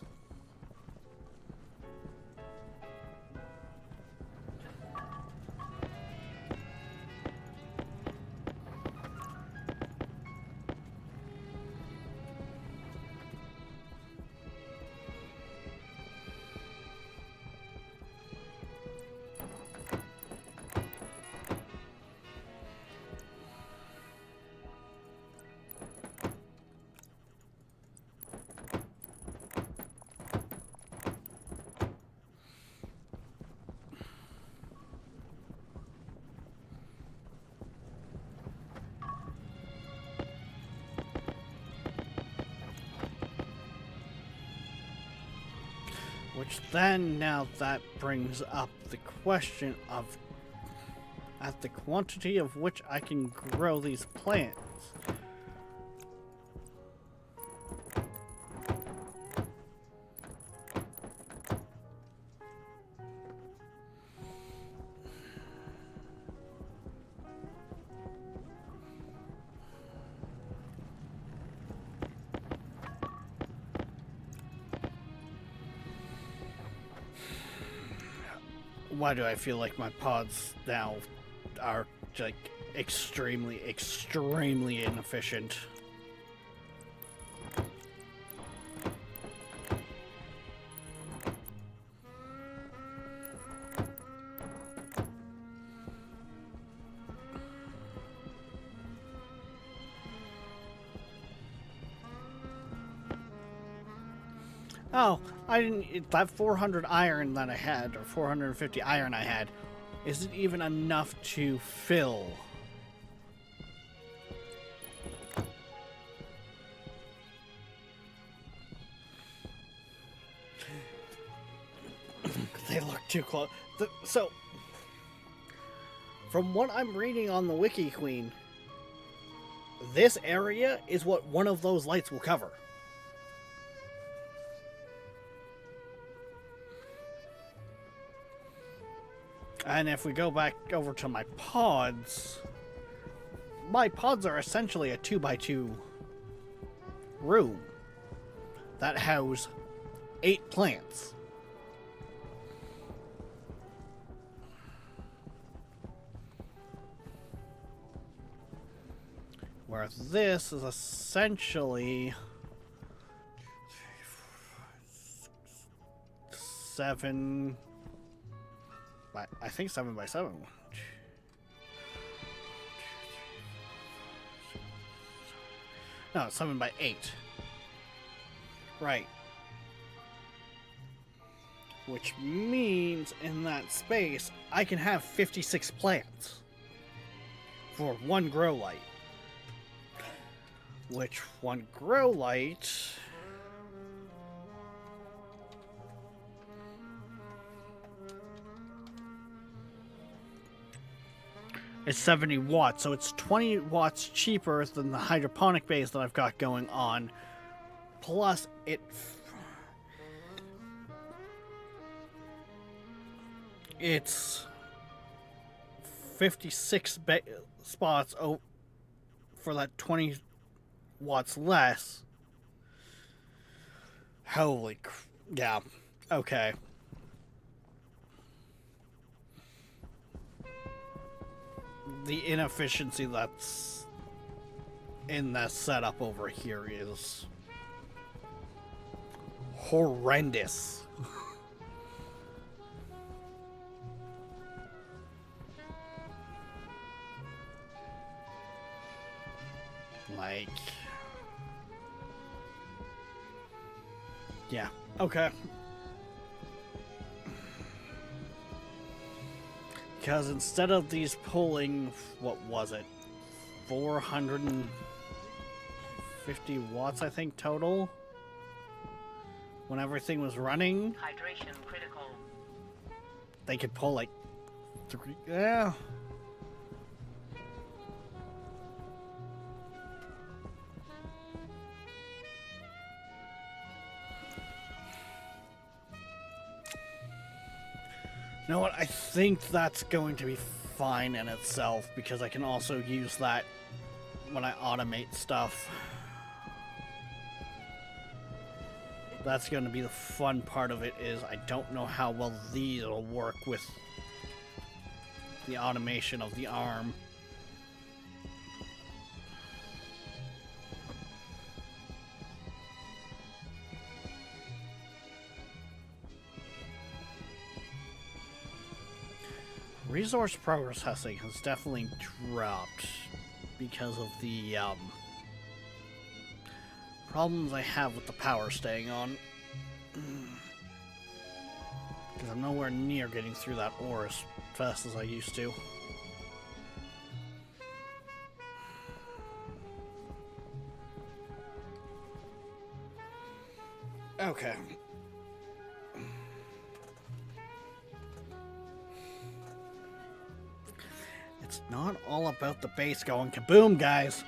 Which then, now that brings up the question of at the quantity of which I can grow these plants. Why do I feel like my pods now are like extremely inefficient? Oh, I didn't. That 400 iron that I had, or 450 iron I had, isn't even enough to fill. They look too close. So, from what I'm reading on the Wiki Queen, this area is what one of those lights will cover. And if we go back over to my pods are essentially a 2x2 room that house 8 plants. Whereas this is essentially 7 by, I think 7 by 7. No, 7 by 8. Right. Which means in that space, I can have 56 plants for one grow light. Which one grow light is 70 watts, so it's 20 watts cheaper than the hydroponic base that I've got going on. Plus, it's 56 spots for that 20 watts less. Holy yeah. Okay. The inefficiency that's in that setup over here is horrendous. Like, yeah, okay. Because instead of these pulling, what was it, 450 watts, I think, total, when everything was running, Hydration critical. they could pull like 3, yeah. You know what? I think that's going to be fine in itself because I can also use that when I automate stuff. That's going to be the fun part of it, is I don't know how well these will work with the automation of the arm. Resource processing has definitely dropped because of the problems I have with the power staying on. Because I'm nowhere near getting through that ore as fast as I used to. Okay. It's not all about the base going kaboom, guys.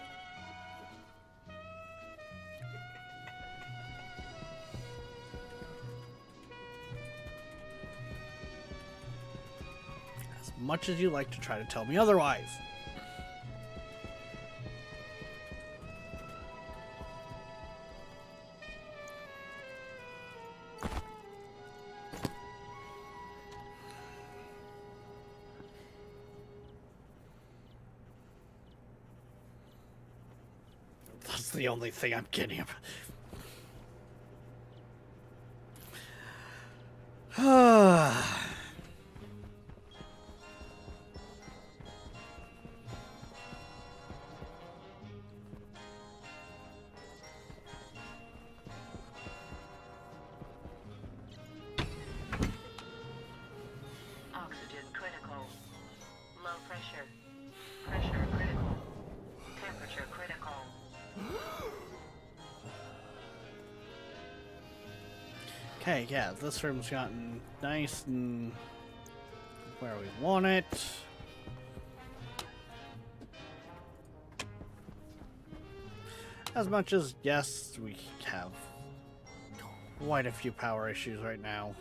As much as you like to try to tell me otherwise. That's the only thing I'm kidding about. Oxygen critical. Low pressure. Pressure critical. Temperature critical. Okay, yeah, this room's gotten nice and where we want it. As much as, yes, we have quite a few power issues right now.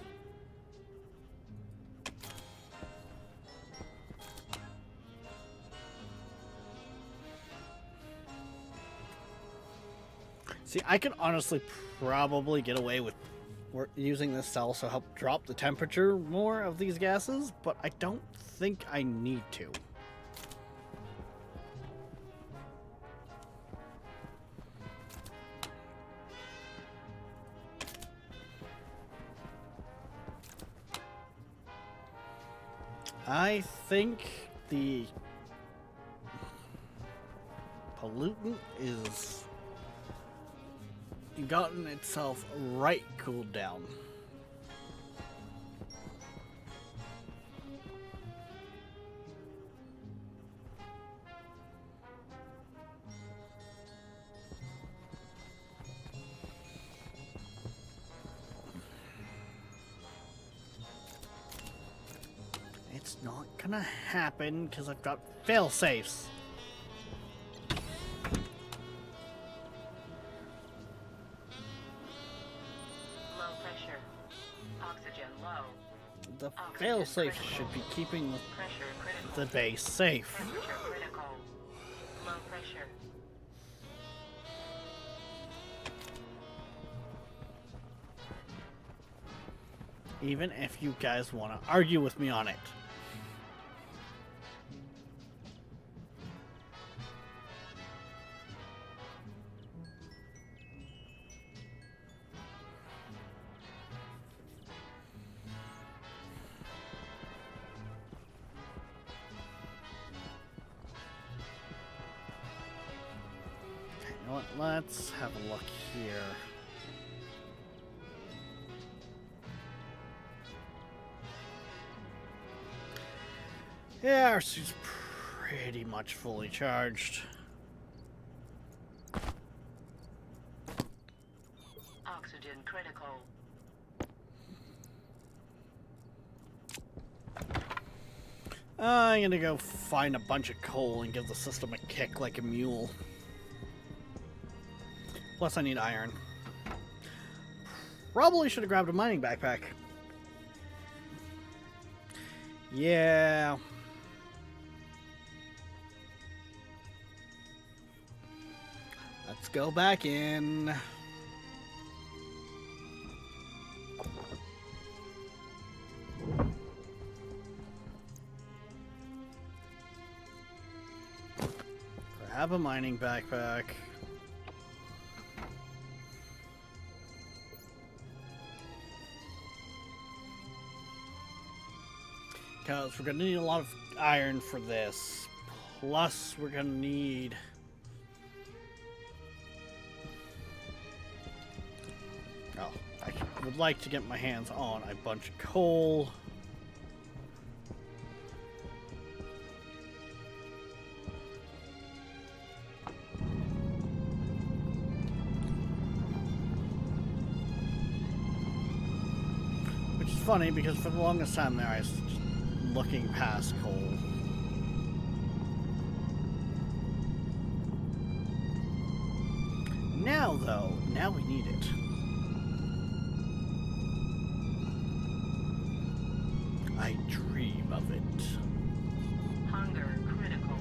See, I could honestly probably get away with using this to also help drop the temperature more of these gases, but I don't think I need to. I think the pollutant is gotten itself right cooled down. It's not gonna happen because I've got fail safes. Low pressure. Oxygen low. The fail safe should be keeping Pressure critical. the base safe. Temperature critical. Low pressure. Even if you guys want to argue with me on it. You know what? Let's have a look here. Yeah, our suit's pretty much fully charged. Oxygen critical. I'm gonna go find a bunch of coal and give the system a kick like a mule. Plus, I need iron. Probably should have grabbed a mining backpack. Yeah. Let's go back in. Grab a mining backpack. Because we're going to need a lot of iron for this. Plus, we're going to need... Oh, I would like to get my hands on a bunch of coal. Which is funny because for the longest time there I was just looking past coal. Now though, now we need it. I dream of it. Hunger critical.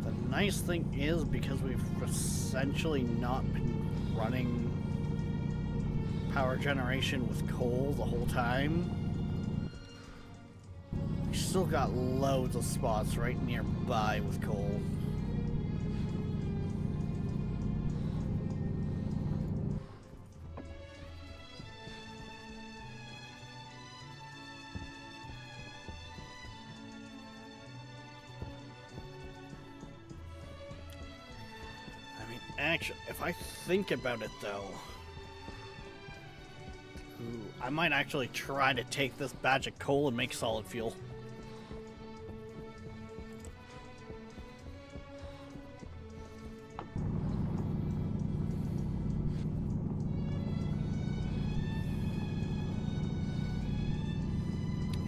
The nice thing is, because we've essentially not been running power generation with coal the whole time, we still got loads of spots right nearby with coal. Actually, if I think about it though, I might actually try to take this batch of coal and make solid fuel.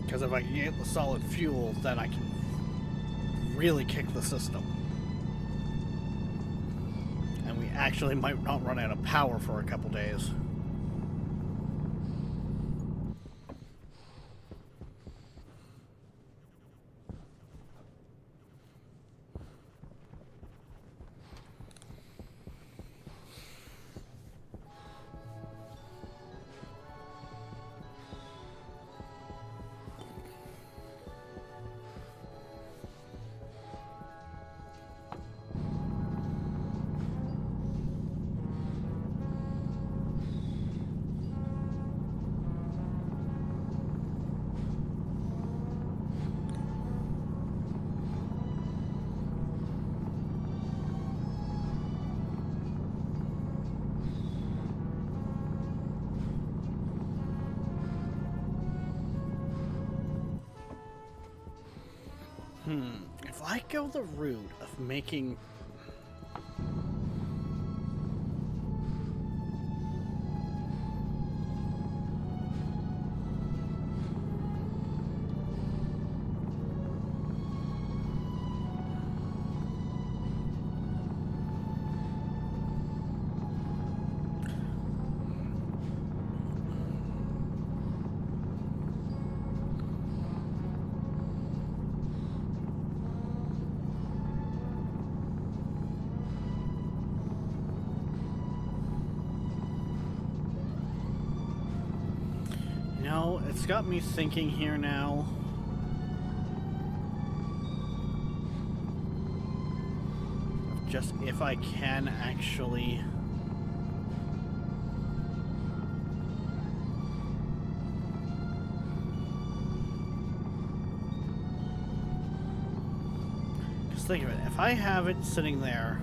Because if I can get the solid fuel, then I can really kick the system. actually might not run out of power for a couple days. If I go the route of making... It's got me thinking here now. Just if I can actually... Just think of it. If I have it sitting there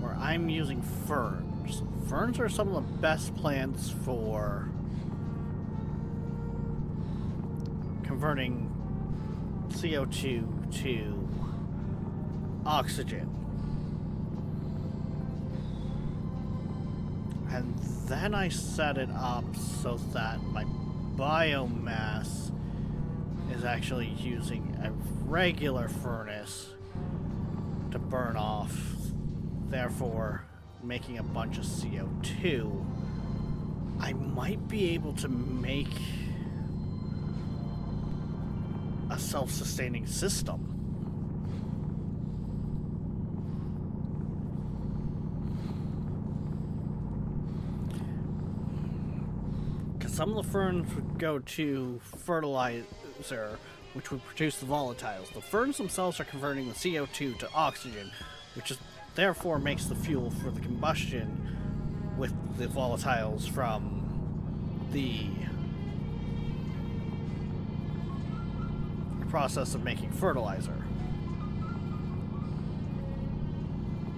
where I'm using ferns. Ferns are some of the best plants for converting CO2 to oxygen. And then I set it up so that my biomass is actually using a regular furnace to burn off, therefore making a bunch of CO2. I might be able to make a self-sustaining system. Because some of the ferns would go to fertilizer, which would produce the volatiles. The ferns themselves are converting the CO2 to oxygen, which is therefore makes the fuel for the combustion with the volatiles from the process of making fertilizer.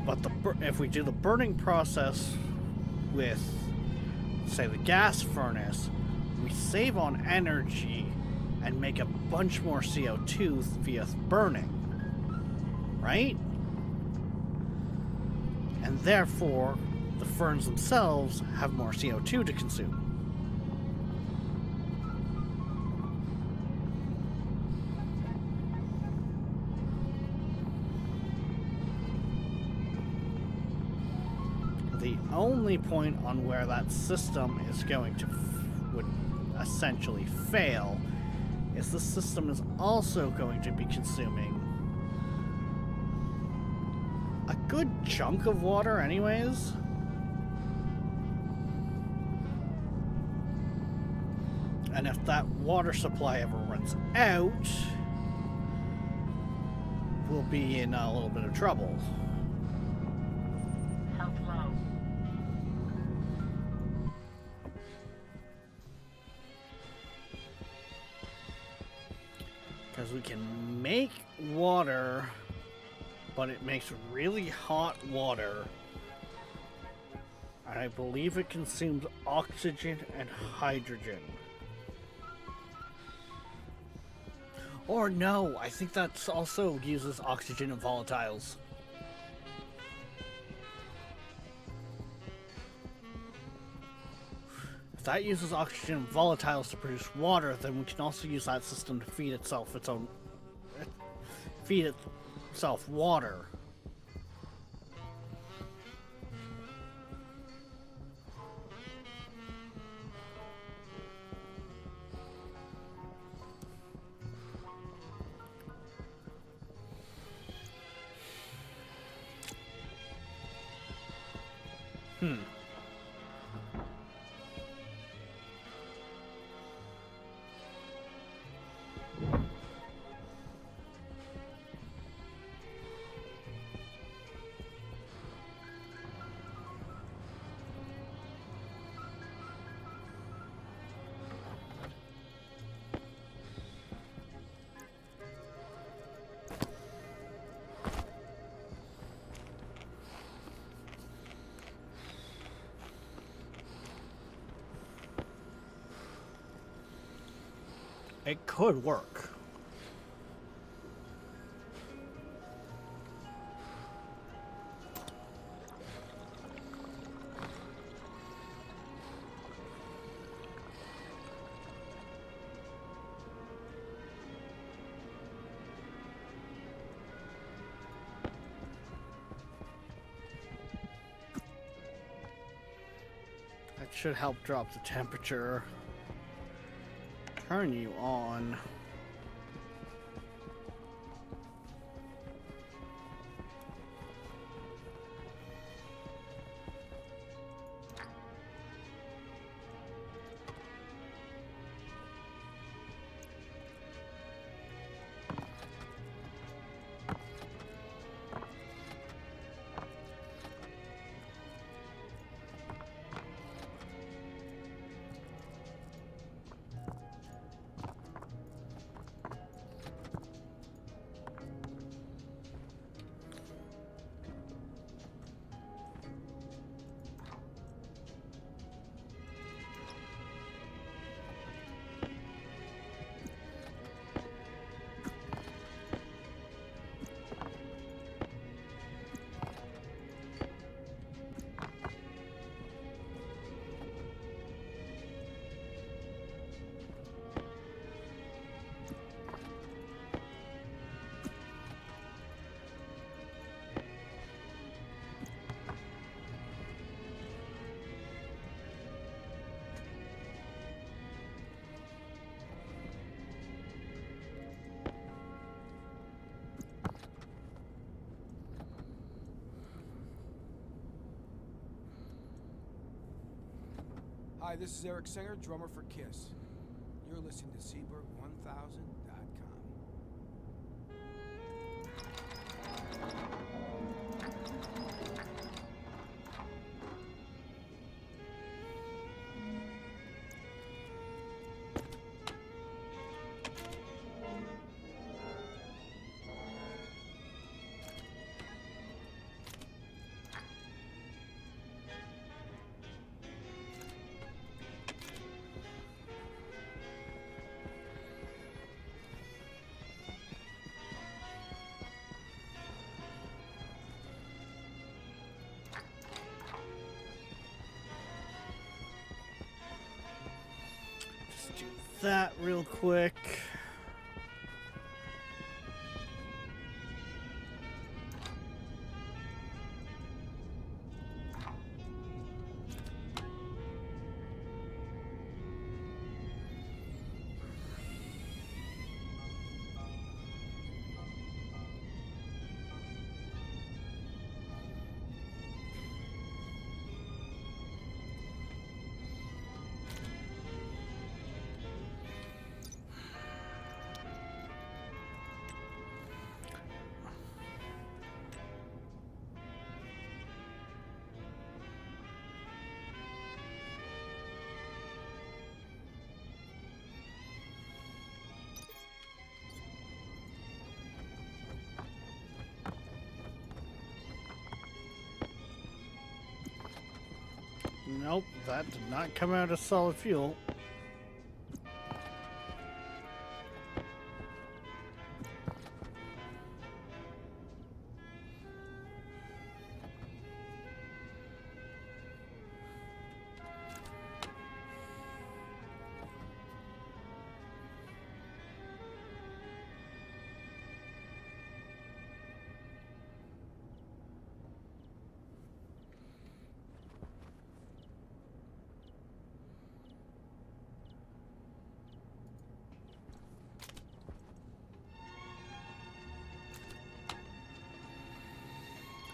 But if we do the burning process with, say, the gas furnace, we save on energy and make a bunch more CO2 via burning, right? And therefore, the ferns themselves have more CO2 to consume. The only point on where that system is going to would essentially fail is the system is also going to be consuming a good chunk of water anyways. And if that water supply ever runs out, we'll be in a little bit of trouble. Health low. Because we can make water, but it makes really hot water. And I believe it consumes oxygen and hydrogen. Or no, I think that also uses oxygen and volatiles. If that uses oxygen and volatiles to produce water, then we can also use that system to feed itself water. Hmm. It could work. That should help drop the temperature. Turn you on. Hi, this is Eric Singer, drummer for Kiss. You're listening to Seaberg1000.com. Just do that real quick. Nope, that did not come out as solid fuel.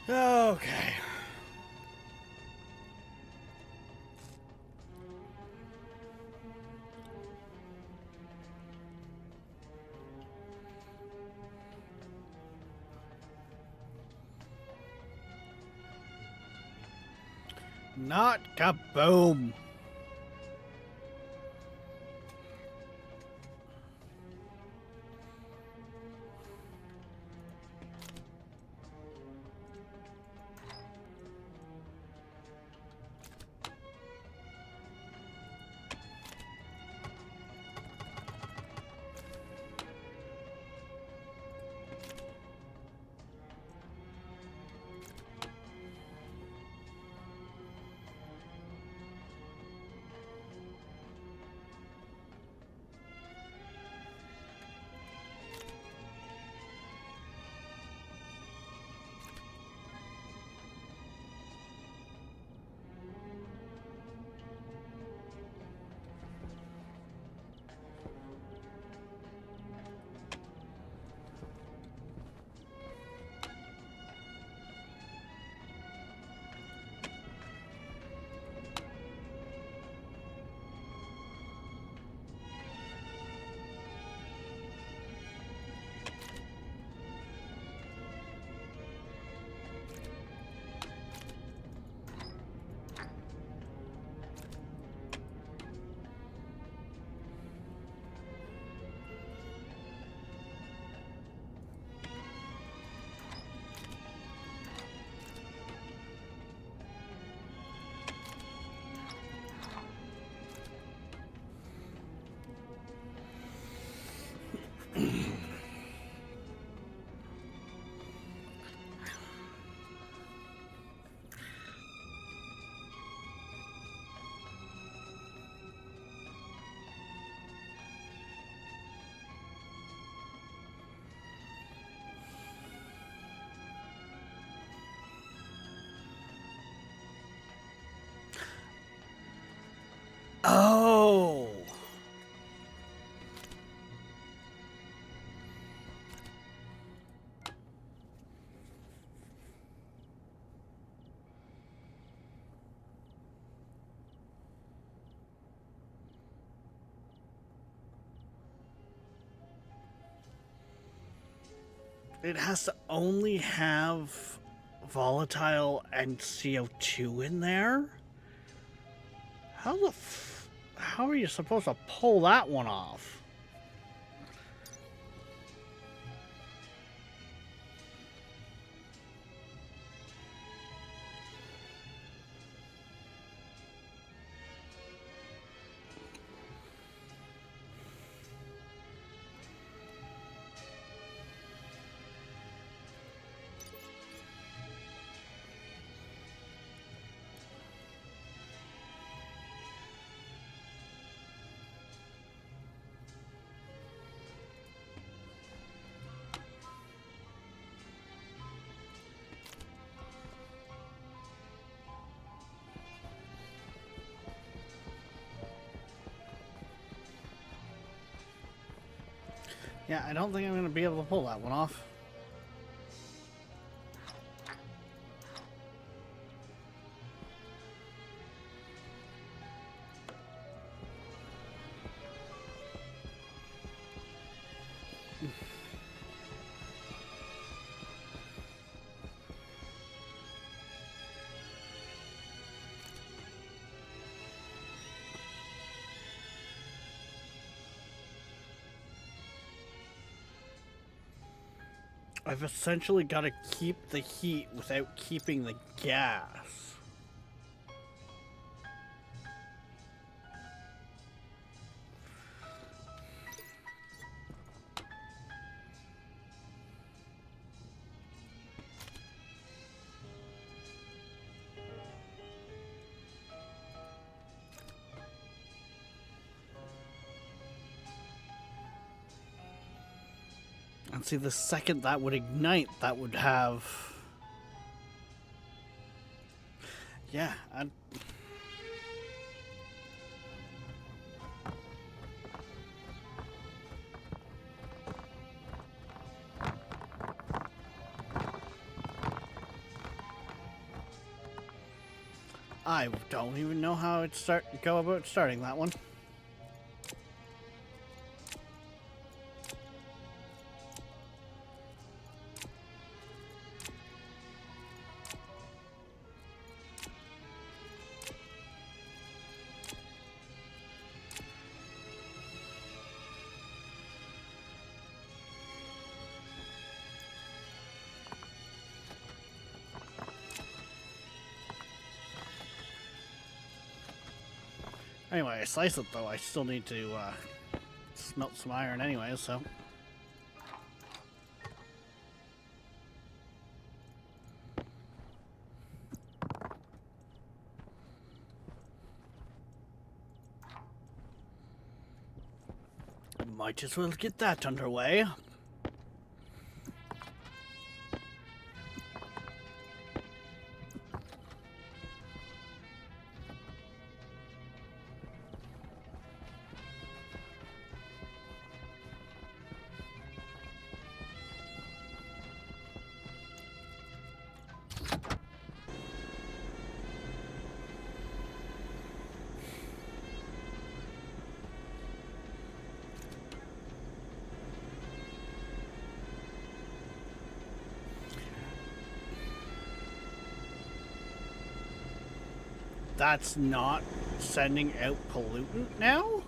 Okay. Not kaboom. Oh. It has to only have volatile and CO2 in there? How are you supposed to pull that one off? Yeah, I don't think I'm going to be able to pull that one off. I've essentially got to keep the heat without keeping the gas. And see, the second that would ignite, that would have... Yeah, I don't even know how to go about starting that one. Anyway, I slice it though. I still need to smelt some iron anyway, so. Might as well get that underway. That's not sending out pollutant now?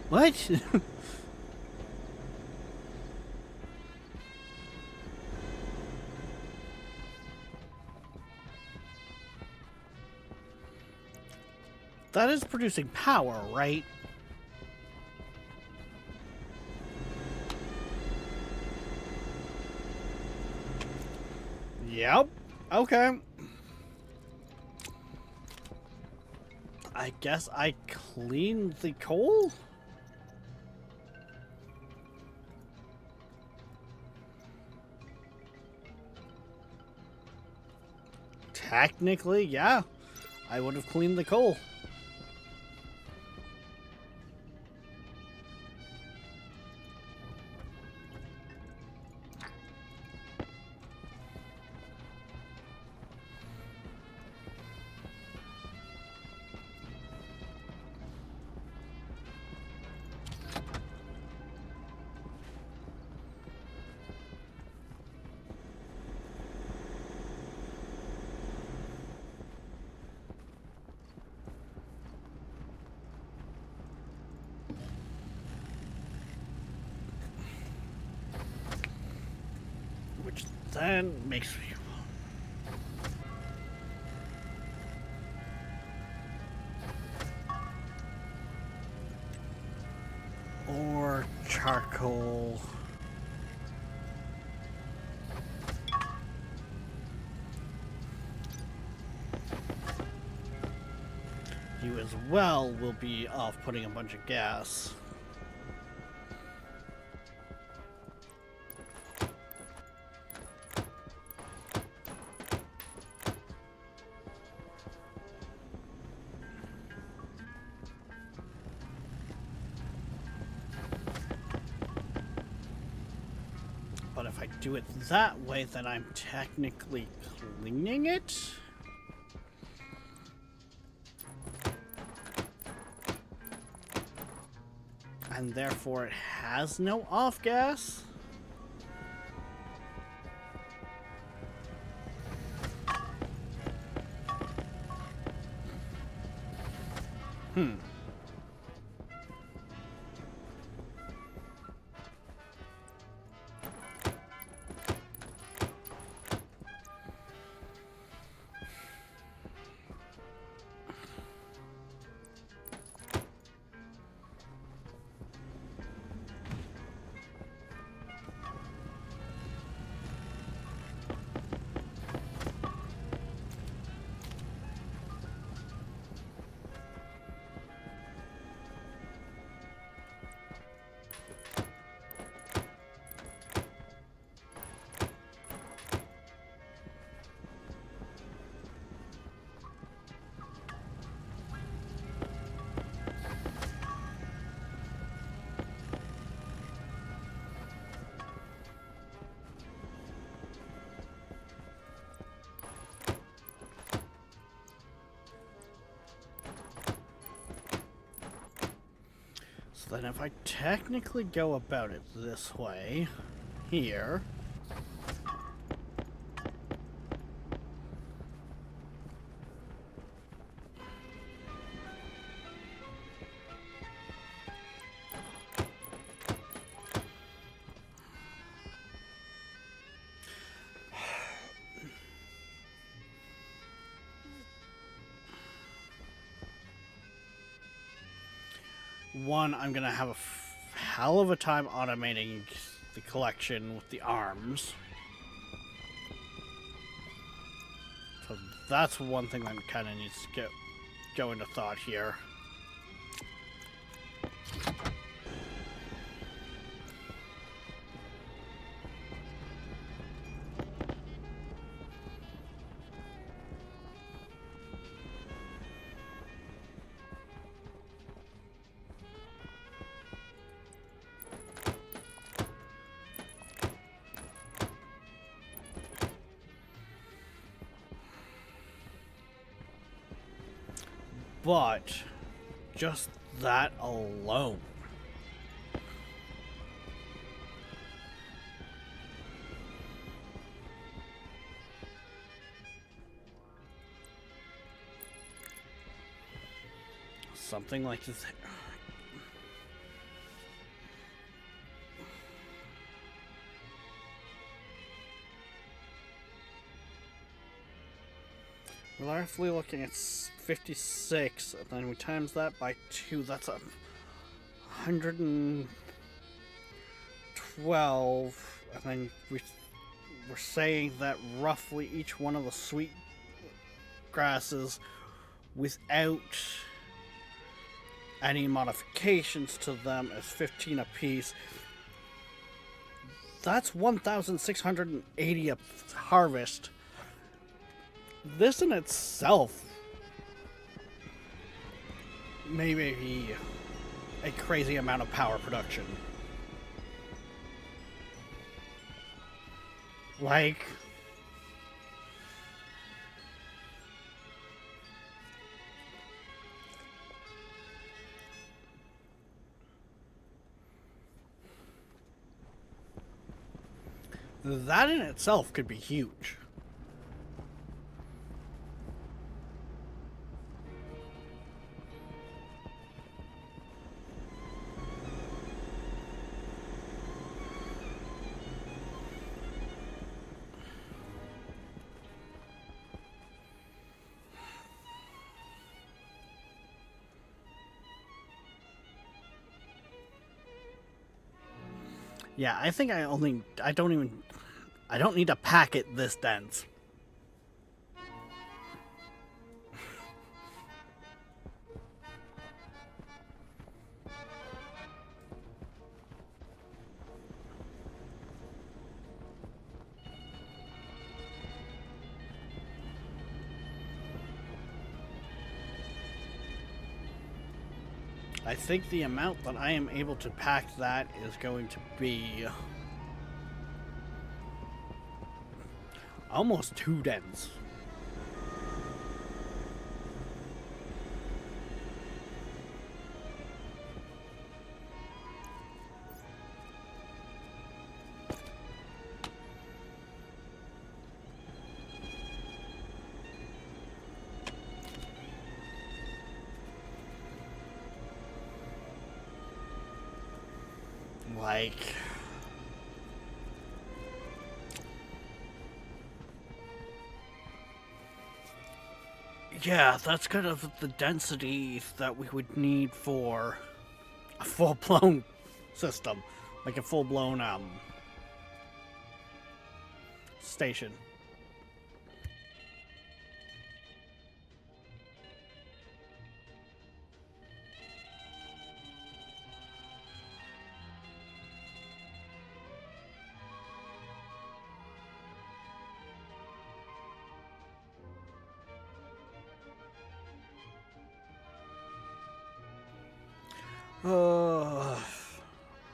What? That is producing power, right? Yep. Okay. I guess I cleaned the coal? Technically, yeah. I would have cleaned the coal. Which then makes me... Or charcoal. You as well will be off putting a bunch of gas. But if I do it that way, then I'm technically cleaning it? And therefore it has no off gas? So then if I technically go about it this way, here, one, I'm gonna have a hell of a time automating the collection with the arms. So that's one thing that kind of needs to go into thought here. But just that alone. Something like this. We're roughly looking at 56, and then we times that by 2, that's 112, and then we're saying that roughly each one of the sweet grasses, without any modifications to them, is 15 apiece. That's 1,680 a harvest. This in itself may be a crazy amount of power production. Like, that in itself could be huge. Yeah, I think I don't need to pack it this dense. I think the amount that I am able to pack that is going to be almost 2 dens. Like, yeah, that's kind of the density that we would need for a full-blown system, like a full-blown station.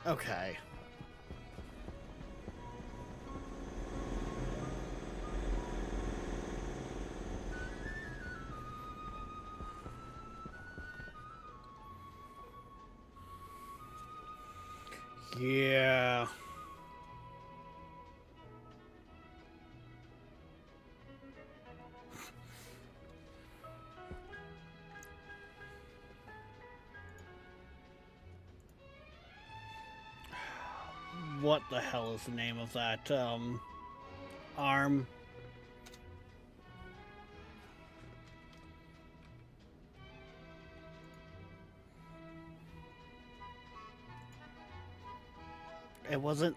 Okay. Yeah. What the hell is the name of that arm? It wasn't.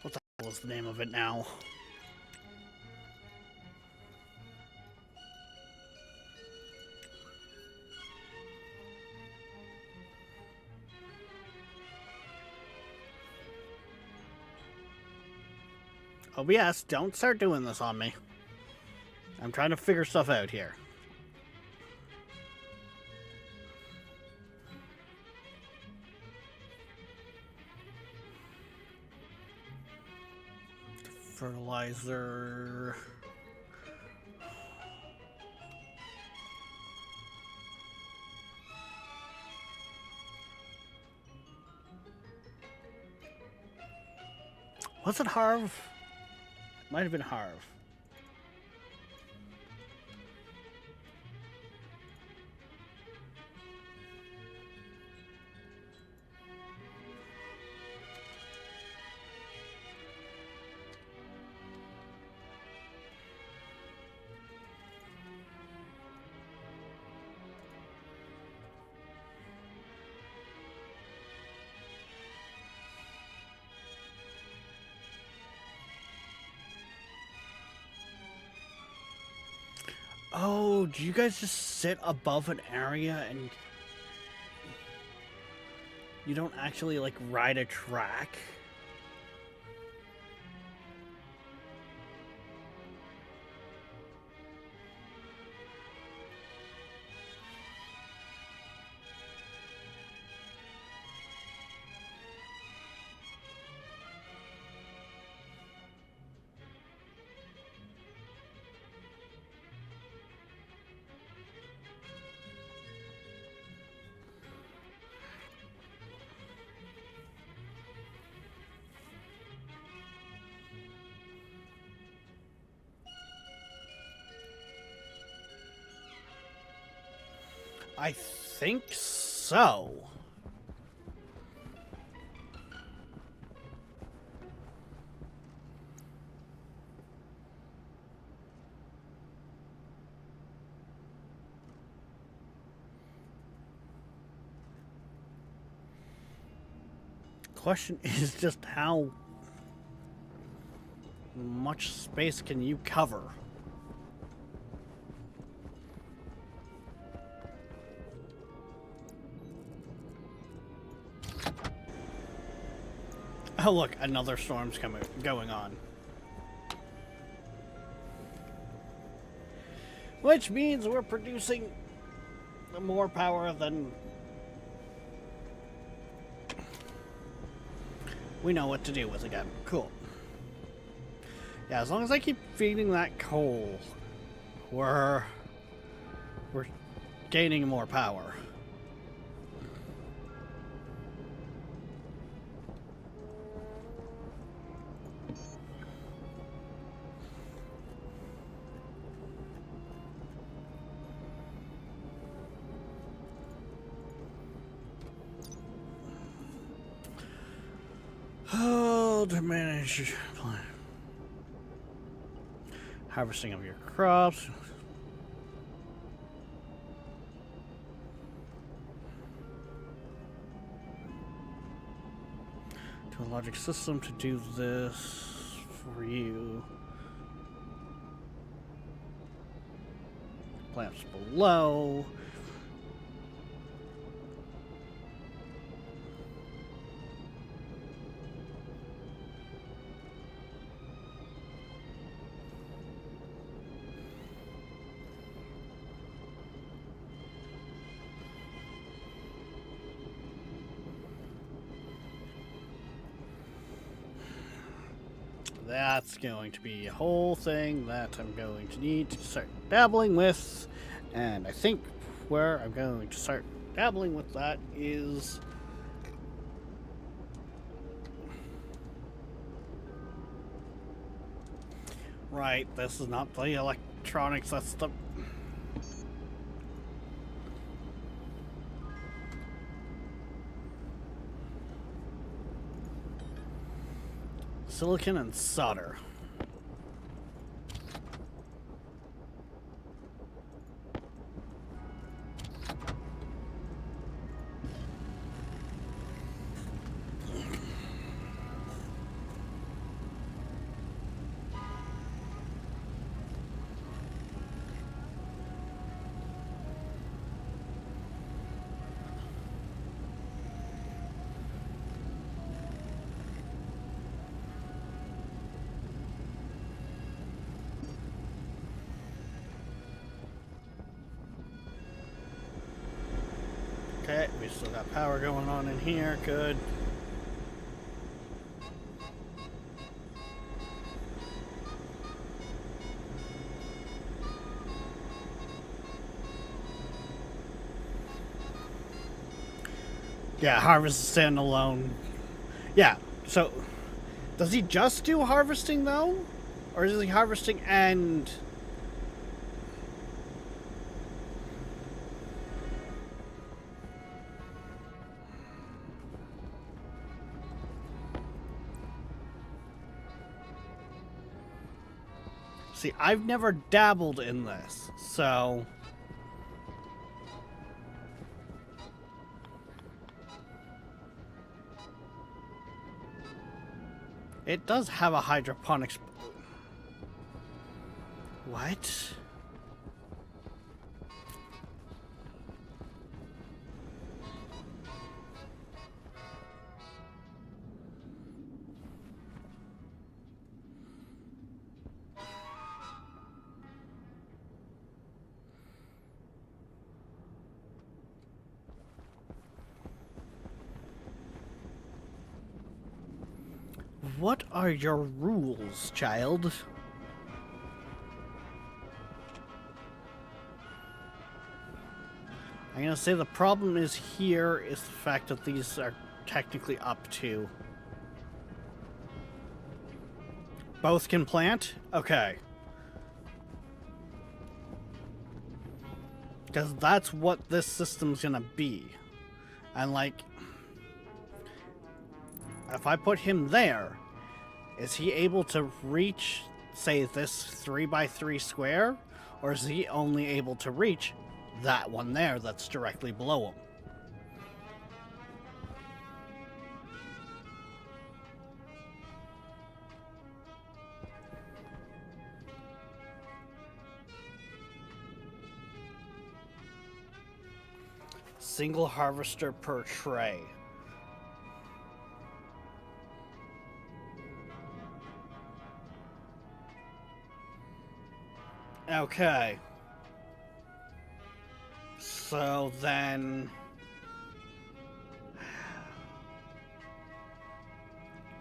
What the hell is the name of it now? OBS, don't start doing this on me. I'm trying to figure stuff out here. Fertilizer. Was it Harv? Might have been Harv. Oh, do you guys just sit above an area and you don't actually like ride a track? I think so. Question is just how much space can you cover? Oh look, another storm's going on. Which means we're producing more power than we know what to do with again. Cool. Yeah, as long as I keep feeding that coal, we're gaining more power. Oh, to manage harvesting of your crops. To a logic system to do this for you. Plants below. That's going to be a whole thing that I'm going to need to start dabbling with. And I think where I'm going to start dabbling with that is... Right, this is not the electronics, that's the... Silicon and solder. we still got power going on in here. Good. Yeah, harvest standalone. Yeah, so does he just do harvesting though? Or is he harvesting and... See, I've never dabbled in this, so... It does have a hydroponics... What? What are your rules, child? I'm gonna say the problem is here is the fact that these are technically up to. Both can plant? Okay. Because that's what this system's gonna be. And like, if I put him there, is he able to reach, say, this 3x3 square? Or is he only able to reach that one there that's directly below him? Single harvester per tray. Okay. So then...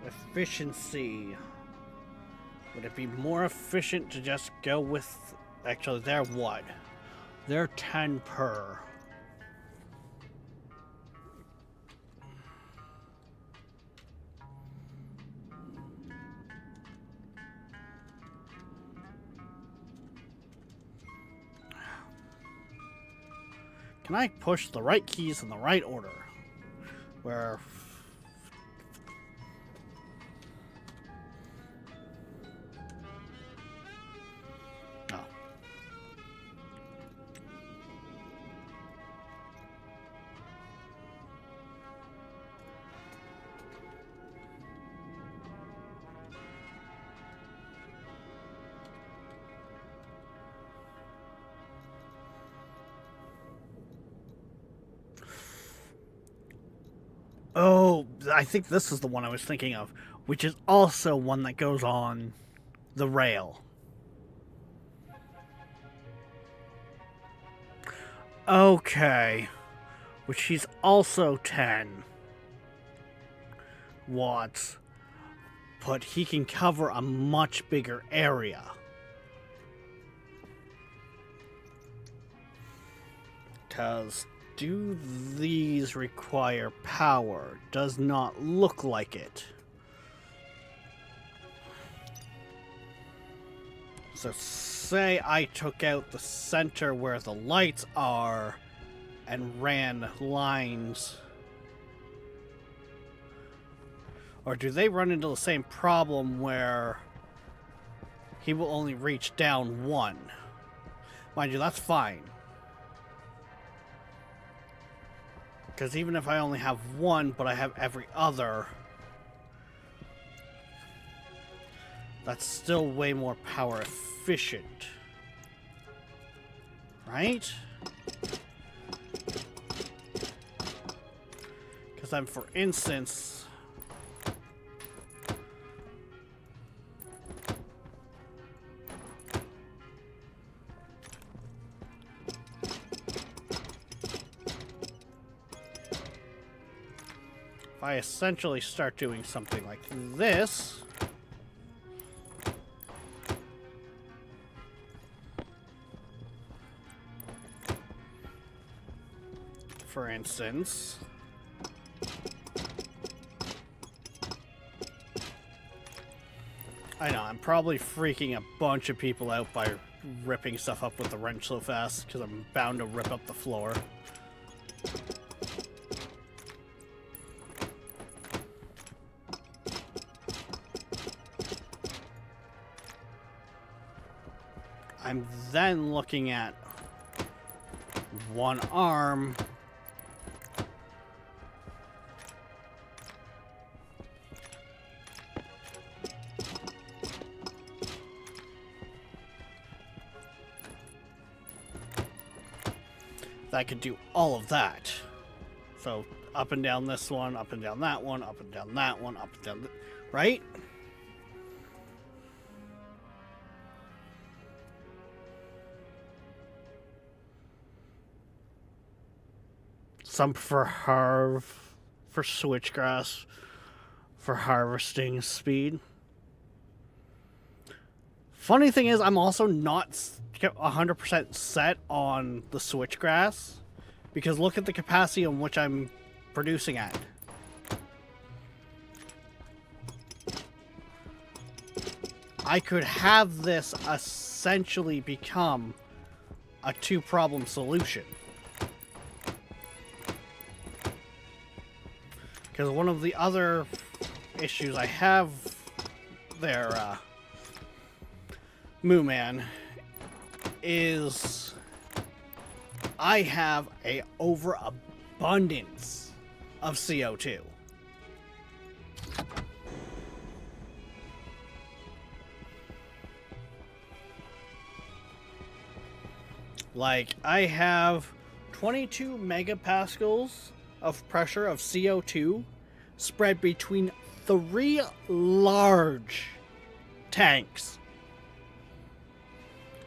Efficiency. Would it be more efficient to just go with... Actually, they're what? They're 10 per. Can I push the right keys in the right order? Where... Oh. Oh, I think this is the one I was thinking of, which is also one that goes on the rail. Okay. Which he's also 10 watts, but he can cover a much bigger area. Because do these require power? Does not look like it. So say I took out the center where the lights are and ran lines. Or do they run into the same problem where he will only reach down one? Mind you, that's fine. Because even if I only have one, but I have every other, that's still way more power efficient. Right? Because I'm, for instance... I essentially start doing something like this, for instance, I know, I'm probably freaking a bunch of people out by ripping stuff up with the wrench so fast, because I'm bound to rip up the floor. I'm then looking at one arm that could do all of that. So up and down this one, up and down that one, up and down that one, up and down, right? Some for switchgrass, for harvesting speed. Funny thing is, I'm also not 100% set on the switchgrass, because look at the capacity on which I'm producing at. I could have this essentially become a two-problem solution. Because one of the other issues I have there, Moo Man, is I have a overabundance of CO2. Like, I have 22 megapascals of pressure of CO2 spread between 3 large tanks.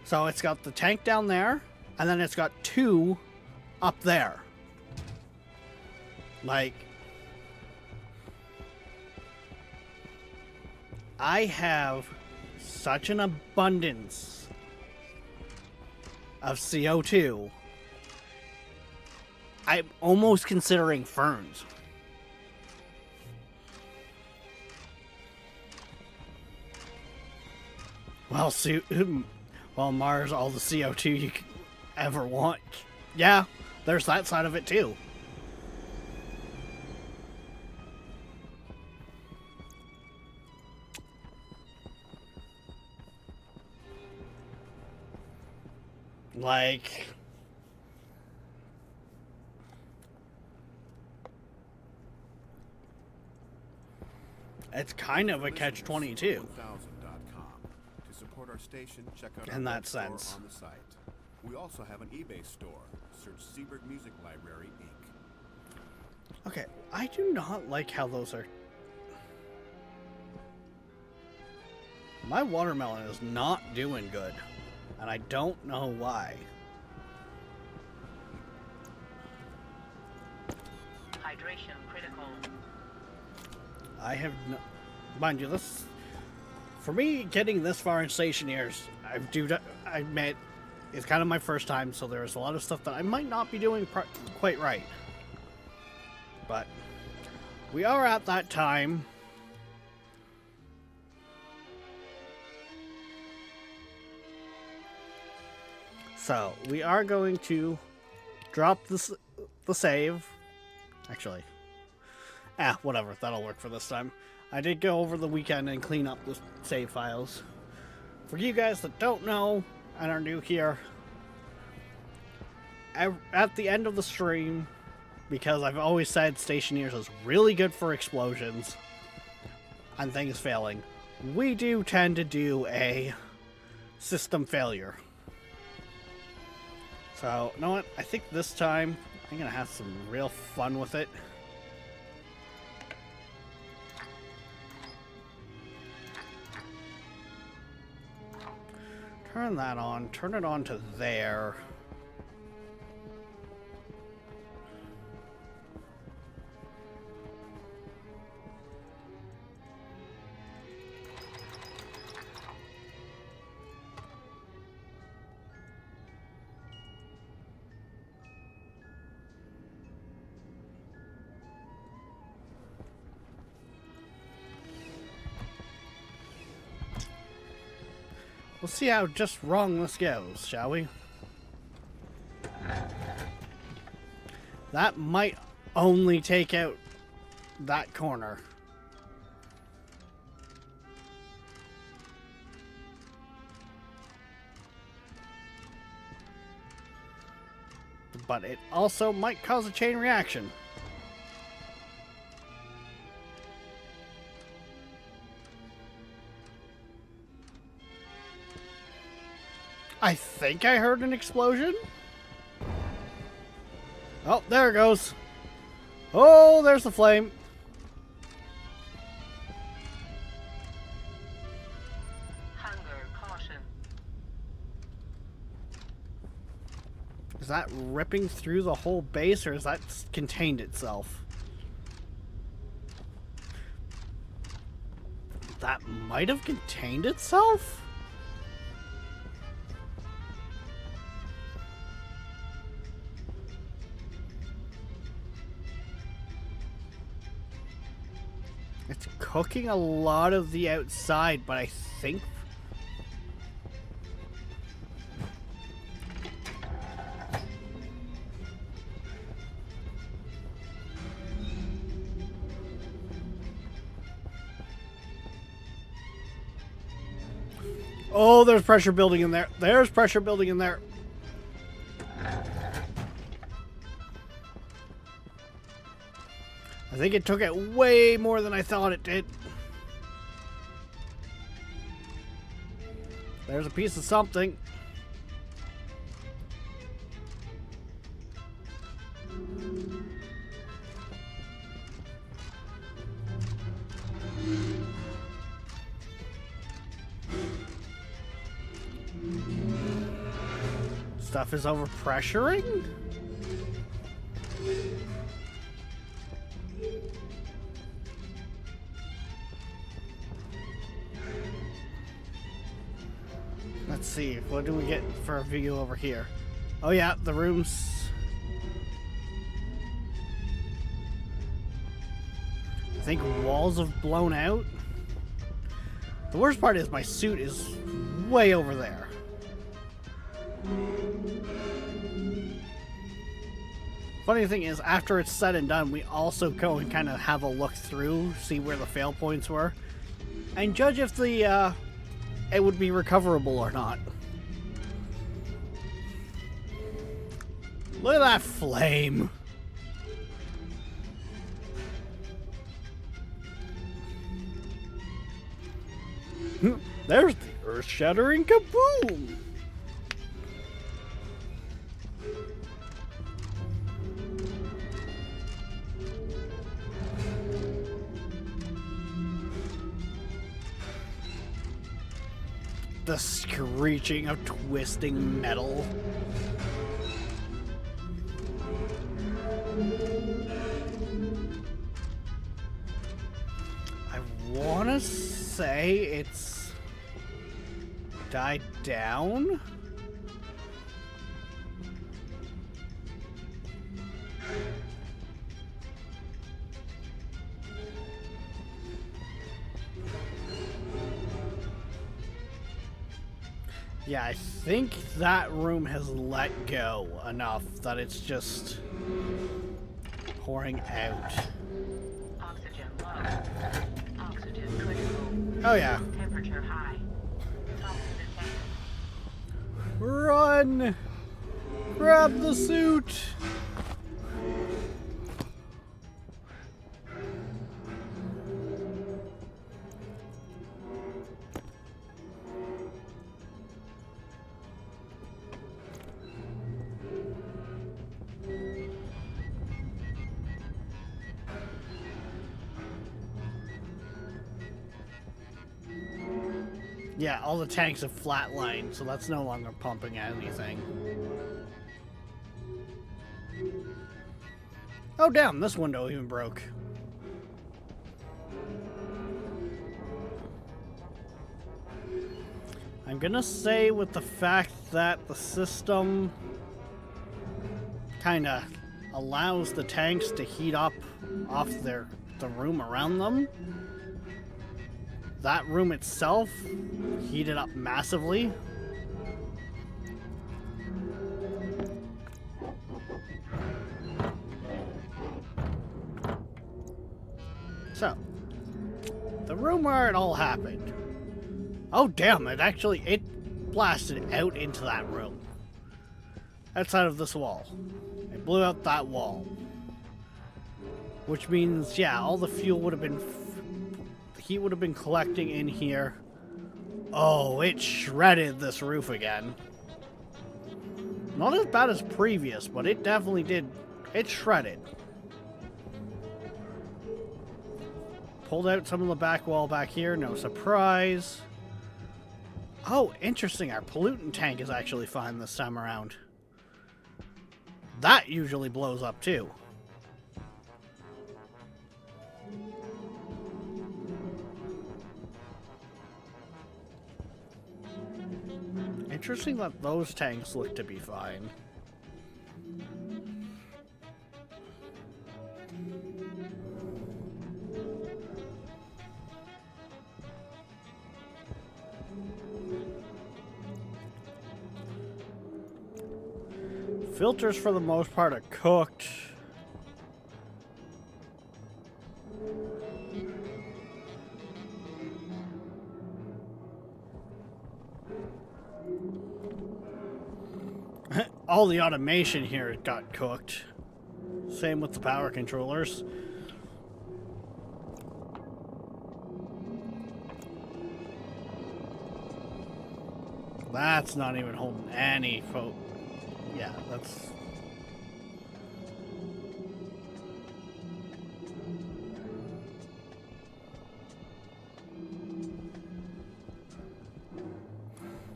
So it's got the tank down there, and then it's got 2 up there. Like, I have such an abundance of CO2. I'm almost considering ferns. Well, Mars, all the CO2 you could ever want. Yeah, there's that side of it too. Like, it's kind of a catch-22 To support our station, check out in our that web store sense. on the site. We also have an eBay store. Search Seaberg Music Library Inc. Okay, I do not like how those are. My watermelon is not doing good, and I don't know why. Hydration critical. I have no. Mind you, this. For me, getting this far in Stationeers, I admit, it's kind of my first time, so there's a lot of stuff that I might not be doing quite right. But we are at that time. So we are going to drop the save. Actually, whatever. That'll work for this time. I did go over the weekend and clean up the save files. For you guys that don't know and are new here, at the end of the stream, because I've always said Stationeers is really good for explosions and things failing, we do tend to do a system failure. So, you know what? I think this time I'm going to have some real fun with it. Turn that on. Turn it on to there. We'll see how just wrong this goes, shall we? That might only take out that corner. But it also might cause a chain reaction. I think I heard an explosion. Oh, there it goes. Oh, there's the flame. Hunger caution. Is that ripping through the whole base, or is that contained itself? That might have contained itself? It's cooking a lot of the outside, but I think... Oh, there's pressure building in there. There's pressure building in there. I think it took it way more than I thought it did. There's a piece of something. Stuff is overpressuring? Let's see, what do we get for a view over here? Oh yeah, the rooms. I think walls have blown out. The worst part is my suit is way over there. Funny thing is, after it's said and done, we also go and kind of have a look through, see where the fail points were, and judge if the it would be recoverable or not. Look at that flame. There's the earth-shattering kaboom. The screeching of twisting metal. I want to say it's died down. Yeah, I think that room has let go enough that it's just pouring out. Oxygen low. Oxygen critical. Oh yeah. Temperature high. Toxin detected. Run! Grab the suit! Yeah, all the tanks have flatlined, so that's no longer pumping anything. Oh damn, this window even broke. I'm gonna say with the fact that the system kinda allows the tanks to heat up off the room around them, that room itself heated up massively. So, the room where it all happened. Oh damn, it blasted out into that room. Outside of this wall. It blew out that wall. Which means, yeah, all the fuel would have been... the heat would have been collecting in here. Oh, it shredded this roof again. Not as bad as previous, but it definitely did. It shredded. Pulled out some of the back wall back here, no surprise. Oh, interesting, our pollutant tank is actually fine this time around. That usually blows up too. Interesting that those tanks look to be fine. Filters, for the most part, are cooked. All the automation here got cooked. Same with the power controllers. That's not even holding any yeah, that's...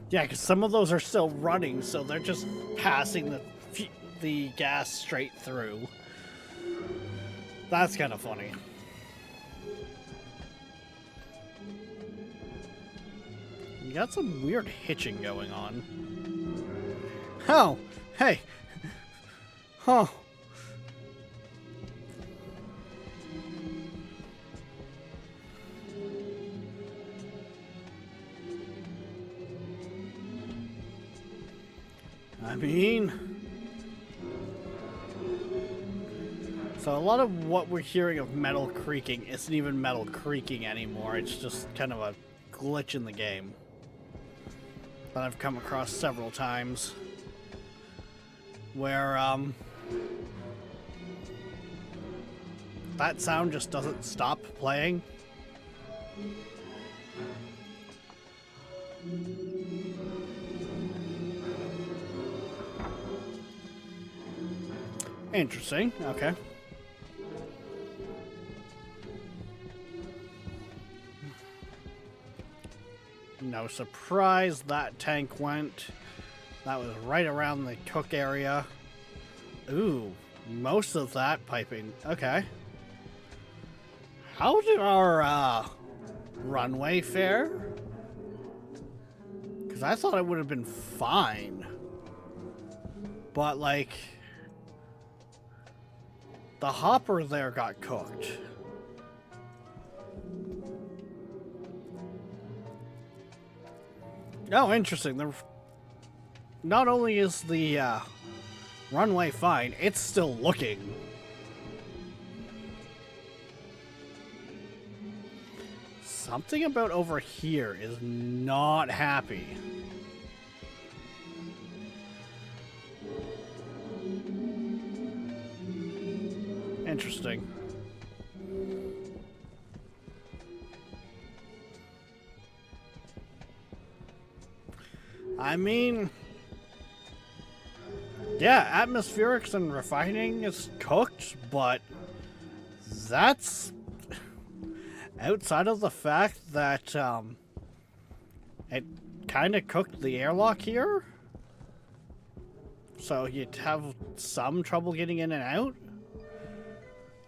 Yeah, because some of those are still running, so they're just passing the gas straight through. That's kind of funny. You got some weird hitching going on. Oh! Hey! Huh. I mean... So a lot of what we're hearing of metal creaking isn't even metal creaking anymore. It's just kind of a glitch in the game that I've come across several times. Where, that sound just doesn't stop playing. Interesting, okay. No surprise that tank went. That was right around the cook area. Ooh, most of that piping. Okay. How did our runway fare? Because I thought it would have been fine. But, like, the hopper there got cooked. Oh, interesting. Not only is the runway fine, it's still looking. Something about over here is not happy. Interesting. I mean... yeah, atmospherics and refining is cooked, but that's outside of the fact that it kind of cooked the airlock here. So you'd have some trouble getting in and out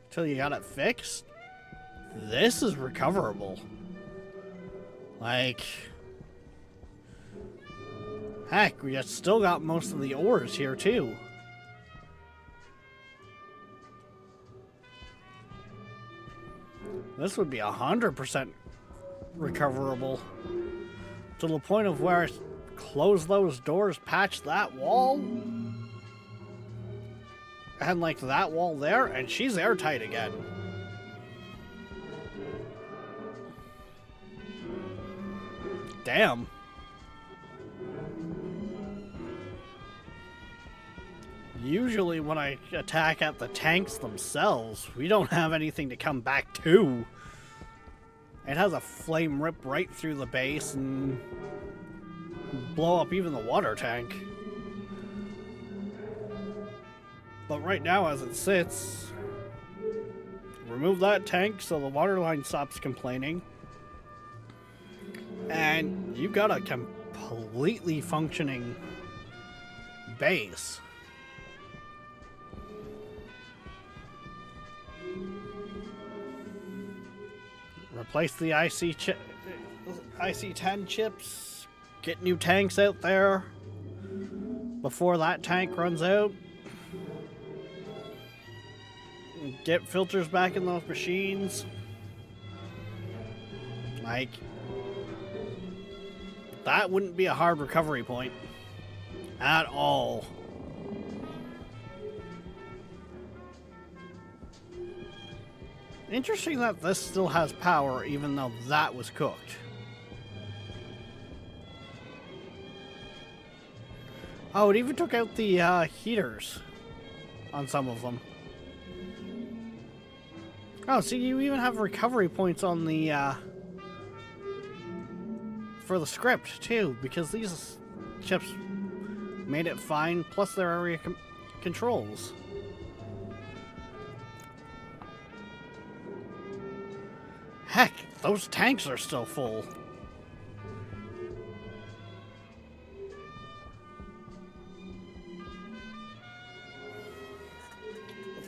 till you got it fixed. This is recoverable. Like... heck, we still got most of the ores here, too. This would be 100% recoverable. To the point of where I close those doors, patch that wall, and like that wall there, and she's airtight again. Damn. Usually when I attack at the tanks themselves, we don't have anything to come back to. It has a flame rip right through the base and blow up even the water tank. But right now, as it sits, remove that tank so the water line stops complaining. And you've got a completely functioning base. Replace the IC-10 chips. Get new tanks out there before that tank runs out. Get filters back in those machines. Like, that wouldn't be a hard recovery point at all. Interesting that this still has power even though that was cooked. Oh, it even took out the heaters on some of them. Oh, so you even have recovery points on the for the script too, because these chips made it fine, plus their area controls. Heck, those tanks are still full.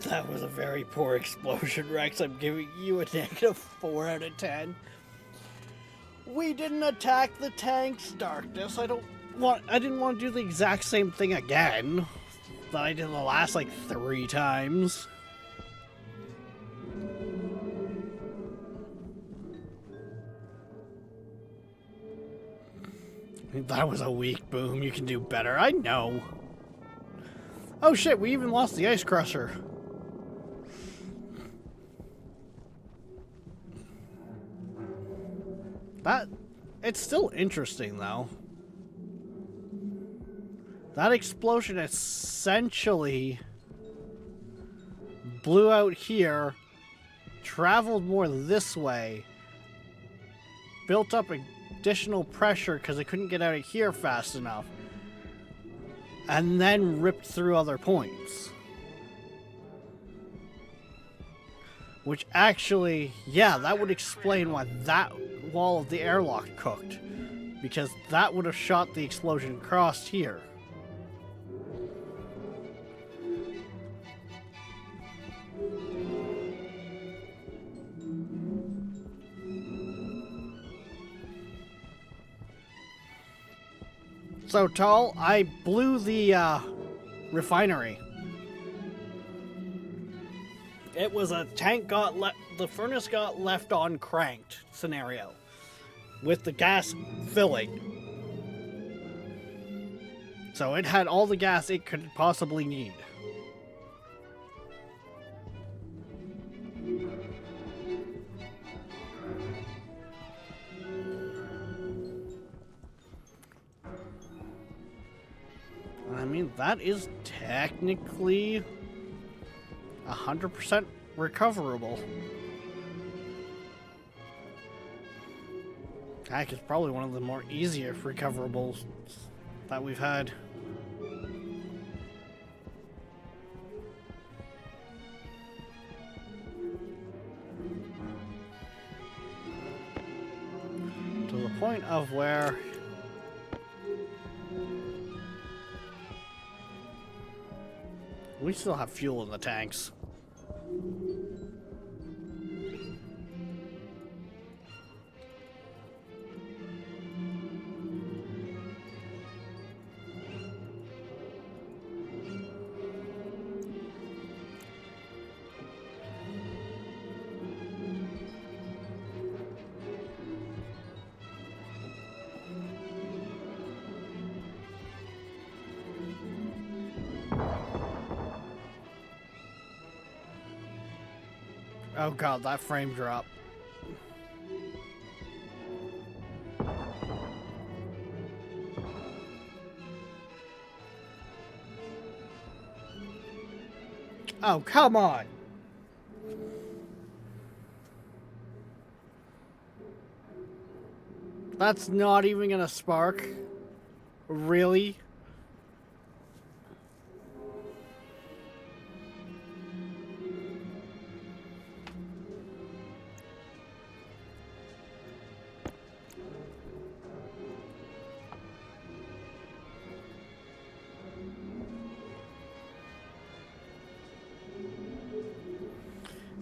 That was a very poor explosion, Rex. I'm giving you a -4 out of 10. We didn't attack the tanks, Darkness. I didn't want to do the exact same thing again that I did the last, like, 3 times. That was a weak boom. You can do better. I know. Oh shit, we even lost the Ice Crusher. It's still interesting, though. That explosion essentially blew out here, traveled more this way, built up additional pressure because it couldn't get out of here fast enough, and then ripped through other points. Which actually, yeah, that would explain why that wall of the airlock cooked, because that would have shot the explosion across here. So, Tall, I blew the refinery. It was a tank the furnace got left on cranked scenario with the gas filling. So it had all the gas it could possibly need. I mean, that is technically 100% recoverable. Heck, it's probably one of the more easier recoverables that we've had. To the point of where we still have fuel in the tanks. Oh god, that frame drop. Oh, come on! That's not even gonna spark? Really?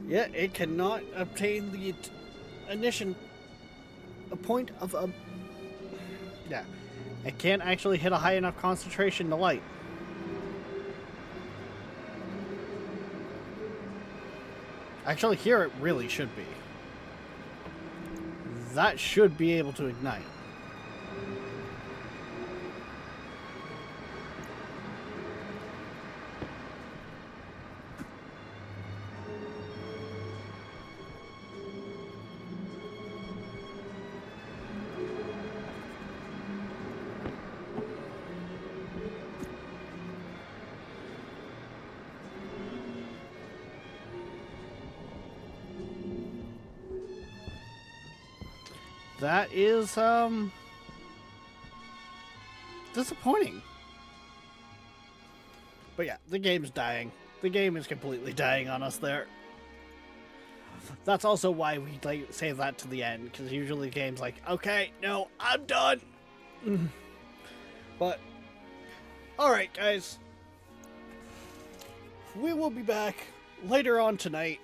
Yeah, it cannot obtain the ignition. A point of yeah, it can't actually hit a high enough concentration to light. Actually, here it really should be. That should be able to ignite. That is, disappointing. But yeah, the game's dying. The game is completely dying on us there. That's also why we like save that to the end, because usually the game's like, okay, no, I'm done. But, alright guys. We will be back later on tonight,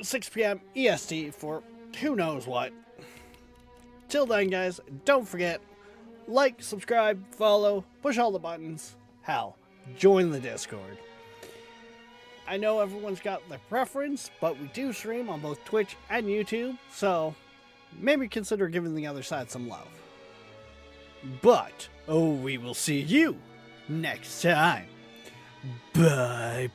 6 p.m. EST for who knows what. Till then, guys, don't forget, like, subscribe, follow, push all the buttons. Hell, join the Discord. I know everyone's got their preference, but we do stream on both Twitch and YouTube, so maybe consider giving the other side some love. But, we will see you next time. Bye-bye.